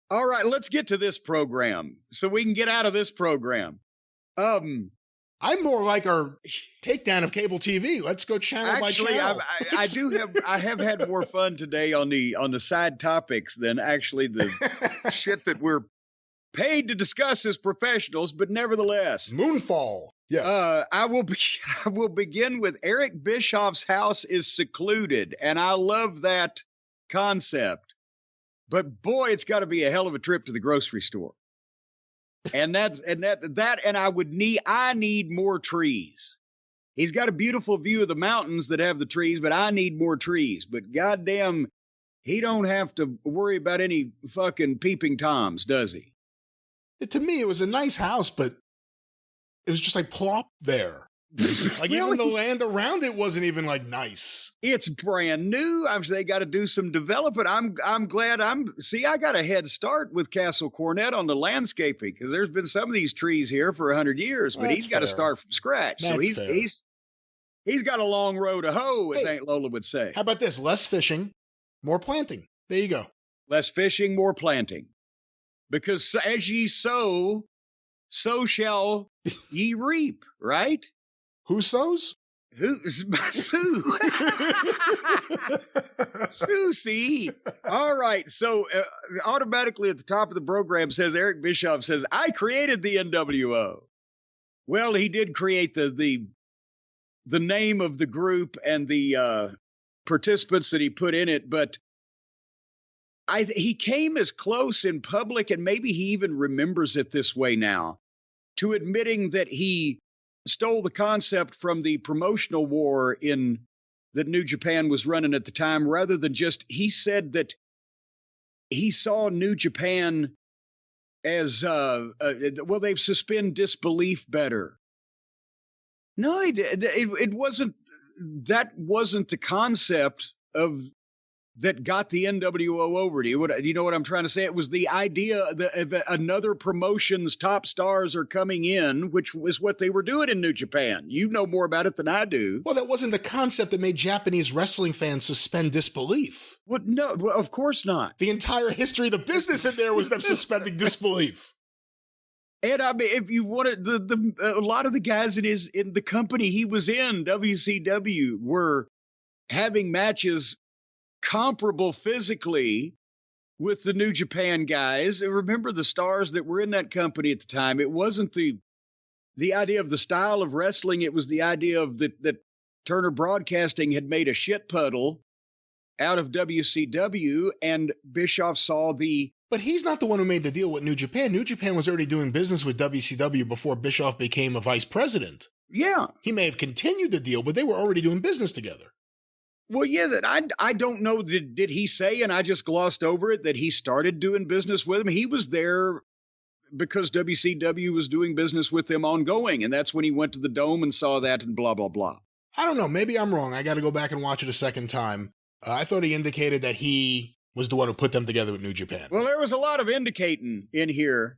All right, let's get to this program so we can get out of this program. I'm more like our takedown of cable TV. Let's go channel by channel. I have had more fun today on the side topics than actually the shit that we're paid to discuss as professionals, but nevertheless. Moonfall. Yes. I will begin with Eric Bischoff's house is secluded, and I love that concept. But boy, it's got to be a hell of a trip to the grocery store. And I need more trees. He's got a beautiful view of the mountains that have the trees, but I need more trees. But goddamn, he don't have to worry about any fucking peeping toms, does he? To me, it was a nice house, but it was just like plop there. Like really? Even the land around it wasn't even like nice. It's brand new. They got to do some development. I'm glad I got a head start with Castle Cornette on the landscaping because there's been some of these trees here for 100 years, but he's got to start from scratch. So he's got a long road to hoe, as Aunt Lola would say. How about this? Less fishing, more planting. There you go. Less fishing, more planting. Because as ye sow, so shall ye reap, right? Who sows? Sue. Susie. All right. So automatically at the top of the program says Eric Bischoff says, I created the NWO. Well, he did create the name of the group and the participants that he put in it, but he came as close in public, and maybe he even remembers it this way now, to admitting that he stole the concept from the promotional war that New Japan was running at the time, rather than just, he said that he saw New Japan as, they've suspended disbelief better. No, it wasn't, that wasn't the concept that got the NWO over to you. You know what I'm trying to say? It was the idea that another promotion's top stars are coming in, which was what they were doing in New Japan. You know more about it than I do. Well, that wasn't the concept that made Japanese wrestling fans suspend disbelief. Well, no, of course not. The entire history of the business in there was them suspending disbelief. And I mean, if you wanted a lot of the guys in the company he was in, WCW, were having matches comparable physically with the New Japan guys. And remember the stars that were in that company at the time. It wasn't the idea of the style of wrestling. It was the idea of that Turner Broadcasting had made a shit puddle out of WCW, and Bischoff saw But he's not the one who made the deal with New Japan. New Japan was already doing business with WCW before Bischoff became a vice president. Yeah. He may have continued the deal, but they were already doing business together. Well, yeah, I don't know. Did he say, and I just glossed over it, that he started doing business with him? He was there because WCW was doing business with them ongoing, and that's when he went to the Dome and saw that and blah, blah, blah. I don't know. Maybe I'm wrong. I got to go back and watch it a second time. I thought he indicated that he was the one who put them together with New Japan. Well, there was a lot of indicating in here.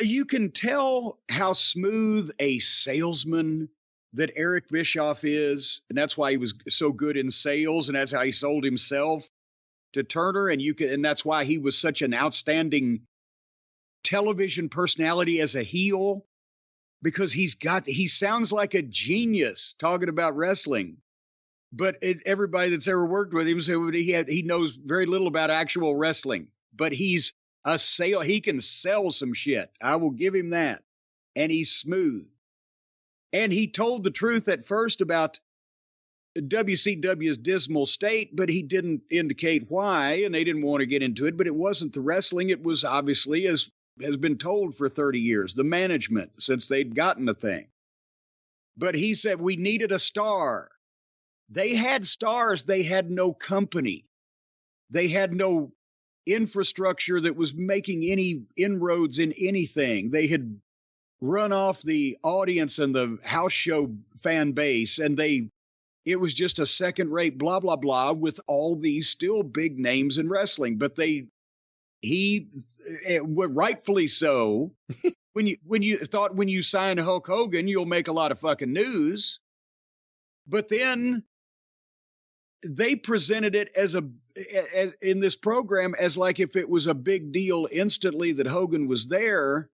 You can tell how smooth a salesman that Eric Bischoff is, and that's why he was so good in sales, and that's how he sold himself to Turner, and that's why he was such an outstanding television personality as a heel, because he sounds like a genius talking about wrestling. But everybody that's ever worked with him said he knows very little about actual wrestling, but he's he can sell some shit. I will give him that. And he's smooth. And he told the truth at first about WCW's dismal state, but he didn't indicate why, and they didn't want to get into it. But it wasn't the wrestling. It was obviously, as has been told for 30 years, the management, since they'd gotten the thing. But he said, we needed a star. They had stars. They had no company. They had no infrastructure that was making any inroads in anything. They had run off the audience and the house show fan base, and it was just a second-rate blah, blah, blah with all these still big names in wrestling. But rightfully so, when you sign Hulk Hogan, you'll make a lot of fucking news. But then they presented it as in this program as like if it was a big deal instantly that Hogan was there.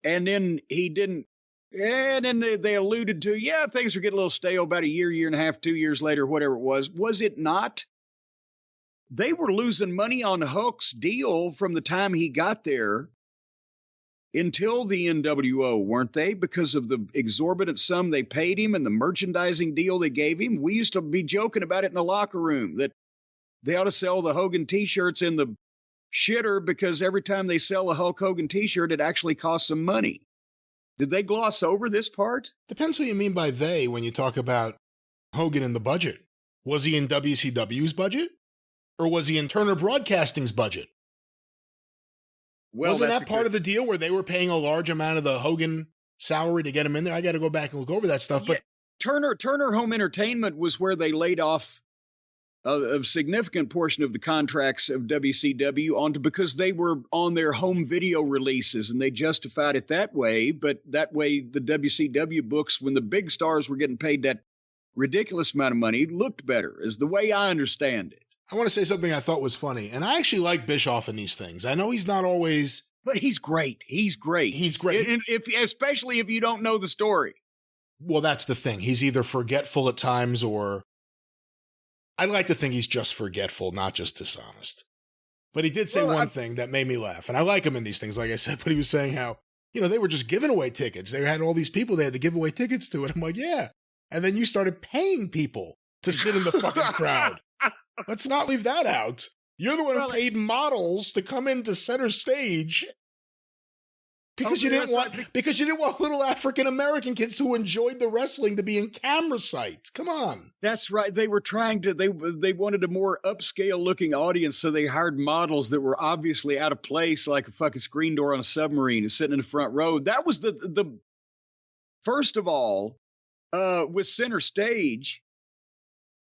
And then he didn't, and then they alluded to, things were getting a little stale about a year and a half, 2 years later, whatever it was. Was it not? They were losing money on Hulk's deal from the time he got there until the NWO, weren't they? Because of the exorbitant sum they paid him and the merchandising deal they gave him. We used to be joking about it in the locker room that they ought to sell the Hogan t-shirts in the shitter, because every time they sell a Hulk Hogan t-shirt, it actually costs some money. Did they gloss over this part? Depends what you mean by they when you talk about Hogan and the budget. Was he in WCW's budget? Or was he in Turner Broadcasting's budget? Wasn't that part of the deal where they were paying a large amount of the Hogan salary to get him in there? I got to go back and look over that stuff. Yeah, but Turner Home Entertainment was where they laid off a significant portion of the contracts of WCW because they were on their home video releases, and they justified it that way. But that way, the WCW books, when the big stars were getting paid that ridiculous amount of money, looked better, is the way I understand it. I want to say something I thought was funny, and I actually like Bischoff in these things. I know he's not always... But he's great. He's great. He's great. Especially if you don't know the story. Well, that's the thing. He's either forgetful at times or... I'd like to think he's just forgetful, not just dishonest. But he did say one thing that made me laugh, and I like him in these things, like I said, but he was saying how, they were just giving away tickets. They had all these people they had to give away tickets to, and I'm like, yeah. And then you started paying people to sit in the fucking crowd. Let's not leave that out. You're the one who paid models to come into center stage because you didn't want little African American kids who enjoyed the wrestling to be in camera sight. Come on. That's right. They were trying to. They wanted a more upscale looking audience, so they hired models that were obviously out of place, like a fucking screen door on a submarine, and sitting in the front row. That was the first of all, with center stage.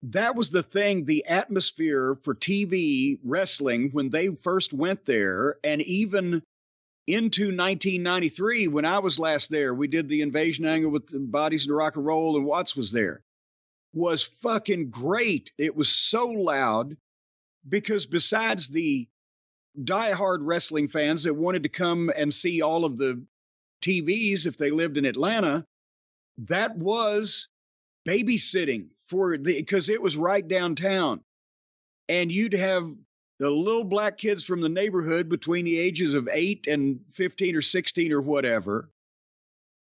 That was the thing, the atmosphere for TV wrestling when they first went there, and even into 1993, when I was last there, we did the invasion angle with the Bodies and Rock and Roll, and Watts was there, was fucking great. It was so loud because besides the diehard wrestling fans that wanted to come and see all of the TVs if they lived in Atlanta, that was babysitting because it was right downtown. And you'd have the little black kids from the neighborhood between the ages of 8 and 15 or 16 or whatever,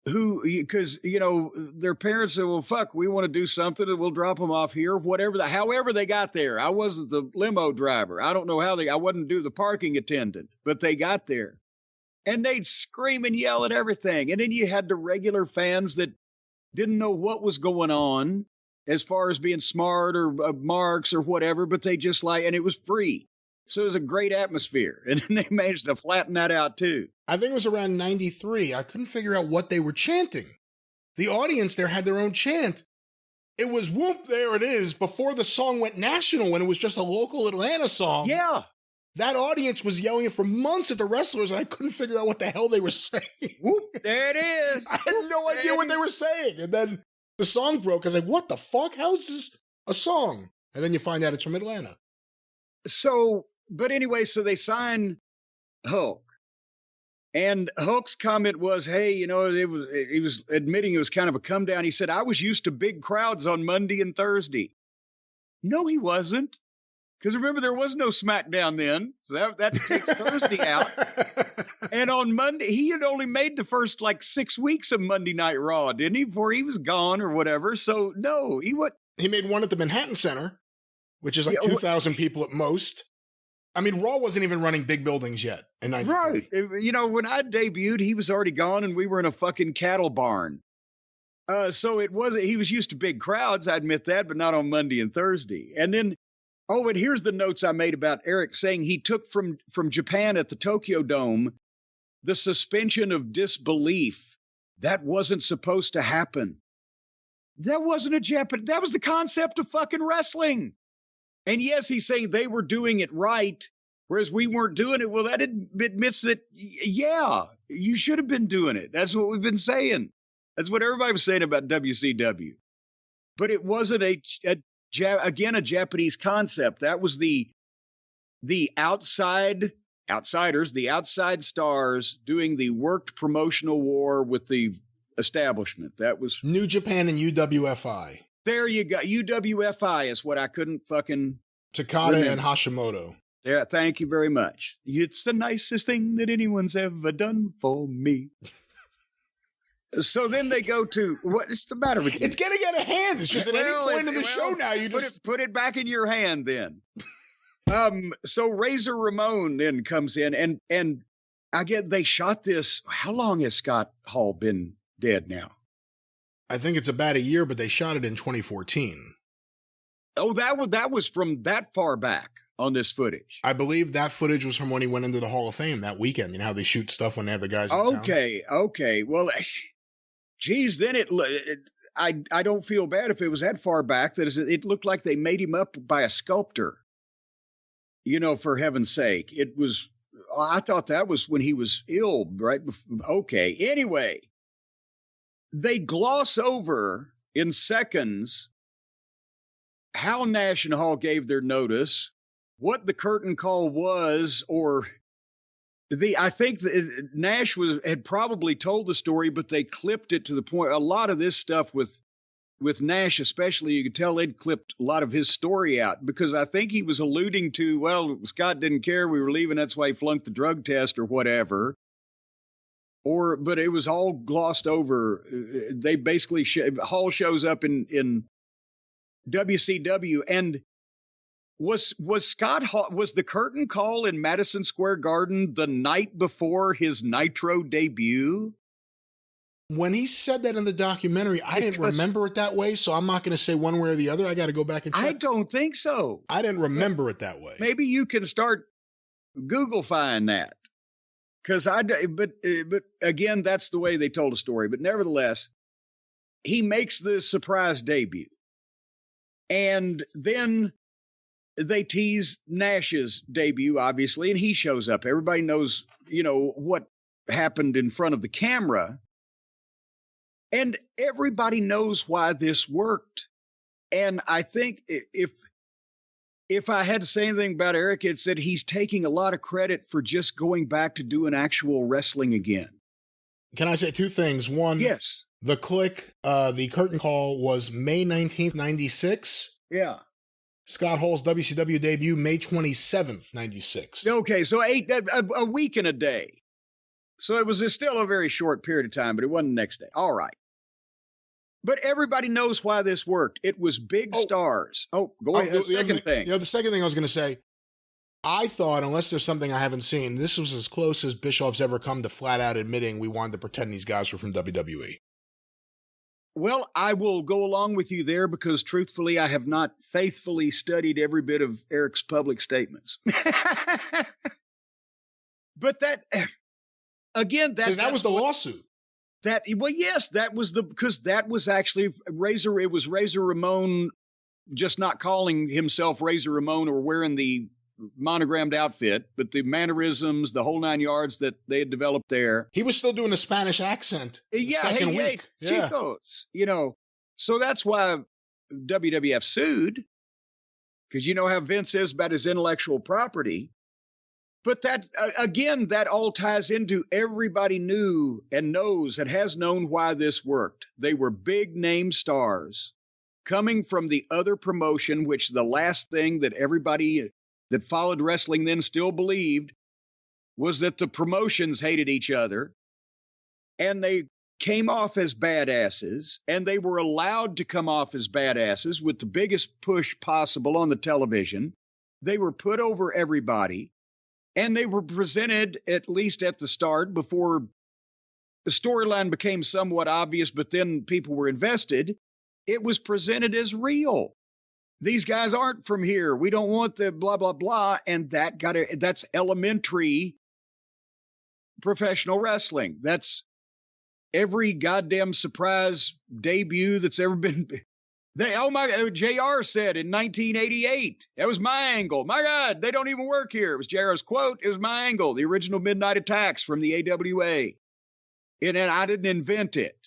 who, because, their parents said, well, fuck, we want to do something and we'll drop them off here, however they got there. I wasn't the limo driver. I don't know how I wouldn't do the parking attendant, but they got there. And they'd scream and yell at everything. And then you had the regular fans that didn't know what was going on as far as being smart or marks or whatever, but they just and it was free. So it was a great atmosphere. And then they managed to flatten that out too. I think it was around 93. I couldn't figure out what they were chanting. The audience there had their own chant. It was whoop, there it is, before the song went national when it was just a local Atlanta song. Yeah. That audience was yelling it for months at the wrestlers, and I couldn't figure out what the hell they were saying. Whoop, there it is. I had no idea what they were saying. And then the song broke. I was like, what the fuck? How is this a song? And then you find out it's from Atlanta. So, but anyway, so they signed Hulk. And Hulk's comment was, hey, he was admitting it was kind of a come down. He said, I was used to big crowds on Monday and Thursday. No, he wasn't. Because remember, there was no SmackDown then. So that takes Thursday out. And on Monday, he had only made the first 6 weeks of Monday Night Raw, didn't he? Before he was gone or whatever. So, no, he made one at the Manhattan Center, which is 2,000 people at most. I mean, Raw wasn't even running big buildings yet in 93. Right. When I debuted, he was already gone and we were in a fucking cattle barn. So he was used to big crowds, I admit that, but not on Monday and Thursday. And then, and here's the notes I made about Eric saying he took from Japan at the Tokyo Dome the suspension of disbelief. That wasn't supposed to happen. That wasn't that was the concept of fucking wrestling. And yes, he's saying they were doing it right, whereas we weren't doing it. Well, that admits that, yeah, you should have been doing it. That's what we've been saying. That's what everybody was saying about WCW. But it wasn't a Japanese concept. That was the outsiders, the outside stars doing the worked promotional war with the establishment. That was New Japan and UWFI. There you go. UWFI is what I couldn't fucking Takada remember. And Hashimoto. Yeah, thank you very much. It's the nicest thing that anyone's ever done for me. So then they go to, what's the matter with you? It's getting out of hand. It's just at any point in the show now. You put it back in your hand then. So Razor Ramon then comes in and again, they shot this. How long has Scott Hall been dead now? I think it's about a year, but they shot it in 2014. Oh, that was from that far back on this footage. I believe that footage was from when he went into the Hall of Fame that weekend. You know how they shoot stuff when they have the guys in town? Okay. Well, geez, then I don't feel bad if it was that far back. It looked like they made him up by a sculptor. For heaven's sake. I thought that was when he was ill, right? Okay. Anyway, they gloss over in seconds how Nash and Hall gave their notice, what the curtain call was, or I think that Nash had probably told the story, but they clipped it to the point. A lot of this stuff with Nash, especially, you could tell they'd clipped a lot of his story out because I think he was alluding to, well, Scott didn't care we were leaving, that's why he flunked the drug test or whatever. But it was all glossed over. They basically Hall shows up in WCW, and Was Scott Hall, was the curtain call in Madison Square Garden the night before his Nitro debut? When he said that in the documentary, I didn't remember it that way, so I'm not going to say one way or the other. I got to go back and check. I don't think so. I didn't remember it that way. Maybe you can start Google-fying that. But again, that's the way they told the story. But nevertheless, he makes the surprise debut. And then they tease Nash's debut, obviously, and he shows up. Everybody knows, what happened in front of the camera. And everybody knows why this worked. And I think if I had to say anything about Eric, it's that he's taking a lot of credit for just going back to doing actual wrestling again. Can I say two things? One, yes. The Click, the curtain call was May 19th, 96. Yeah. Scott Hall's WCW debut, May 27th, 96. Okay, so a week and a day. So it was still a very short period of time, but it wasn't the next day. All right. But everybody knows why this worked. It was big stars. Oh, go ahead. The second thing. The second thing I was going to say, I thought, unless there's something I haven't seen, this was as close as Bischoff's ever come to flat out admitting we wanted to pretend these guys were from WWE. Well, I will go along with you there because, truthfully, I have not faithfully studied every bit of Eric's public statements. But that, again, that was the lawsuit. Yes, that was because that was actually Razor. It was Razor Ramon just not calling himself Razor Ramon or wearing the monogrammed outfit, but the mannerisms, the whole 9 yards that they had developed there. He was still doing a Spanish accent. Second week. Chicos, so that's why WWF sued, because you know how Vince is about his intellectual property. But that, again, that all ties into everybody knew and knows and has known why this worked. They were big name stars coming from the other promotion, which the last thing that everybody that followed wrestling then still believed was that the promotions hated each other. And they came off as badasses, and they were allowed to come off as badasses with the biggest push possible on the television. They were put over everybody. And they were presented, at least at the start, before the storyline became somewhat obvious, but then people were invested. It was presented as real. These guys aren't from here. We don't want the blah, blah, blah. And that's elementary professional wrestling. That's every goddamn surprise debut that's ever been. JR said in 1988, that was my angle. My God, they don't even work here. It was JR's quote. It was my angle. The original Midnight Attacks from the AWA. And I didn't invent it.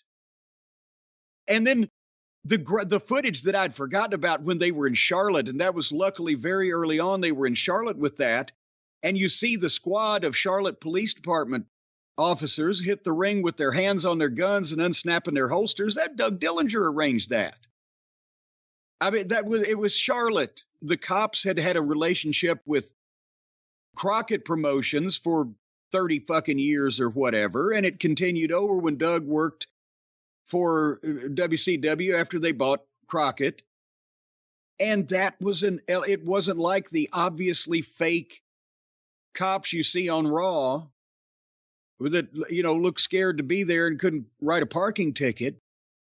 And then the footage that I'd forgotten about when they were in Charlotte, and that was luckily very early on, they were in Charlotte with that. And you see the squad of Charlotte Police Department officers hit the ring with their hands on their guns and unsnapping their holsters. That Doug Dillinger arranged that. I mean, it was Charlotte. The cops had a relationship with Crockett Promotions for 30 fucking years or whatever, and it continued over when Doug worked for WCW after they bought Crockett. And it wasn't like the obviously fake cops you see on Raw that, look scared to be there and couldn't write a parking ticket.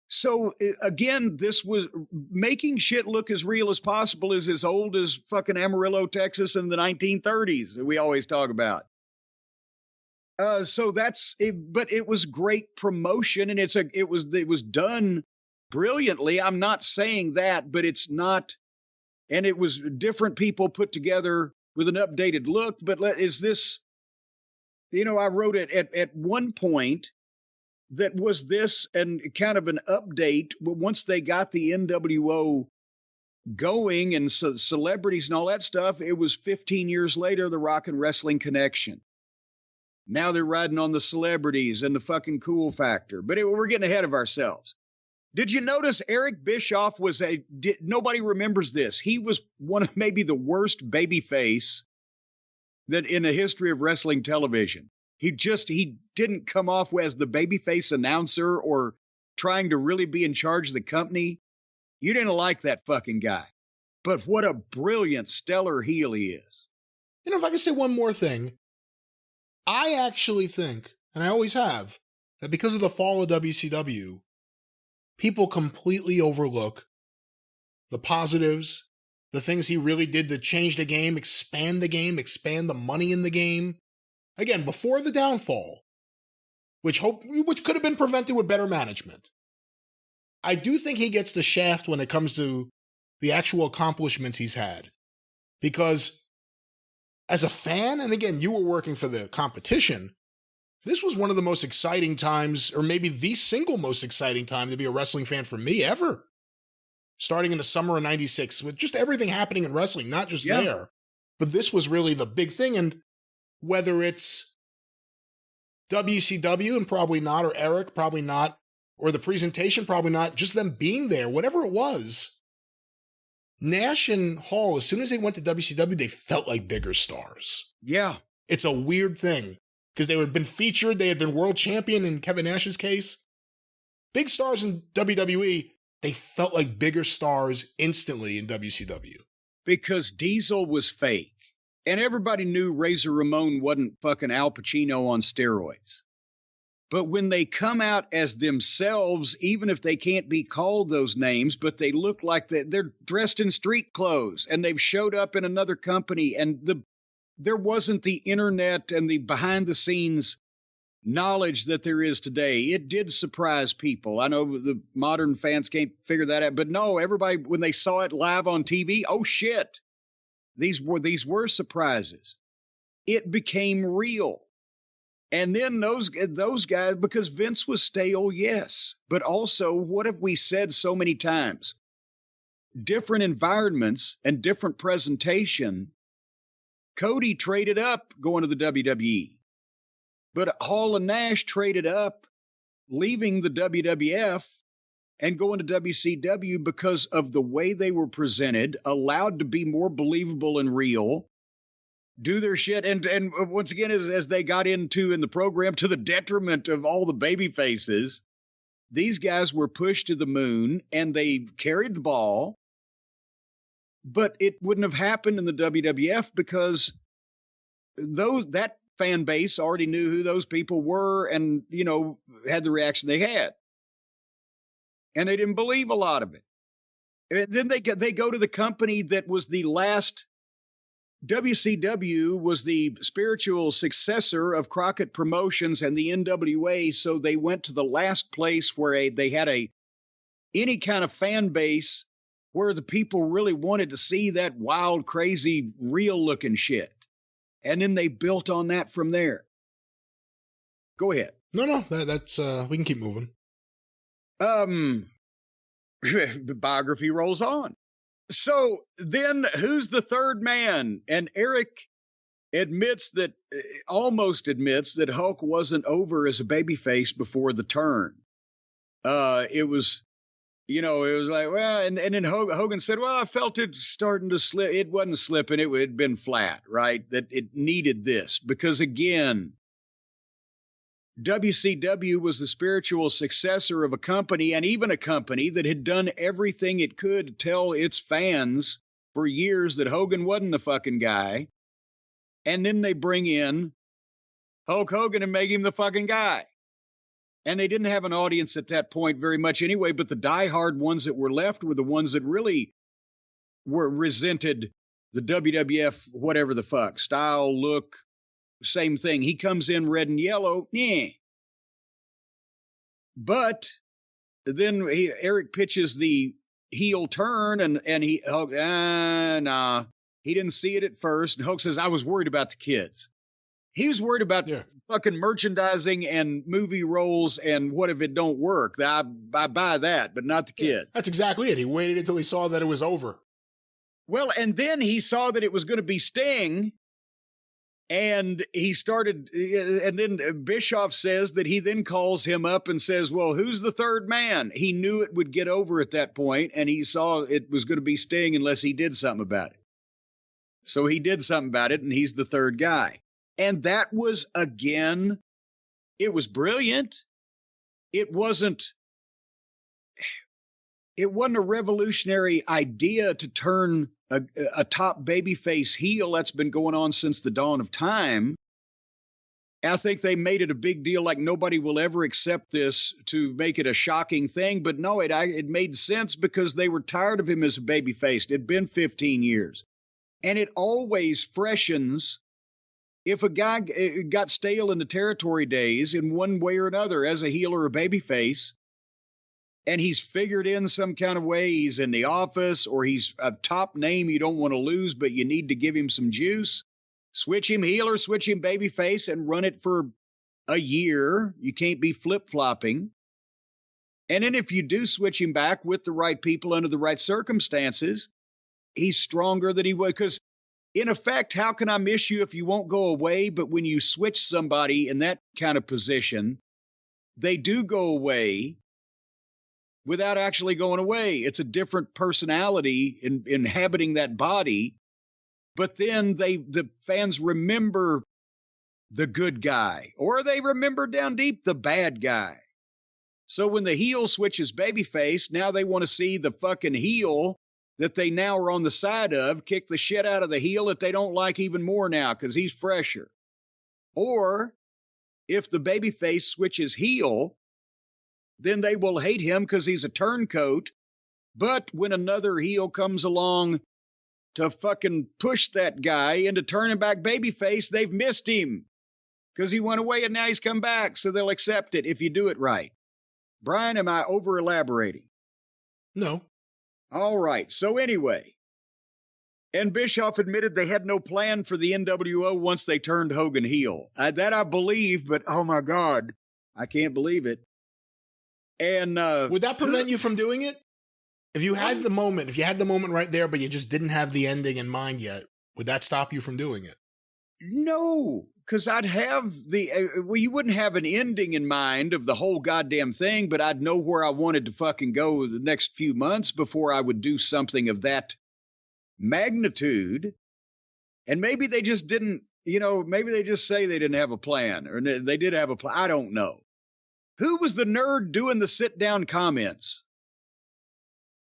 So, again, this was making shit look as real as possible is as old as fucking Amarillo, Texas in the 1930s that we always talk about. So that's it, but it was great promotion and it was done brilliantly. I'm not saying that, but it's not, and it was different people put together with an updated look. But is this, I wrote it at one point. That was this and kind of an update. Once they got the NWO going and celebrities and all that stuff, it was 15 years later, the Rock and Wrestling Connection. Now they're riding on the celebrities and the fucking cool factor. But we're getting ahead of ourselves. Did you notice Eric Bischoff was nobody remembers this. He was one of maybe the worst babyface that in the history of wrestling television. He didn't come off as the babyface announcer or trying to really be in charge of the company. You didn't like that fucking guy. But what a brilliant, stellar heel he is. You know, if I can say one more thing, I actually think, and I always have, that because of the fall of WCW, people completely overlook the positives, the things he really did to change the game, expand the money in the game. Again, before the downfall, which could have been prevented with better management. I do think he gets the shaft when it comes to the actual accomplishments he's had. Because as a fan, and again, you were working for the competition, this was one of the most exciting times, or maybe the single most exciting time to be a wrestling fan for me ever. Starting in the summer of 96, with just everything happening in wrestling, not just there. But this was really the big thing. And whether it's WCW, and probably not, or Eric, probably not, or the presentation, probably not, just them being there, whatever it was, Nash and Hall, as soon as they went to WCW, they felt like bigger stars. Yeah. It's a weird thing, because they had been featured, they had been world champion in Kevin Nash's case. Big stars in WWE, they felt like bigger stars instantly in WCW. Because Diesel was fake. And everybody knew Razor Ramon wasn't fucking Al Pacino on steroids. But when they come out as themselves, even if they can't be called those names, but they look like they're dressed in street clothes and they've showed up in another company, and there wasn't the internet and the behind the scenes knowledge that there is today. It did surprise people. I know the modern fans can't figure that out, but no, everybody, when they saw it live on TV, oh shit. These were surprises. It became real. And then those guys, because Vince was stale, yes. But also, what have we said so many times? Different environments and different presentation. Cody traded up going to the WWE. But Hall and Nash traded up, leaving the WWF and going to WCW because of the way they were presented, allowed to be more believable and real, do their shit. And once again, as they got into in the program, to the detriment of all the baby faces, these guys were pushed to the moon and they carried the ball. But it wouldn't have happened in the WWF because that fan base already knew who those people were and, had the reaction they had. And they didn't believe a lot of it. And then they go to the company that was the last. WCW was the spiritual successor of Crockett Promotions and the NWA, so they went to the last place where they had any kind of fan base where the people really wanted to see that wild, crazy, real-looking shit. And then they built on that from there. Go ahead. No, that's we can keep moving. The biography rolls on. So then who's the third man? And Eric almost admits that Hulk wasn't over as a babyface before the turn. It was like, well, and then Hogan said, well, I felt it starting to slip. It wasn't slipping. It had been flat, right? That it needed this because, again, WCW was the spiritual successor of a company, and even a company that had done everything it could to tell its fans for years that Hogan wasn't the fucking guy. And then they bring in Hulk Hogan and make him the fucking guy. And they didn't have an audience at that point very much anyway, but the diehard ones that were left were the ones that really resented the WWF, whatever the fuck, style, look, same thing. He comes in red and yellow. Yeah. But then Eric pitches the heel turn and Hulk, nah. He didn't see it at first. And Hulk says, I was worried about the kids. He was worried about fucking merchandising and movie roles and what if it don't work. I buy that, but not the kids. That's exactly it. He waited until he saw that it was over. Well, and then he saw that it was going to be Sting. And he started, and then Bischoff says that he then calls him up and says, well, who's the third man? He knew it would get over at that point, and he saw it was going to be Sting unless he did something about it. So he did something about it, and he's the third guy. And that was, again, it was brilliant. It wasn't a revolutionary idea to turn a top babyface heel. That's been going on since the dawn of time. I think they made it a big deal, like nobody will ever accept this, to make it a shocking thing. But no, it made sense because they were tired of him as a babyface. It'd been 15 years. And it always freshens if a guy got stale in the territory days in one way or another as a heel or a babyface, and he's figured in some kind of way, he's in the office, or he's a top name you don't want to lose, but you need to give him some juice. Switch him heel or switch him babyface and run it for a year. You can't be flip-flopping. And then if you do switch him back with the right people under the right circumstances, he's stronger than he was. Because in effect, how can I miss you if you won't go away? But when you switch somebody in that kind of position, they do go away without actually going away. It's a different personality inhabiting that body. But then the fans remember the good guy, or they remember down deep the bad guy. So when the heel switches babyface, now they want to see the fucking heel that they now are on the side of kick the shit out of the heel that they don't like even more now because he's fresher. Or if the babyface switches heel, then they will hate him because he's a turncoat. But when another heel comes along to fucking push that guy into turning back babyface, they've missed him because he went away and now he's come back. So they'll accept it if you do it right. Brian, am I over elaborating? No. All right. So anyway, and Bischoff admitted they had no plan for the NWO once they turned Hogan heel. That I believe, but oh my God, I can't believe it. And would that prevent you from doing it? If you had the moment right there, but you just didn't have the ending in mind yet, would that stop you from doing it? No, because I'd have you wouldn't have an ending in mind of the whole goddamn thing, but I'd know where I wanted to fucking go the next few months before I would do something of that magnitude. And maybe they just didn't, maybe they just say they didn't have a plan, or they did have a plan. I don't know. Who was the nerd doing the sit-down comments?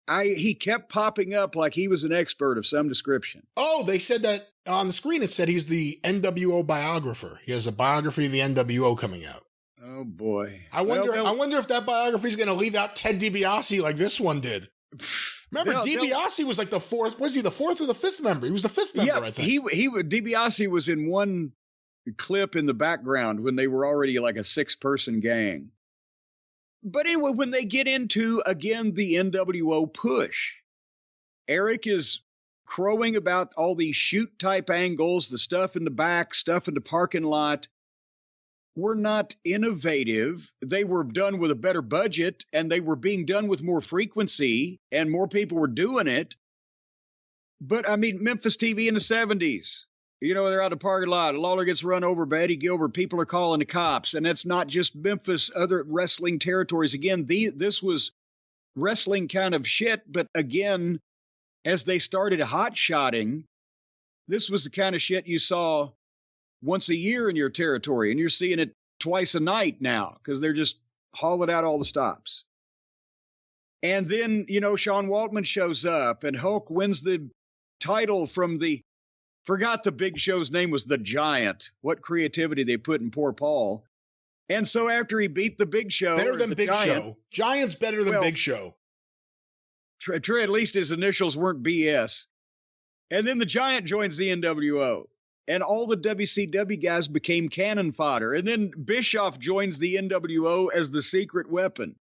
He kept popping up like he was an expert of some description. Oh, they said that on the screen. It said he's the NWO biographer. He has a biography of the NWO coming out. Oh boy! I wonder if that biography is going to leave out Ted DiBiase like this one did. Remember, DiBiase was like the fourth. Was he the fourth or the fifth member? He was the fifth member, I think. DiBiase was in one clip in the background when they were already like a 6-person gang. But anyway, when they get into, again, the NWO push, Eric is crowing about all these shoot-type angles, the stuff in the back, stuff in the parking lot. Were not innovative. They were done with a better budget, and they were being done with more frequency, and more people were doing it. But, I mean, Memphis TV in the 70s. They're out of the parking lot. Lawler gets run over by Eddie Gilbert. People are calling the cops. And that's not just Memphis, other wrestling territories. Again, this was wrestling kind of shit. But again, as they started hot-shotting, this was the kind of shit you saw once a year in your territory. And you're seeing it twice a night now because they're just hauling out all the stops. And then, Sean Waltman shows up and Hulk wins the title from forgot the Big Show's name was the Giant. What creativity they put in poor Paul. And so after he beat the Big Show. Better than Big Show. Giant's better than Big Show. At least his initials weren't BS. And then the Giant joins the NWO. And all the WCW guys became cannon fodder. And then Bischoff joins the NWO as the secret weapon.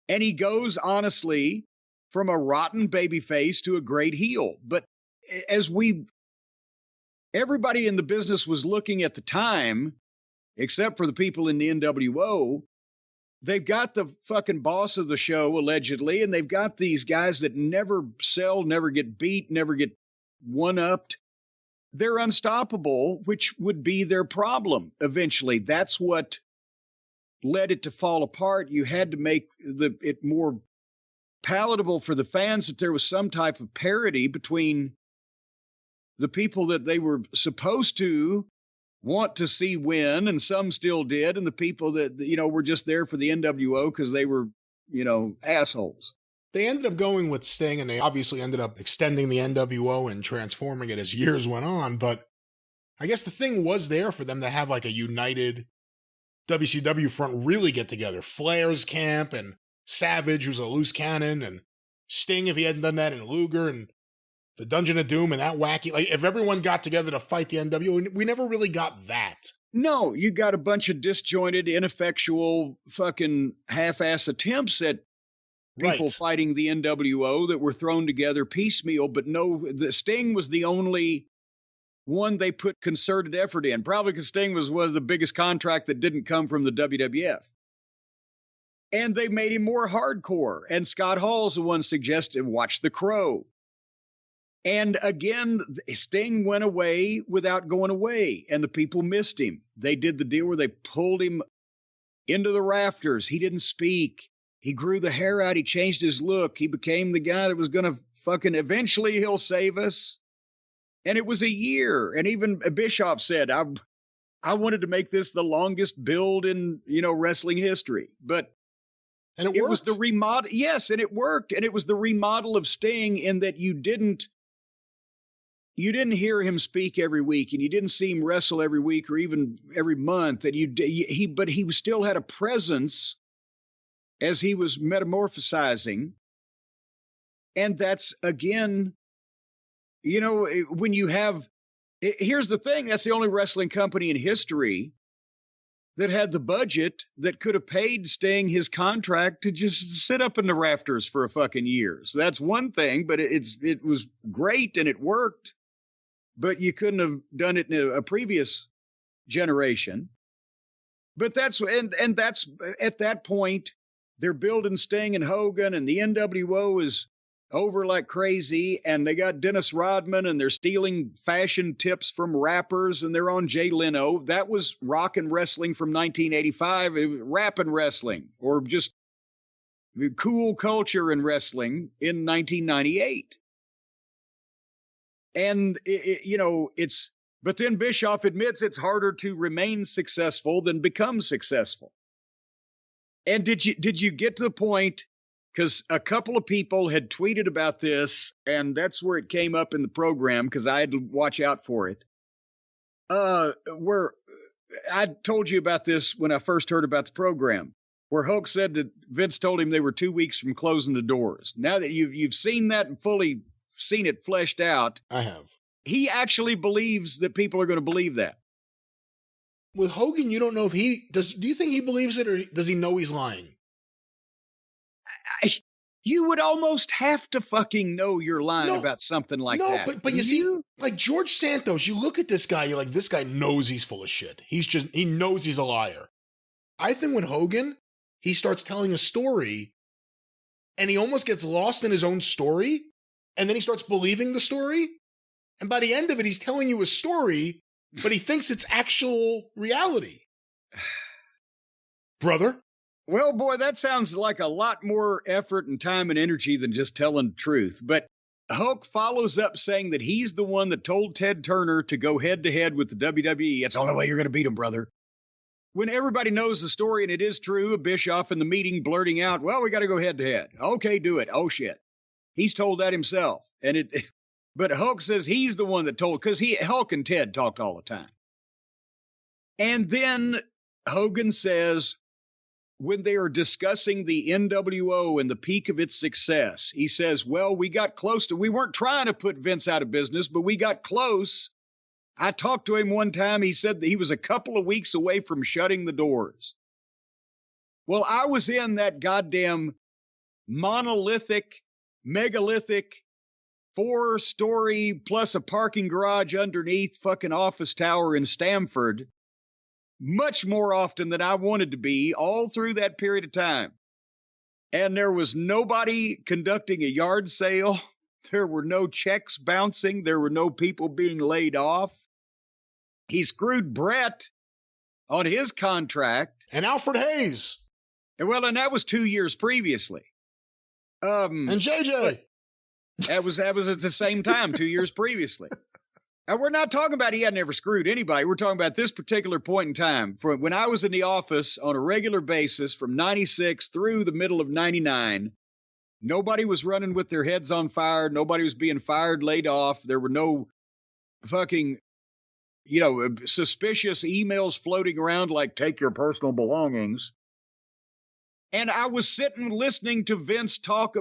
And he goes, honestly, from a rotten babyface to a great heel. But as everybody in the business was looking at the time, except for the people in the NWO, they've got the fucking boss of the show, allegedly, and they've got these guys that never sell, never get beat, never get one-upped. They're unstoppable, which would be their problem eventually. That's what led it to fall apart. You had to make it more palatable for the fans that there was some type of parity between the people that they were supposed to want to see win, and some still did, and the people that, were just there for the NWO because they were, assholes. they ended up going with Sting, and they obviously ended up extending the NWO and transforming it as years went on. But I guess the thing was there for them to have like a united WCW front really get together. Flair's camp and Savage, who's a loose cannon, and Sting, if he hadn't done that, and Luger, and the Dungeon of Doom, and that wacky, like if everyone got together to fight the NWO, we never really got that. No, you got a bunch of disjointed, ineffectual, fucking half-ass attempts at people fighting the NWO that were thrown together piecemeal, but no, the Sting was the only one they put concerted effort in, probably because Sting was one of the biggest contract that didn't come from the WWF. And they made him more hardcore, and Scott Hall's the one suggested, watch The Crow. And again, Sting went away without going away, and the people missed him. They did the deal where they pulled him into the rafters. He didn't speak. He grew the hair out. He changed his look. He became the guy that was going to fucking, eventually he'll save us. And it was a year. And even Bischoff said, I wanted to make this the longest build in, wrestling history. But and it was the remodel. Yes, and it worked. And it was the remodel of Sting in that you didn't hear him speak every week, and you didn't see him wrestle every week or even every month. And but he still had a presence as he was metamorphosizing. And that's, again, when you have, here's the thing, that's the only wrestling company in history that had the budget that could have paid Sting his contract to just sit up in the rafters for a fucking year. So that's one thing, but it was great and it worked. But you couldn't have done it in a previous generation. But that's at that point, they're building Sting and Hogan, and the NWO is over like crazy, and they got Dennis Rodman, and they're stealing fashion tips from rappers, and they're on Jay Leno. That was rock and wrestling from 1985, rap and wrestling, or just cool culture in wrestling in 1998. And, but then Bischoff admits it's harder to remain successful than become successful. And did you get to the point, because a couple of people had tweeted about this, and that's where it came up in the program, because I had to watch out for it. Where I told you about this when I first heard about the program, where Hulk said that Vince told him they were 2 weeks from closing the doors. Now that you've seen that and fully seen it fleshed out, I have. He actually believes that people are going to believe that. With Hogan, you don't know if he does. Do you think he believes it, or does he know he's lying? You would almost have to fucking know you're lying about something like that. No, but you see, like George Santos, you look at this guy, you're like, this guy knows he's full of shit. He knows he's a liar. I think with Hogan, he starts telling a story, and he almost gets lost in his own story, and then he starts believing the story, and by the end of it, he's telling you a story, but he thinks it's actual reality. Brother? Well, boy, that sounds like a lot more effort and time and energy than just telling the truth. But Hulk follows up saying that he's the one that told Ted Turner to go head-to-head with the WWE. That's the only way you're going to beat him, brother. When everybody knows the story, and it is true, Bischoff in the meeting blurting out, well, we got to go head-to-head. Okay, do it. Oh, shit. He's told that himself. But Hulk says he's the one that told, because Hulk and Ted talked all the time. And then Hogan says, when they are discussing the NWO and the peak of its success, he says, well, we got close to, we weren't trying to put Vince out of business, but we got close. I talked to him one time. He said that he was a couple of weeks away from shutting the doors. Well, I was in that goddamn monolithic, megalithic, 4-story plus a parking garage underneath fucking office tower in Stamford much more often than I wanted to be all through that period of time. And there was nobody conducting a yard sale. There were no checks bouncing. There were no people being laid off. He screwed Brett on his contract. And Alfred Hayes. And that was 2 years previously. And JJ. That was at the same time, 2 years previously. And we're not talking about he had never screwed anybody. We're talking about this particular point in time. From when I was in the office on a regular basis from 96 through the middle of 99, Nobody was running with their heads on fire. Nobody was being fired, laid off. There were no fucking, suspicious emails floating around like, take your personal belongings. And I was sitting listening to Vince talk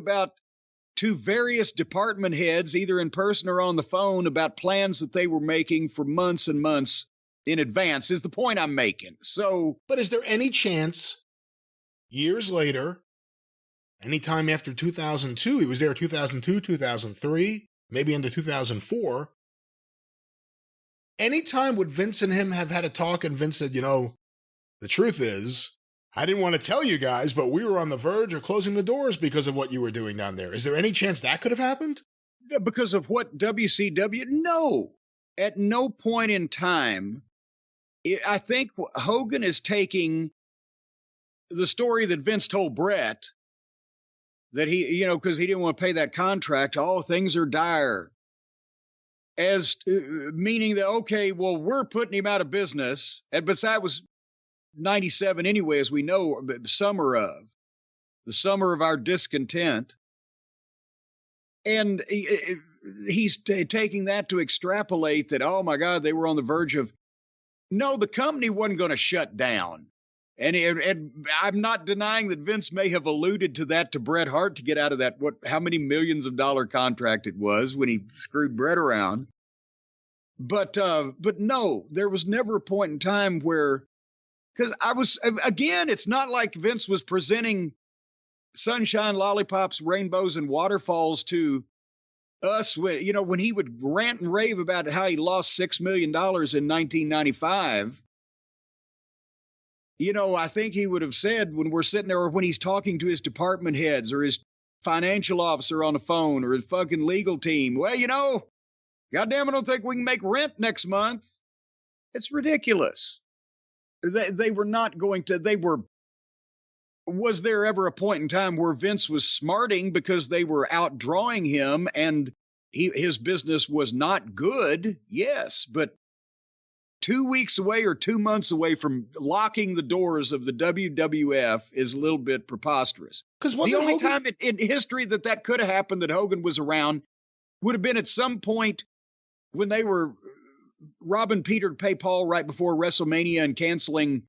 to various department heads, either in person or on the phone, about plans that they were making for months and months in advance, is the point I'm making. So, but is there any chance, years later, anytime after 2002, he was there 2002, 2003, maybe into 2004, anytime would Vince and him have had a talk and Vince said, the truth is, I didn't want to tell you guys, but we were on the verge of closing the doors because of what you were doing down there. Is there any chance that could have happened? Because of what WCW? No. At no point in time. I think Hogan is taking the story that Vince told Brett that he, because he didn't want to pay that contract. Oh, things are dire. As meaning that, okay, well, we're putting him out of business. But that was 97 anyway, as we know, the summer of our discontent. And he's taking that to extrapolate that, oh my God, they were on the verge of, no, the company wasn't going to shut down. And I'm not denying that Vince may have alluded to that to Bret Hart to get out of that, how many millions of dollar contract it was when he screwed Bret around. But no, there was never a point in time where, because it's not like Vince was presenting sunshine, lollipops, rainbows, and waterfalls to us when he would rant and rave about how he lost $6 million in 1995. I think he would have said when we're sitting there, or when he's talking to his department heads or his financial officer on the phone or his fucking legal team, well, goddamn, I don't think we can make rent next month. It's ridiculous. They were not going to, was there ever a point in time where Vince was smarting because they were outdrawing him and his business was not good? Yes, but 2 weeks away or 2 months away from locking the doors of the WWF is a little bit preposterous. Because the only time in history that could have happened that Hogan was around would have been at some point when they were robbing Peter to pay Paul right before WrestleMania and canceling,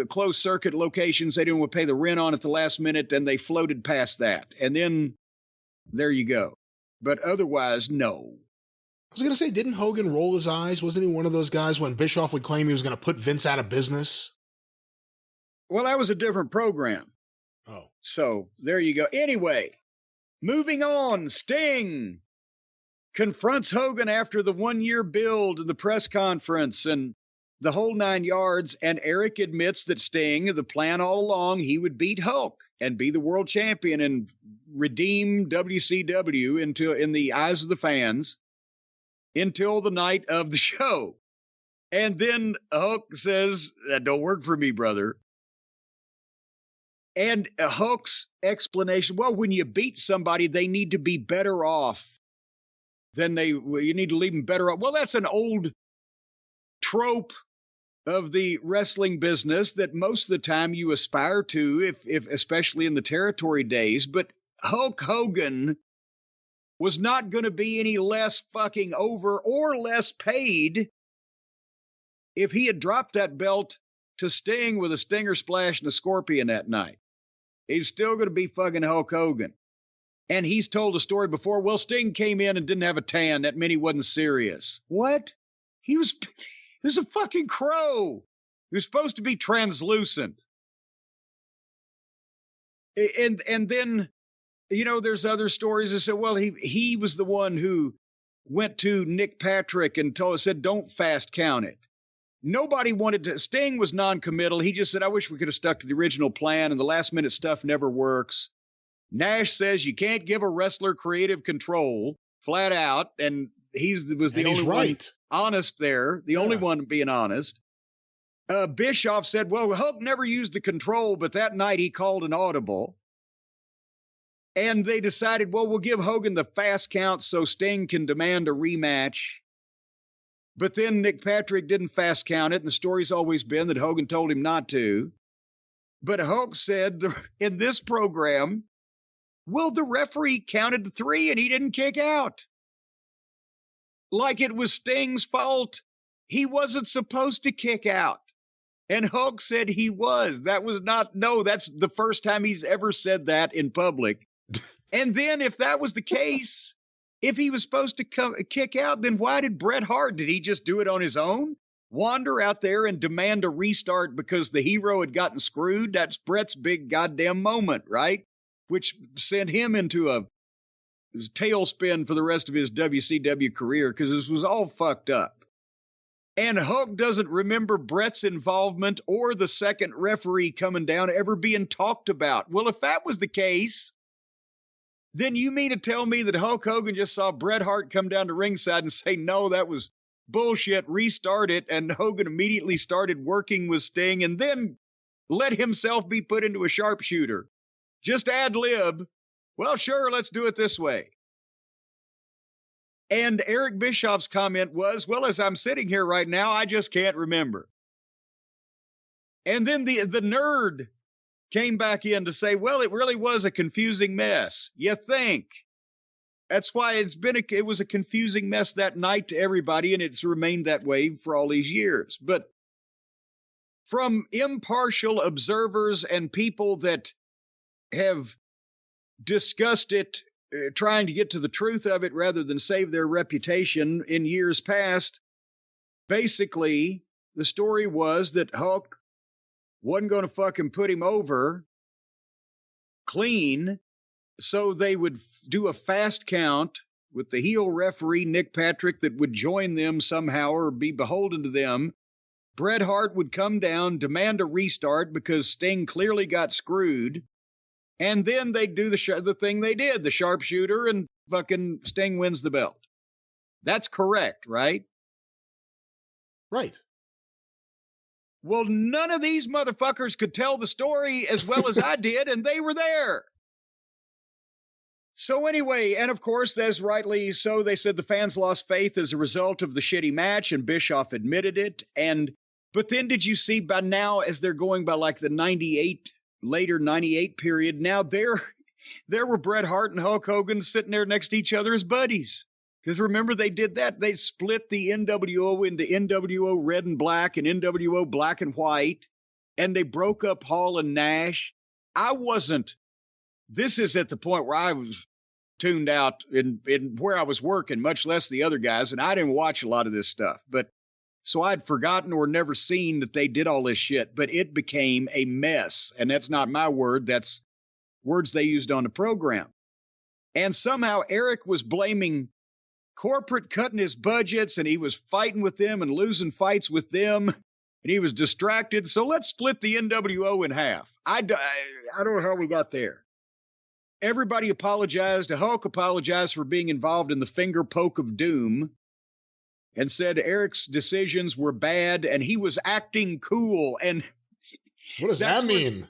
closed circuit locations they didn't want to pay the rent on at the last minute, and they floated past that. And then there you go. But otherwise, no. I was going to say, didn't Hogan roll his eyes? Wasn't he one of those guys when Bischoff would claim he was going to put Vince out of business? Well, that was a different program. Oh. So there you go. Anyway, moving on, Sting confronts Hogan after the 1-year build, the press conference, and the whole 9 yards. And Eric admits that Sting, the plan all along, he would beat Hulk and be the world champion and redeem WCW in the eyes of the fans until the night of the show. And then Hulk says, that don't work for me, brother. And Hulk's explanation, well, when you beat somebody, they need to be better off than you need to leave them better off. Well, that's an old trope of the wrestling business that most of the time you aspire to, if especially in the territory days. But Hulk Hogan was not going to be any less fucking over or less paid if he had dropped that belt to Sting with a stinger splash and a scorpion that night. He's still going to be fucking Hulk Hogan. And he's told a story before, well, Sting came in and didn't have a tan. That meant he wasn't serious. What? He was a fucking crow. He was supposed to be translucent. And then, there's other stories that say, well, he was the one who went to Nick Patrick and said, don't fast count it. Nobody wanted to. Sting was non-committal. He just said, I wish we could have stuck to the original plan, and the last minute stuff never works. Nash says you can't give a wrestler creative control flat out. And was the only one honest there, the only one being honest. Bischoff said, well, Hulk never used the control, but that night he called an audible. And they decided, well, we'll give Hogan the fast count so Sting can demand a rematch. But then Nick Patrick didn't fast count it, and the story's always been that Hogan told him not to. But Hulk said in this program, Well, the referee counted to 3 and he didn't kick out. Like it was Sting's fault. He wasn't supposed to kick out. And Hulk said he was. That's the first time he's ever said that in public. And then if that was the case, if he was supposed to kick out, then why did Bret Hart, did he just do it on his own? Wander out there and demand a restart because the hero had gotten screwed? That's Bret's big goddamn moment, right? Which sent him into a tailspin for the rest of his WCW career because this was all fucked up. And Hulk doesn't remember Bret's involvement or the second referee coming down ever being talked about. Well, if that was the case, then you mean to tell me that Hulk Hogan just saw Bret Hart come down to ringside and say, no, that was bullshit, restart it, and Hogan immediately started working with Sting and then let himself be put into a sharpshooter. Just ad lib. Well, sure, let's do it this way. And Eric Bischoff's comment was, well, as I'm sitting here right now, I just can't remember. And then the nerd came back in to say, well, it really was a confusing mess. You think? That's why it was a confusing mess that night to everybody, and it's remained that way for all these years. But from impartial observers and people that have discussed it, trying to get to the truth of it rather than save their reputation in years past, basically, the story was that Hulk wasn't going to fucking put him over clean, so they would do a fast count with the heel referee, Nick Patrick, that would join them somehow or be beholden to them. Bret Hart would come down, demand a restart because Sting clearly got screwed. And then they'd do the thing they did, the sharpshooter, and fucking Sting wins the belt. That's correct, right? Right. Well, none of these motherfuckers could tell the story as well as I did, and they were there. So anyway, and of course, as rightly so, they said the fans lost faith as a result of the shitty match, and Bischoff admitted it. But then did you see by now, as they're going by like the later 98 period, now there were Bret Hart and Hulk Hogan sitting there next to each other as buddies. Because remember, they did that. They split the NWO into NWO Red and Black and NWO Black and White, and they broke up Hall and Nash. This is at the point where I was tuned out in where I was working, much less the other guys, and I didn't watch a lot of this stuff. But so I'd forgotten or never seen that they did all this shit, but it became a mess. And that's not my word. That's words they used on the program. And somehow Eric was blaming corporate cutting his budgets, and he was fighting with them and losing fights with them, and he was distracted. So let's split the NWO in half. I don't know how we got there. Everybody apologized. Hulk apologized for being involved in the finger poke of doom and said Eric's decisions were bad and he was acting cool. And what does that mean?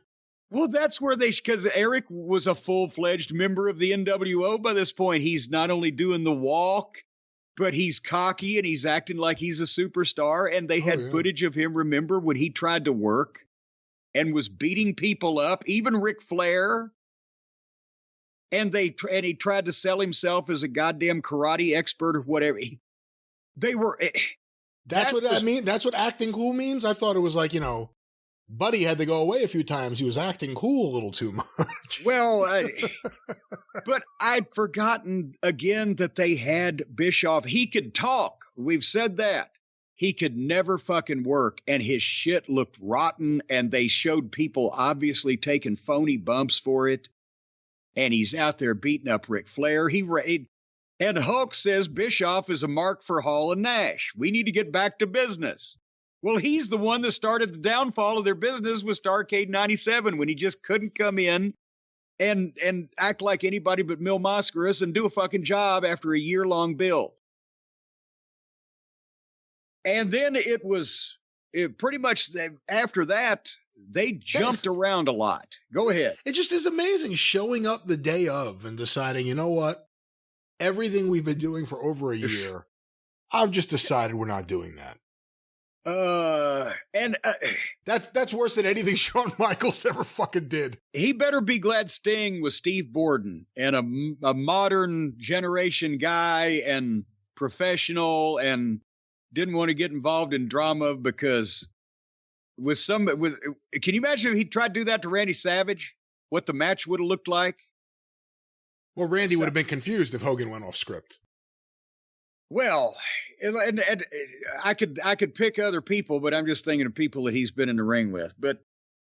Well, that's where because Eric was a full-fledged member of the NWO by this point. He's not only doing the walk, but he's cocky and he's acting like he's a superstar. And they had footage of him, remember, when he tried to work and was beating people up, even Ric Flair. And he tried to sell himself as a goddamn karate expert or whatever. That's what I mean. That's what acting cool means. I thought it was like, Buddy had to go away a few times. He was acting cool a little too much. Well, but I'd forgotten again that they had Bischoff. He could talk. We've said that. He could never fucking work, and his shit looked rotten, and they showed people obviously taking phony bumps for it. And he's out there beating up Ric Flair. And Hulk says Bischoff is a mark for Hall and Nash. We need to get back to business. Well, he's the one that started the downfall of their business with Starrcade 97 when he just couldn't come in and act like anybody but Mil Mascaras and do a fucking job after a year-long build. And then it pretty much after that, they jumped around a lot. Go ahead. It just is amazing showing up the day of and deciding, you know what? Everything we've been doing for over a year, I've just decided we're not doing that. That's worse than anything Shawn Michaels ever fucking did. He better be glad Sting was Steve Borden and a modern generation guy and professional and didn't want to get involved in drama because can you imagine if he tried to do that to Randy Savage? What the match would have looked like? Well, Randy would have been confused if Hogan went off script. Well, and I could pick other people, but I'm just thinking of people that he's been in the ring with. But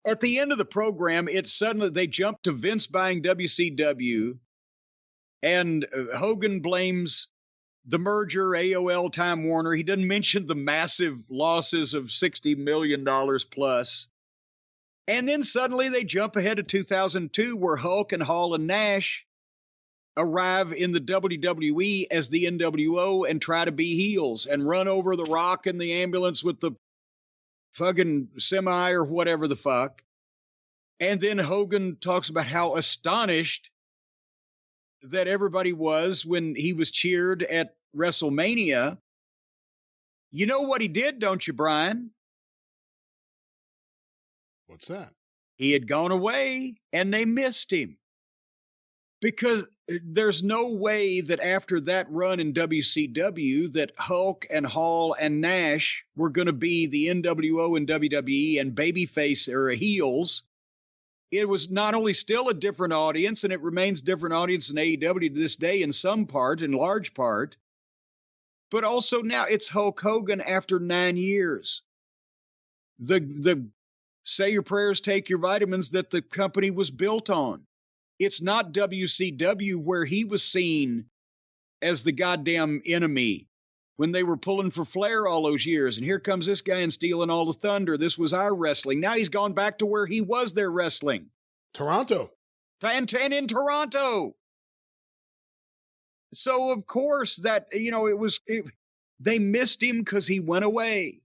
at the end of the program, they jumped to Vince buying WCW, and Hogan blames the merger, AOL, Time Warner. He doesn't mention the massive losses of $60 million plus. And then suddenly they jump ahead to 2002, where Hulk and Hall and Nash arrive in the WWE as the NWO and try to be heels and run over the Rock in the ambulance with the fucking semi or whatever the fuck. And then Hogan talks about how astonished that everybody was when he was cheered at WrestleMania. You know what he did, don't you, Brian? What's that? He had gone away and they missed him. Because there's no way that after that run in WCW that Hulk and Hall and Nash were going to be the NWO and WWE and babyface era heels. It was not only still a different audience, and it remains a different audience in AEW to this day in some part, in large part, but also now it's Hulk Hogan after 9 years. The say your prayers, take your vitamins that the company was built on. It's not WCW where he was seen as the goddamn enemy when they were pulling for Flair all those years. And here comes this guy and stealing all the thunder. This was our wrestling. Now he's gone back to where he was their wrestling. Toronto. And in Toronto. So, of course, that, they missed him because he went away.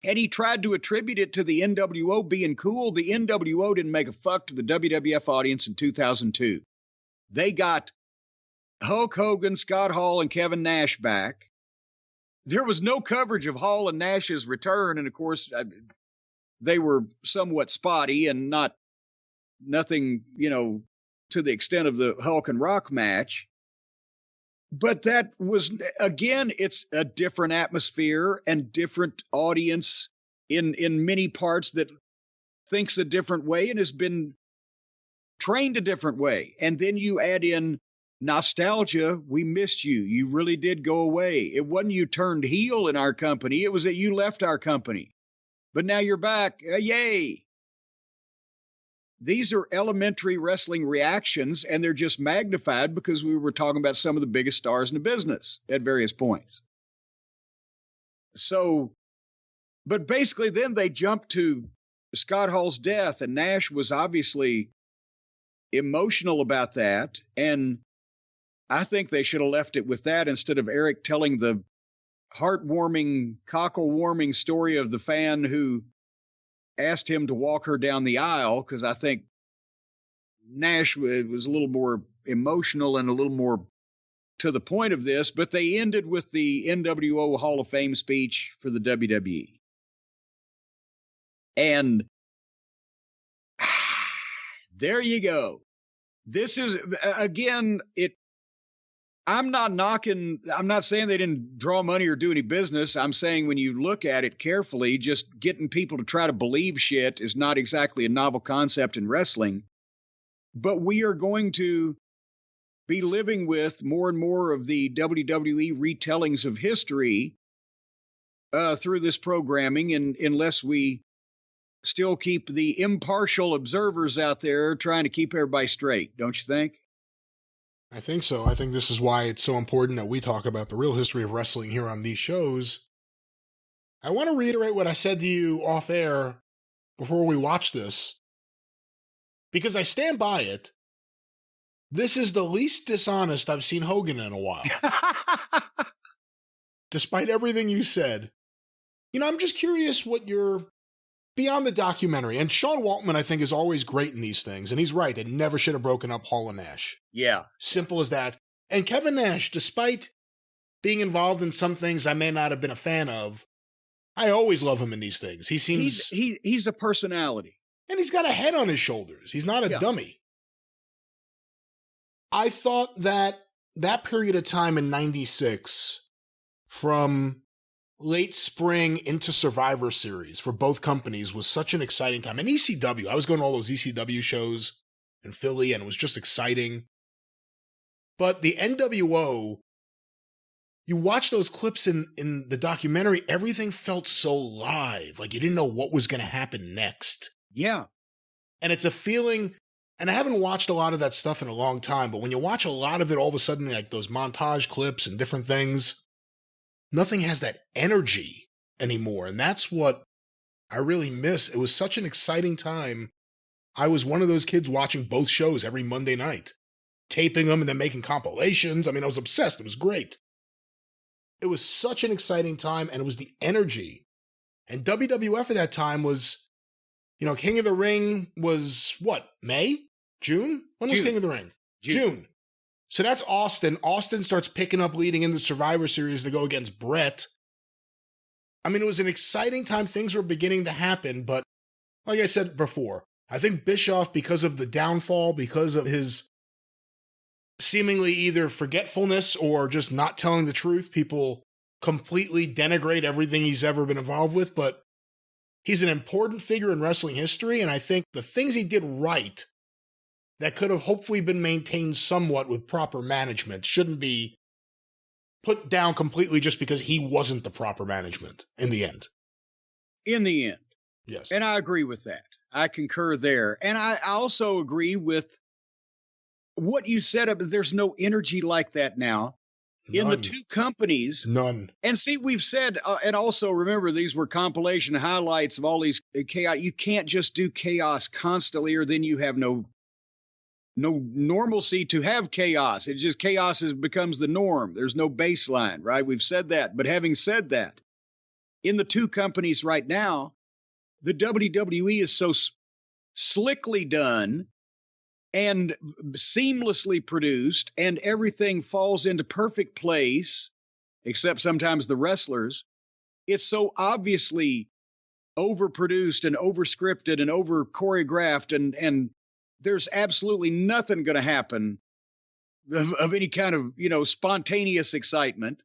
And he tried to attribute it to the NWO being cool. The NWO didn't make a fuck to the WWF audience in 2002. They got Hulk Hogan, Scott Hall, and Kevin Nash back. There was no coverage of Hall and Nash's return. And, of course, they were somewhat spotty and nothing, to the extent of the Hulk and Rock match. But that was, again, it's a different atmosphere and different audience in many parts that thinks a different way and has been trained a different way. And then you add in nostalgia. We missed you. You really did go away. It wasn't you turned heel in our company. It was that you left our company. But now you're back. Yay. These are elementary wrestling reactions, and they're just magnified because we were talking about some of the biggest stars in the business at various points. So, but basically then they jumped to Scott Hall's death, and Nash was obviously emotional about that. And I think they should have left it with that instead of Eric telling the heartwarming, cockle-warming story of the fan who asked him to walk her down the aisle, because I think Nash was a little more emotional and a little more to the point of this, but they ended with the NWO Hall of Fame speech for the WWE. And there you go. This is, again, I'm not saying they didn't draw money or do any business. I'm saying when you look at it carefully, just getting people to try to believe shit is not exactly a novel concept in wrestling. But we are going to be living with more and more of the WWE retellings of history through this programming, and unless we still keep the impartial observers out there trying to keep everybody straight, don't you think? I think so. I think this is why it's so important that we talk about the real history of wrestling here on these shows. I want to reiterate what I said to you off air before we watch this, because I stand by it. This is the least dishonest I've seen Hogan in a while. Despite everything you said. I'm just curious what you're beyond the documentary. And Sean Waltman, I think, is always great in these things. And he's right. They never should have broken up Hall and Nash. Yeah. Simple as that. And Kevin Nash, despite being involved in some things I may not have been a fan of, I always love him in these things. He seems... He's a personality. And he's got a head on his shoulders. He's not a dummy. I thought that period of time in 96, from late spring into Survivor Series for both companies, was such an exciting time. And ECW, I was going to all those ECW shows in Philly, and it was just exciting. But the NWO, you watch those clips in the documentary, everything felt so live. Like you didn't know what was going to happen next. Yeah. And it's a feeling, and I haven't watched a lot of that stuff in a long time, but when you watch a lot of it, all of a sudden, like those montage clips and different things, nothing has that energy anymore. And that's what I really miss. It was such an exciting time. I was one of those kids watching both shows every Monday night, taping them and then making compilations. I mean, I was obsessed. It was great. It was such an exciting time, and it was the energy. And WWF at that time was, King of the Ring was what? May? June? When was King of the Ring? June. So that's Austin. Austin starts picking up leading in the Survivor Series to go against Brett. I mean, it was an exciting time. Things were beginning to happen, but like I said before, I think Bischoff, because of the downfall, because of his seemingly either forgetfulness or just not telling the truth, people completely denigrate everything he's ever been involved with, but he's an important figure in wrestling history, and I think the things he did right that could have hopefully been maintained somewhat with proper management shouldn't be put down completely just because he wasn't the proper management in the end. In the end. Yes. And I agree with that. I concur there. And I also agree with what you said. There's no energy like that now. None. In the two companies. None. And see, we've said, and also remember, these were compilation highlights of all these chaos. You can't just do chaos constantly, or then you have no normalcy to have chaos. It just becomes the norm. There's no baseline, right? We've said that. But having said that, in the two companies right now, the WWE is so slickly done and seamlessly produced, and everything falls into perfect place, except sometimes the wrestlers. It's so obviously overproduced and overscripted and over choreographed, and there's absolutely nothing going to happen of any kind of, spontaneous excitement.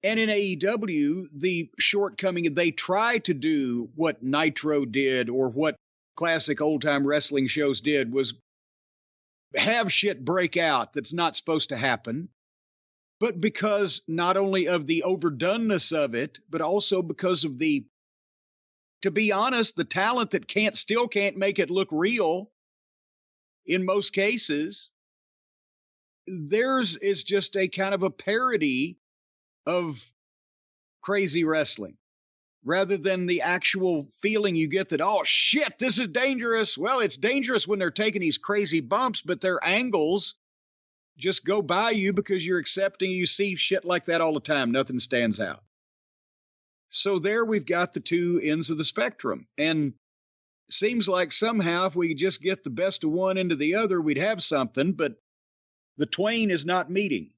And in AEW, the shortcoming, they try to do what Nitro did or what classic old-time wrestling shows did, was have shit break out that's not supposed to happen. But because not only of the overdoneness of it, but also because of to be honest, the talent that still can't make it look real in most cases, theirs is just a kind of a parody of crazy wrestling, rather than the actual feeling you get that, oh shit, this is dangerous. Well, it's dangerous when they're taking these crazy bumps, but their angles just go by you because you're accepting. You see shit like that all the time. Nothing stands out. So there we've got the two ends of the spectrum. And it seems like somehow if we could just get the best of one into the other, we'd have something, but the twain is not meeting.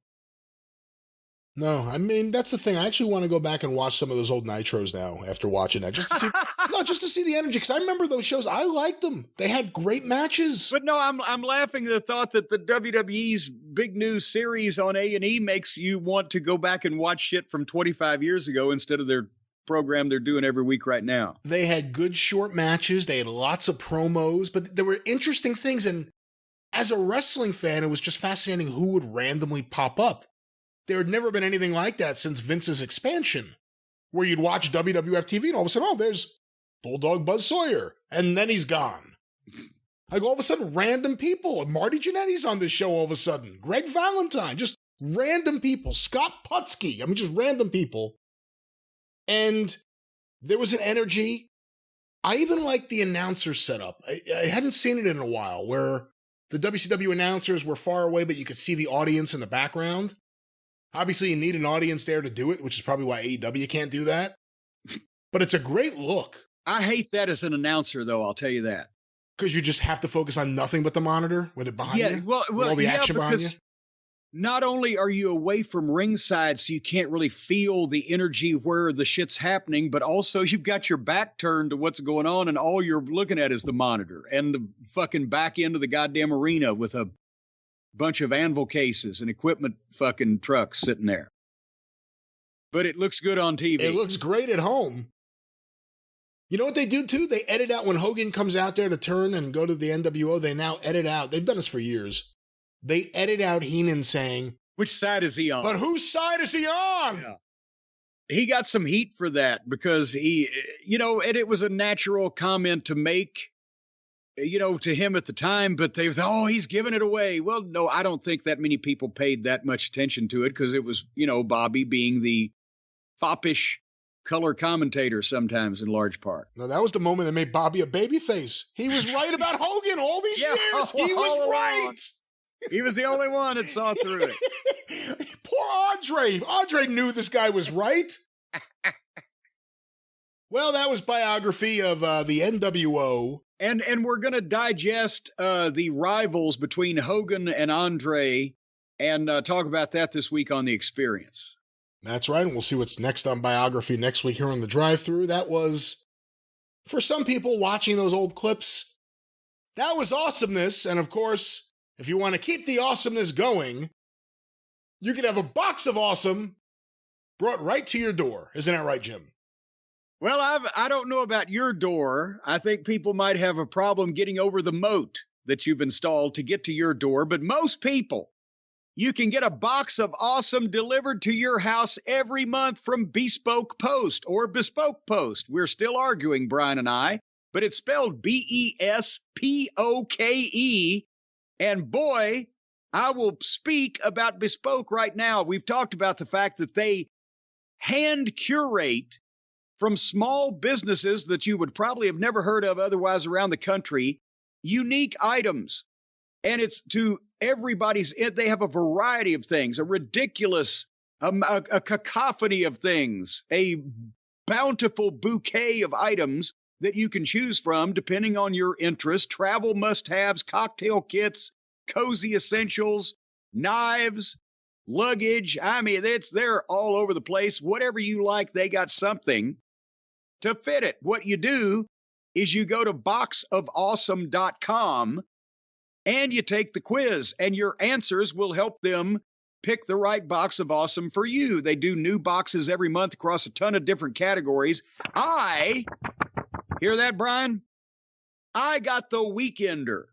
No, I mean, that's the thing. I actually want to go back and watch some of those old Nitros now after watching that. Just to see the energy, because I remember those shows. I liked them. They had great matches. But no, I'm laughing at the thought that the WWE's big new series on A&E makes you want to go back and watch shit from 25 years ago instead of their program they're doing every week right now. They had good short matches. They had lots of promos, but there were interesting things. And as a wrestling fan, it was just fascinating who would randomly pop up. There had never been anything like that since Vince's expansion, where you'd watch WWF TV and all of a sudden, oh, there's Bulldog Buzz Sawyer, and then he's gone. Like all of a sudden, random people. Marty Jannetty's on this show all of a sudden. Greg Valentine, just random people. Scott Putski, I mean, just random people. And there was an energy. I even liked the announcer setup. I hadn't seen it in a while, where the WCW announcers were far away, but you could see the audience in the background. Obviously, you need an audience there to do it, which is probably why AEW can't do that. But it's a great look. I hate that as an announcer, though, I'll tell you that. Because you just have to focus on nothing but the monitor with it behind you? With all the action behind you? not only are you away from ringside, so you can't really feel the energy where the shit's happening, but also you've got your back turned to what's going on, and all you're looking at is the monitor and the fucking back end of the goddamn arena with a bunch of anvil cases and equipment fucking trucks sitting there. But it looks good on TV. It looks great at home. You know what they do, too? They edit out when Hogan comes out there to turn and go to the NWO. They now edit out. They've done this for years. They edit out Heenan saying, which side is he on? But whose side is he on? Yeah. He got some heat for that because he, and it was a natural comment to make, to him at the time, but they thought, oh, he's giving it away. Well, no, I don't think that many people paid that much attention to it because it was, Bobby being the foppish color commentator sometimes in large part. No, that was the moment that made Bobby a babyface. He was right about Hogan all these years. He was right. He was the only one that saw through it. Poor Andre. Andre knew this guy was right. Well, that was Biography of the NWO. And we're going to digest the rivals between Hogan and Andre and talk about that this week on The Experience. That's right, and we'll see what's next on Biography next week here on the Drive-Thru. That was, for some people watching those old clips, that was awesomeness. And of course, if you want to keep the awesomeness going, you can have a box of awesome brought right to your door. Isn't that right, Jim? Well, I don't know about your door. I think people might have a problem getting over the moat that you've installed to get to your door. But most people, you can get a box of awesome delivered to your house every month from Bespoke Post or Bespoke Post. We're still arguing, Brian and I, but it's spelled Bespoke. And boy, I will speak about Bespoke right now. We've talked about the fact that they hand curate from small businesses that you would probably have never heard of otherwise around the country, unique items. And it's to everybody's, they have a variety of things, a ridiculous, a cacophony of things, a bountiful bouquet of items that you can choose from depending on your interest, travel must-haves, cocktail kits, cozy essentials, knives, luggage. I mean, they're all over the place. Whatever you like, they got something to fit it. What you do is you go to boxofawesome.com and you take the quiz, and your answers will help them pick the right box of awesome for you. They do new boxes every month across a ton of different categories. Hear that, Brian? I got the Weekender.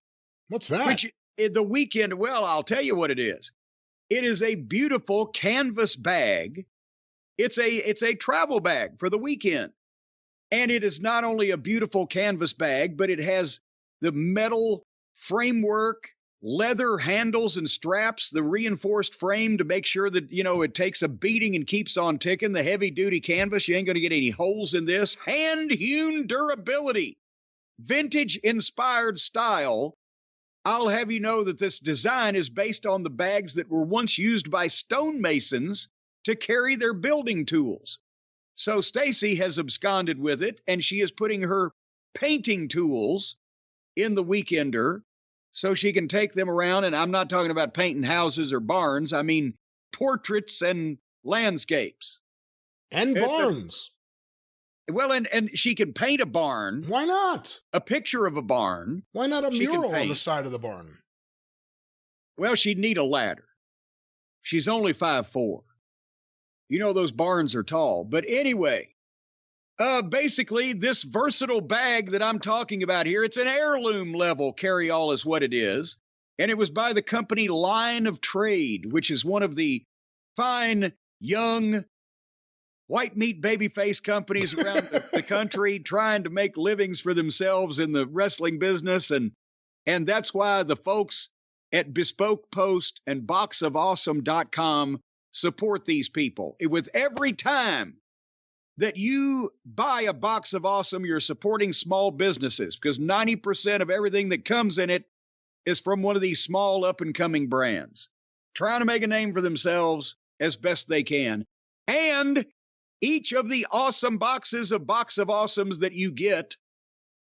What's that? Which, the Weekend, well, I'll tell you what it is. It is a beautiful canvas bag. It's a travel bag for the weekend. And it is not only a beautiful canvas bag, but it has the metal framework, leather handles and straps, the reinforced frame to make sure that, it takes a beating and keeps on ticking. The heavy-duty canvas, you ain't going to get any holes in this. Hand-hewn durability, vintage-inspired style. I'll have you know that this design is based on the bags that were once used by stonemasons to carry their building tools. So Stacy has absconded with it, and she is putting her painting tools in the Weekender so she can take them around. And I'm not talking about painting houses or barns. I mean portraits and landscapes. And barns. And she can paint a barn. Why not? A picture of a barn. Why not a mural on the side of the barn? Well, she'd need a ladder. She's only 5'4". Those barns are tall. But anyway, basically, this versatile bag that I'm talking about here, it's an heirloom level carry-all is what it is. And it was by the company Line of Trade, which is one of the fine, young, white meat babyface companies around the country trying to make livings for themselves in the wrestling business. And that's why the folks at Bespoke Post and boxofawesome.com support these people. With every time that you buy a box of awesome, you're supporting small businesses because 90% of everything that comes in it is from one of these small up-and-coming brands trying to make a name for themselves as best they can. And each of the awesome boxes of Box of Awesomes that you get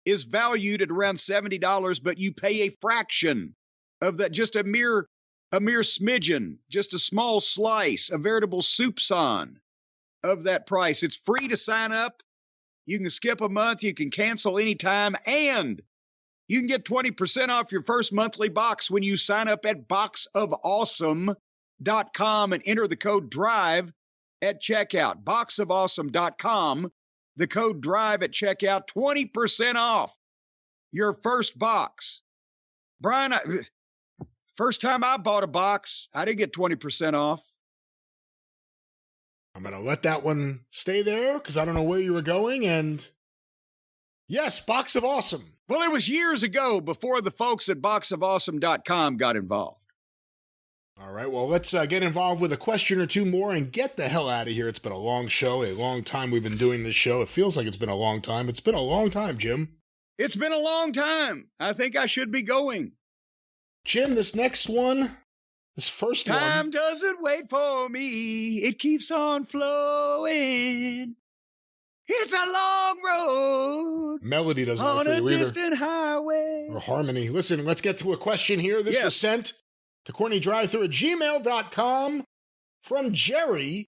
is valued at around $70, but you pay a fraction of that, just a mere a mere smidgen, just a small slice, a veritable soupçon of that price. It's free to sign up. You can skip a month. You can cancel anytime. And you can get 20% off your first monthly box when you sign up at boxofawesome.com and enter the code DRIVE at checkout. Boxofawesome.com, the code DRIVE at checkout, 20% off your first box. Brian, first time I bought a box, I didn't get 20% off. I'm going to let that one stay there because I don't know where you were going. And yes, Box of Awesome. Well, it was years ago before the folks at boxofawesome.com got involved. All right, well, let's get involved with a question or two more and get the hell out of here. It's been a long show, a long time we've been doing this show. It feels like it's been a long time. It's been a long time, Jim. It's been a long time. I think I should be going. Jim, this next one, this first one. Time doesn't wait for me. It keeps on flowing. It's a long road. Melody doesn't wait on for a you either. distant highway. Or harmony. Listen, let's get to a question here. This was sent to CornyDriveThru at gmail.com from Jerry.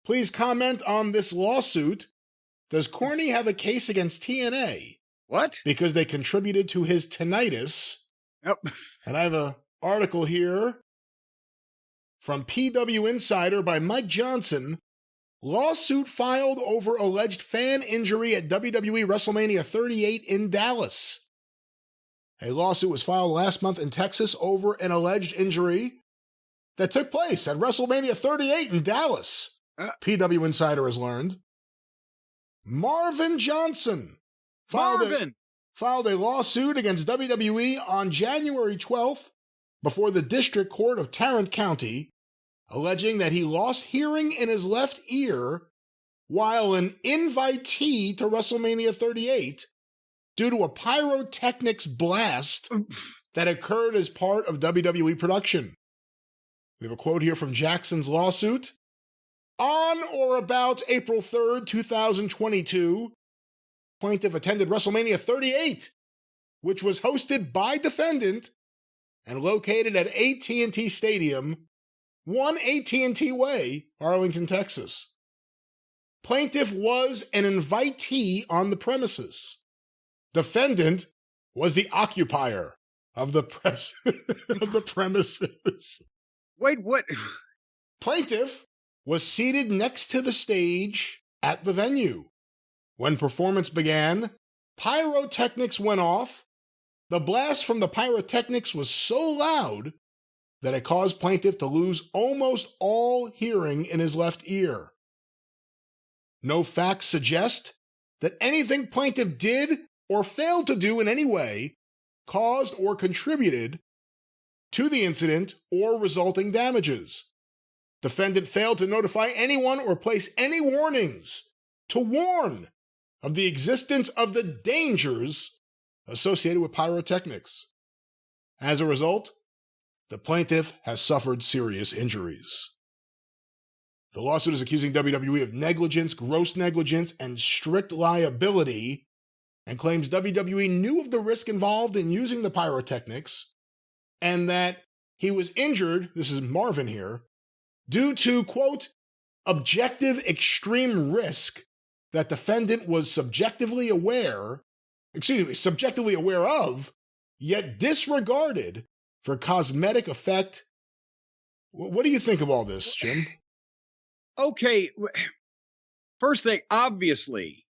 Please comment on this lawsuit. Does Corny have a case against TNA? What? Because they contributed to his tinnitus. Oh. And I have an article here from PW Insider by Mike Johnson. Lawsuit filed over alleged fan injury at WWE WrestleMania 38 in Dallas. A lawsuit was filed last month in Texas over an alleged injury that took place at WrestleMania 38 in Dallas. PW Insider has learned. Marvin Johnson filed a lawsuit against WWE on January 12th before the District Court of Tarrant County, alleging that he lost hearing in his left ear while an invitee to WrestleMania 38 due to a pyrotechnics blast that occurred as part of WWE production. We have a quote here from Jackson's lawsuit. On or about April 3rd, 2022, plaintiff attended WrestleMania 38, which was hosted by defendant and located at AT&T Stadium, 1 AT&T Way, Arlington, Texas. Plaintiff was an invitee on the premises. Defendant was the occupier of the premises. Wait, what? Plaintiff was seated next to the stage at the venue. When performance began, pyrotechnics went off. The blast from the pyrotechnics was so loud that it caused plaintiff to lose almost all hearing in his left ear. No facts suggest that anything plaintiff did or failed to do in any way caused or contributed to the incident or resulting damages. Defendant failed to notify anyone or place any warnings to warn of the existence of the dangers associated with pyrotechnics. As a result, the plaintiff has suffered serious injuries. The lawsuit is accusing WWE of negligence, gross negligence, and strict liability, and claims WWE knew of the risk involved in using the pyrotechnics, and that he was injured, this is Marvin here, due to, quote, objective extreme risk that defendant was subjectively aware of, yet disregarded for cosmetic effect. What do you think of all this, Jim? Okay, first thing, obviously,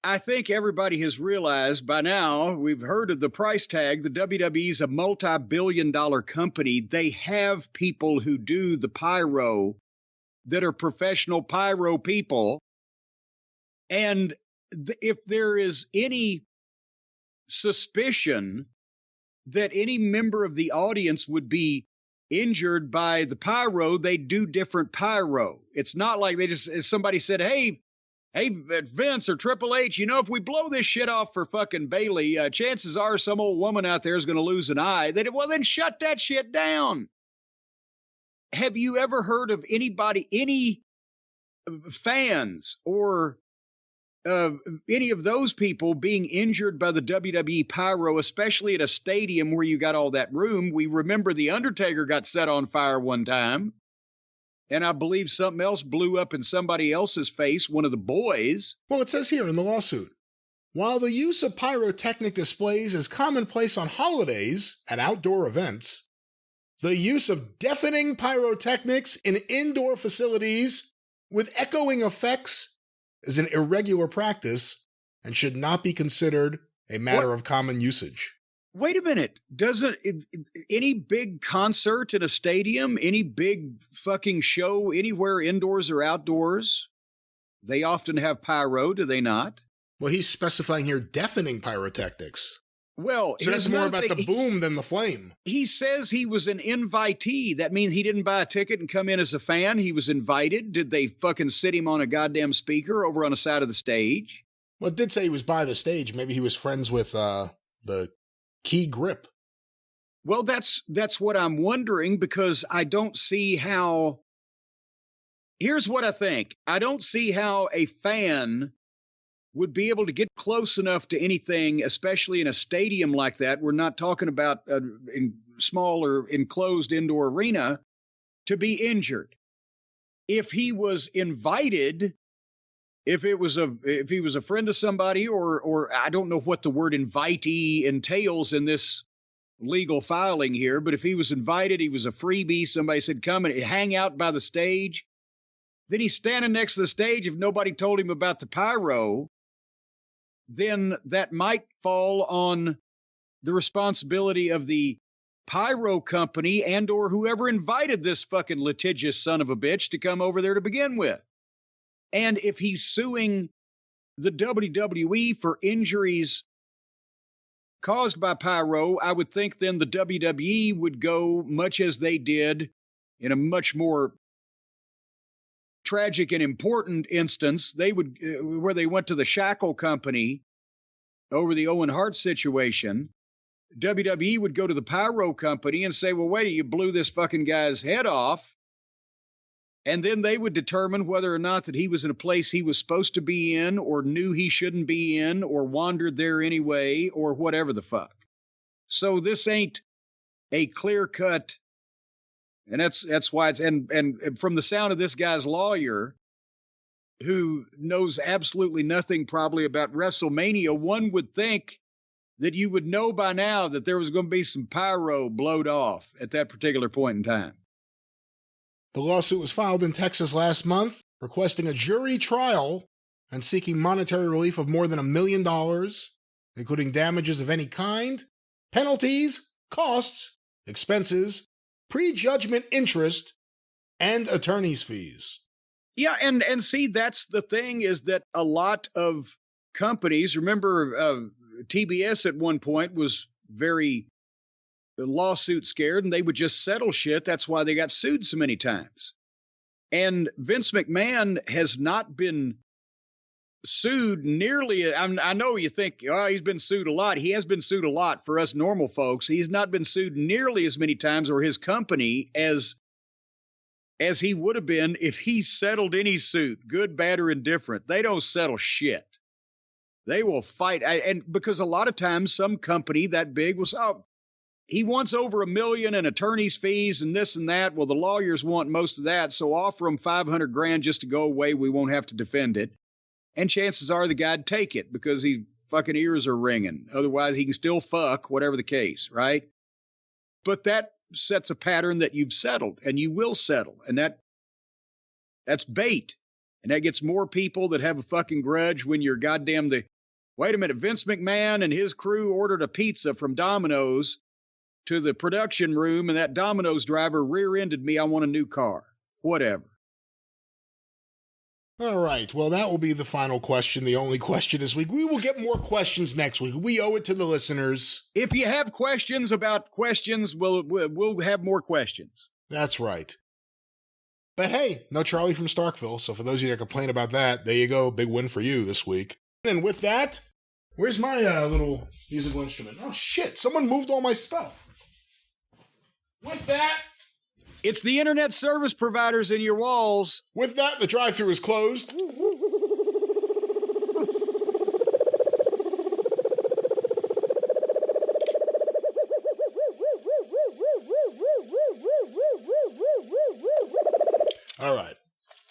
I think everybody has realized by now, we've heard of the price tag. The WWE's a multi-billion-dollar company. They have people who do the pyro that are professional pyro people. And if there is any suspicion that any member of the audience would be injured by the pyro, they do different pyro. It's not like they just, somebody said, hey, Vince or Triple H, you know, if we blow this shit off for fucking Bailey, chances are some old woman out there is going to lose an eye. Well, then shut that shit down. Have you ever heard of anybody, any fans or any of those people being injured by the WWE pyro, especially at a stadium where you got all that room. We remember The Undertaker got set on fire one time, and I believe something else blew up in somebody else's face, one of the boys. Well, it says here in the lawsuit, while the use of pyrotechnic displays is commonplace on holidays and outdoor events, the use of deafening pyrotechnics in indoor facilities with echoing effects is an irregular practice and should not be considered a matter of common usage. Wait a minute. Doesn't any big concert in a stadium, any big fucking show anywhere indoors or outdoors, they often have pyro, do they not? Well, he's specifying here deafening pyrotechnics. Well, so that's more about the boom than the flame. He says he was an invitee. That means he didn't buy a ticket and come in as a fan. He was invited. Did they fucking sit him on a goddamn speaker over on the side of the stage? Well, it did say he was by the stage. Maybe he was friends with the key grip. Well, that's what I'm wondering, because I don't see how. Here's what I think. I don't see how a fan would be able to get close enough to anything, especially in a stadium like that. We're not talking about a small or enclosed indoor arena, to be injured. If he was invited, if he was a friend of somebody, or I don't know what the word invitee entails in this legal filing here, but if he was invited, he was a freebie, somebody said, come and hang out by the stage, then he's standing next to the stage. If nobody told him about the pyro, then that might fall on the responsibility of the pyro company and or whoever invited this fucking litigious son of a bitch to come over there to begin with. And if he's suing the WWE for injuries caused by pyro, I would think then the WWE would go much as they did in a much more tragic and important instance. They would, where they went to the Shackle company over the Owen Hart situation. WWE would go to the pyro company and say, well, wait, you blew this fucking guy's head off. And then they would determine whether or not that he was in a place he was supposed to be in, or knew he shouldn't be in, or wandered there anyway, or whatever the fuck. So this ain't a clear cut. And that's why it's, and from the sound of this guy's lawyer, who knows absolutely nothing probably about WrestleMania, one would think that you would know by now that there was going to be some pyro blowed off at that particular point in time. The lawsuit was filed in Texas last month, requesting a jury trial and seeking monetary relief of more than $1 million, including damages of any kind, penalties, costs, expenses, prejudgment interest, and attorney's fees. Yeah, and see, that's the thing, is that a lot of companies, remember TBS at one point was very lawsuit scared, and they would just settle shit. That's why they got sued so many times. And Vince McMahon has not been sued nearly. I know you think, oh, he's been sued a lot. He has been sued a lot for us normal folks. He's not been sued nearly as many times, or his company, as he would have been if he settled any suit, good, bad, or indifferent. They don't settle shit. They will fight. And because a lot of times some company that big was, oh, he wants over $1 million in attorney's fees and this and that. Well, the lawyers want most of that, so offer him $500,000 just to go away. We won't have to defend it. And chances are the guy'd take it because his fucking ears are ringing. Otherwise, he can still fuck, whatever the case, right? But that sets a pattern that you've settled, and you will settle. And that's bait. And that gets more people that have a fucking grudge when you're goddamn wait a minute, Vince McMahon and his crew ordered a pizza from Domino's to the production room, and that Domino's driver rear-ended me. I want a new car. Whatever. All right. Well, that will be the final question, the only question this week. We will get more questions next week. We owe it to the listeners. If you have questions about questions, we'll have more questions. That's right. But hey, no Charlie from Starkville. So for those of you that complain about that, there you go. Big win for you this week. And with that, where's my little musical instrument? Oh, shit. Someone moved all my stuff. With that, it's the internet service providers in your walls. With that, the drive-thru is closed.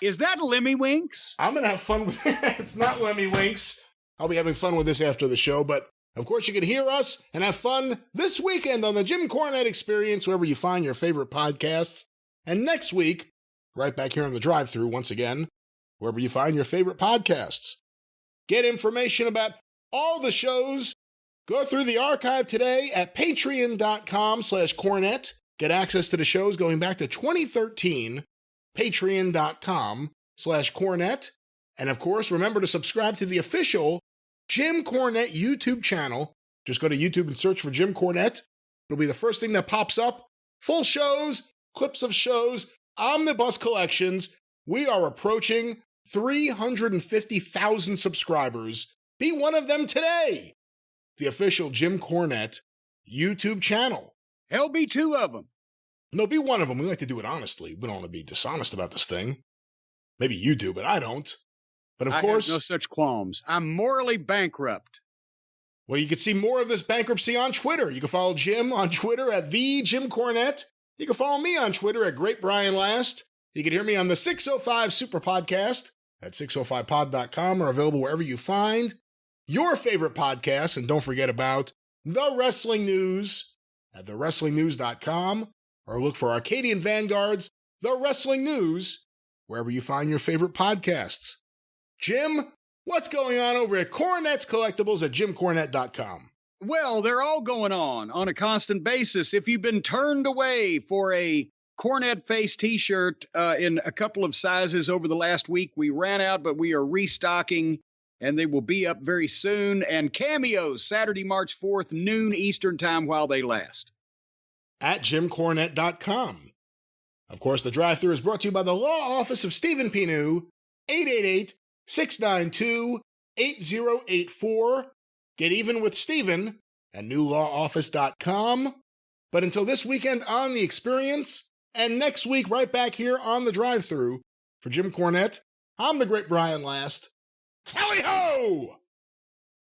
Is that Lemmy Winks? I'm going to have fun with it. It's not Lemmy Winks. I'll be having fun with this after the show, but of course you can hear us and have fun this weekend on the Jim Cornette Experience, wherever you find your favorite podcasts. And next week, right back here on the Drive Thru once again, wherever you find your favorite podcasts. Get information about all the shows. Go through the archive today at patreon.com/Cornette. Get access to the shows going back to 2013, patreon.com/Cornette. And of course, remember to subscribe to the official Jim Cornette YouTube channel. Just go to YouTube and search for Jim Cornette. It'll be the first thing that pops up. Full shows, clips of shows, omnibus collections. We are approaching 350,000 subscribers. Be one of them today. The official Jim Cornette YouTube channel. Hell, be two of them. No, be one of them. We like to do it honestly. We don't want to be dishonest about this thing. Maybe you do, but I don't. But of course, I have no such qualms. I'm morally bankrupt. Well, you can see more of this bankruptcy on Twitter. You can follow Jim on Twitter at @TheJimCornette. You can follow me on Twitter at GreatBrianLast. You can hear me on the 605 Superpodcast at 605pod.com, or available wherever you find your favorite podcasts. And don't forget about The Wrestling News at thewrestlingnews.com, or look for Arcadian Vanguard's The Wrestling News wherever you find your favorite podcasts. Jim, what's going on over at Cornette's Collectibles at jimcornette.com? Well, they're all going on a constant basis. If you've been turned away for a Cornette face t-shirt in a couple of sizes over the last week, we ran out, but we are restocking, and they will be up very soon. And cameos, Saturday, March 4th, noon Eastern time while they last. At jimcornette.com. Of course, the Drive-Thru is brought to you by the Law Office of Stephen Pinu, 888-692-8084. Get even with Stephen at newlawoffice.com. But until this weekend on The Experience, and next week right back here on the Drive-Thru, for Jim Cornette, I'm the Great Brian Last. Tally-ho!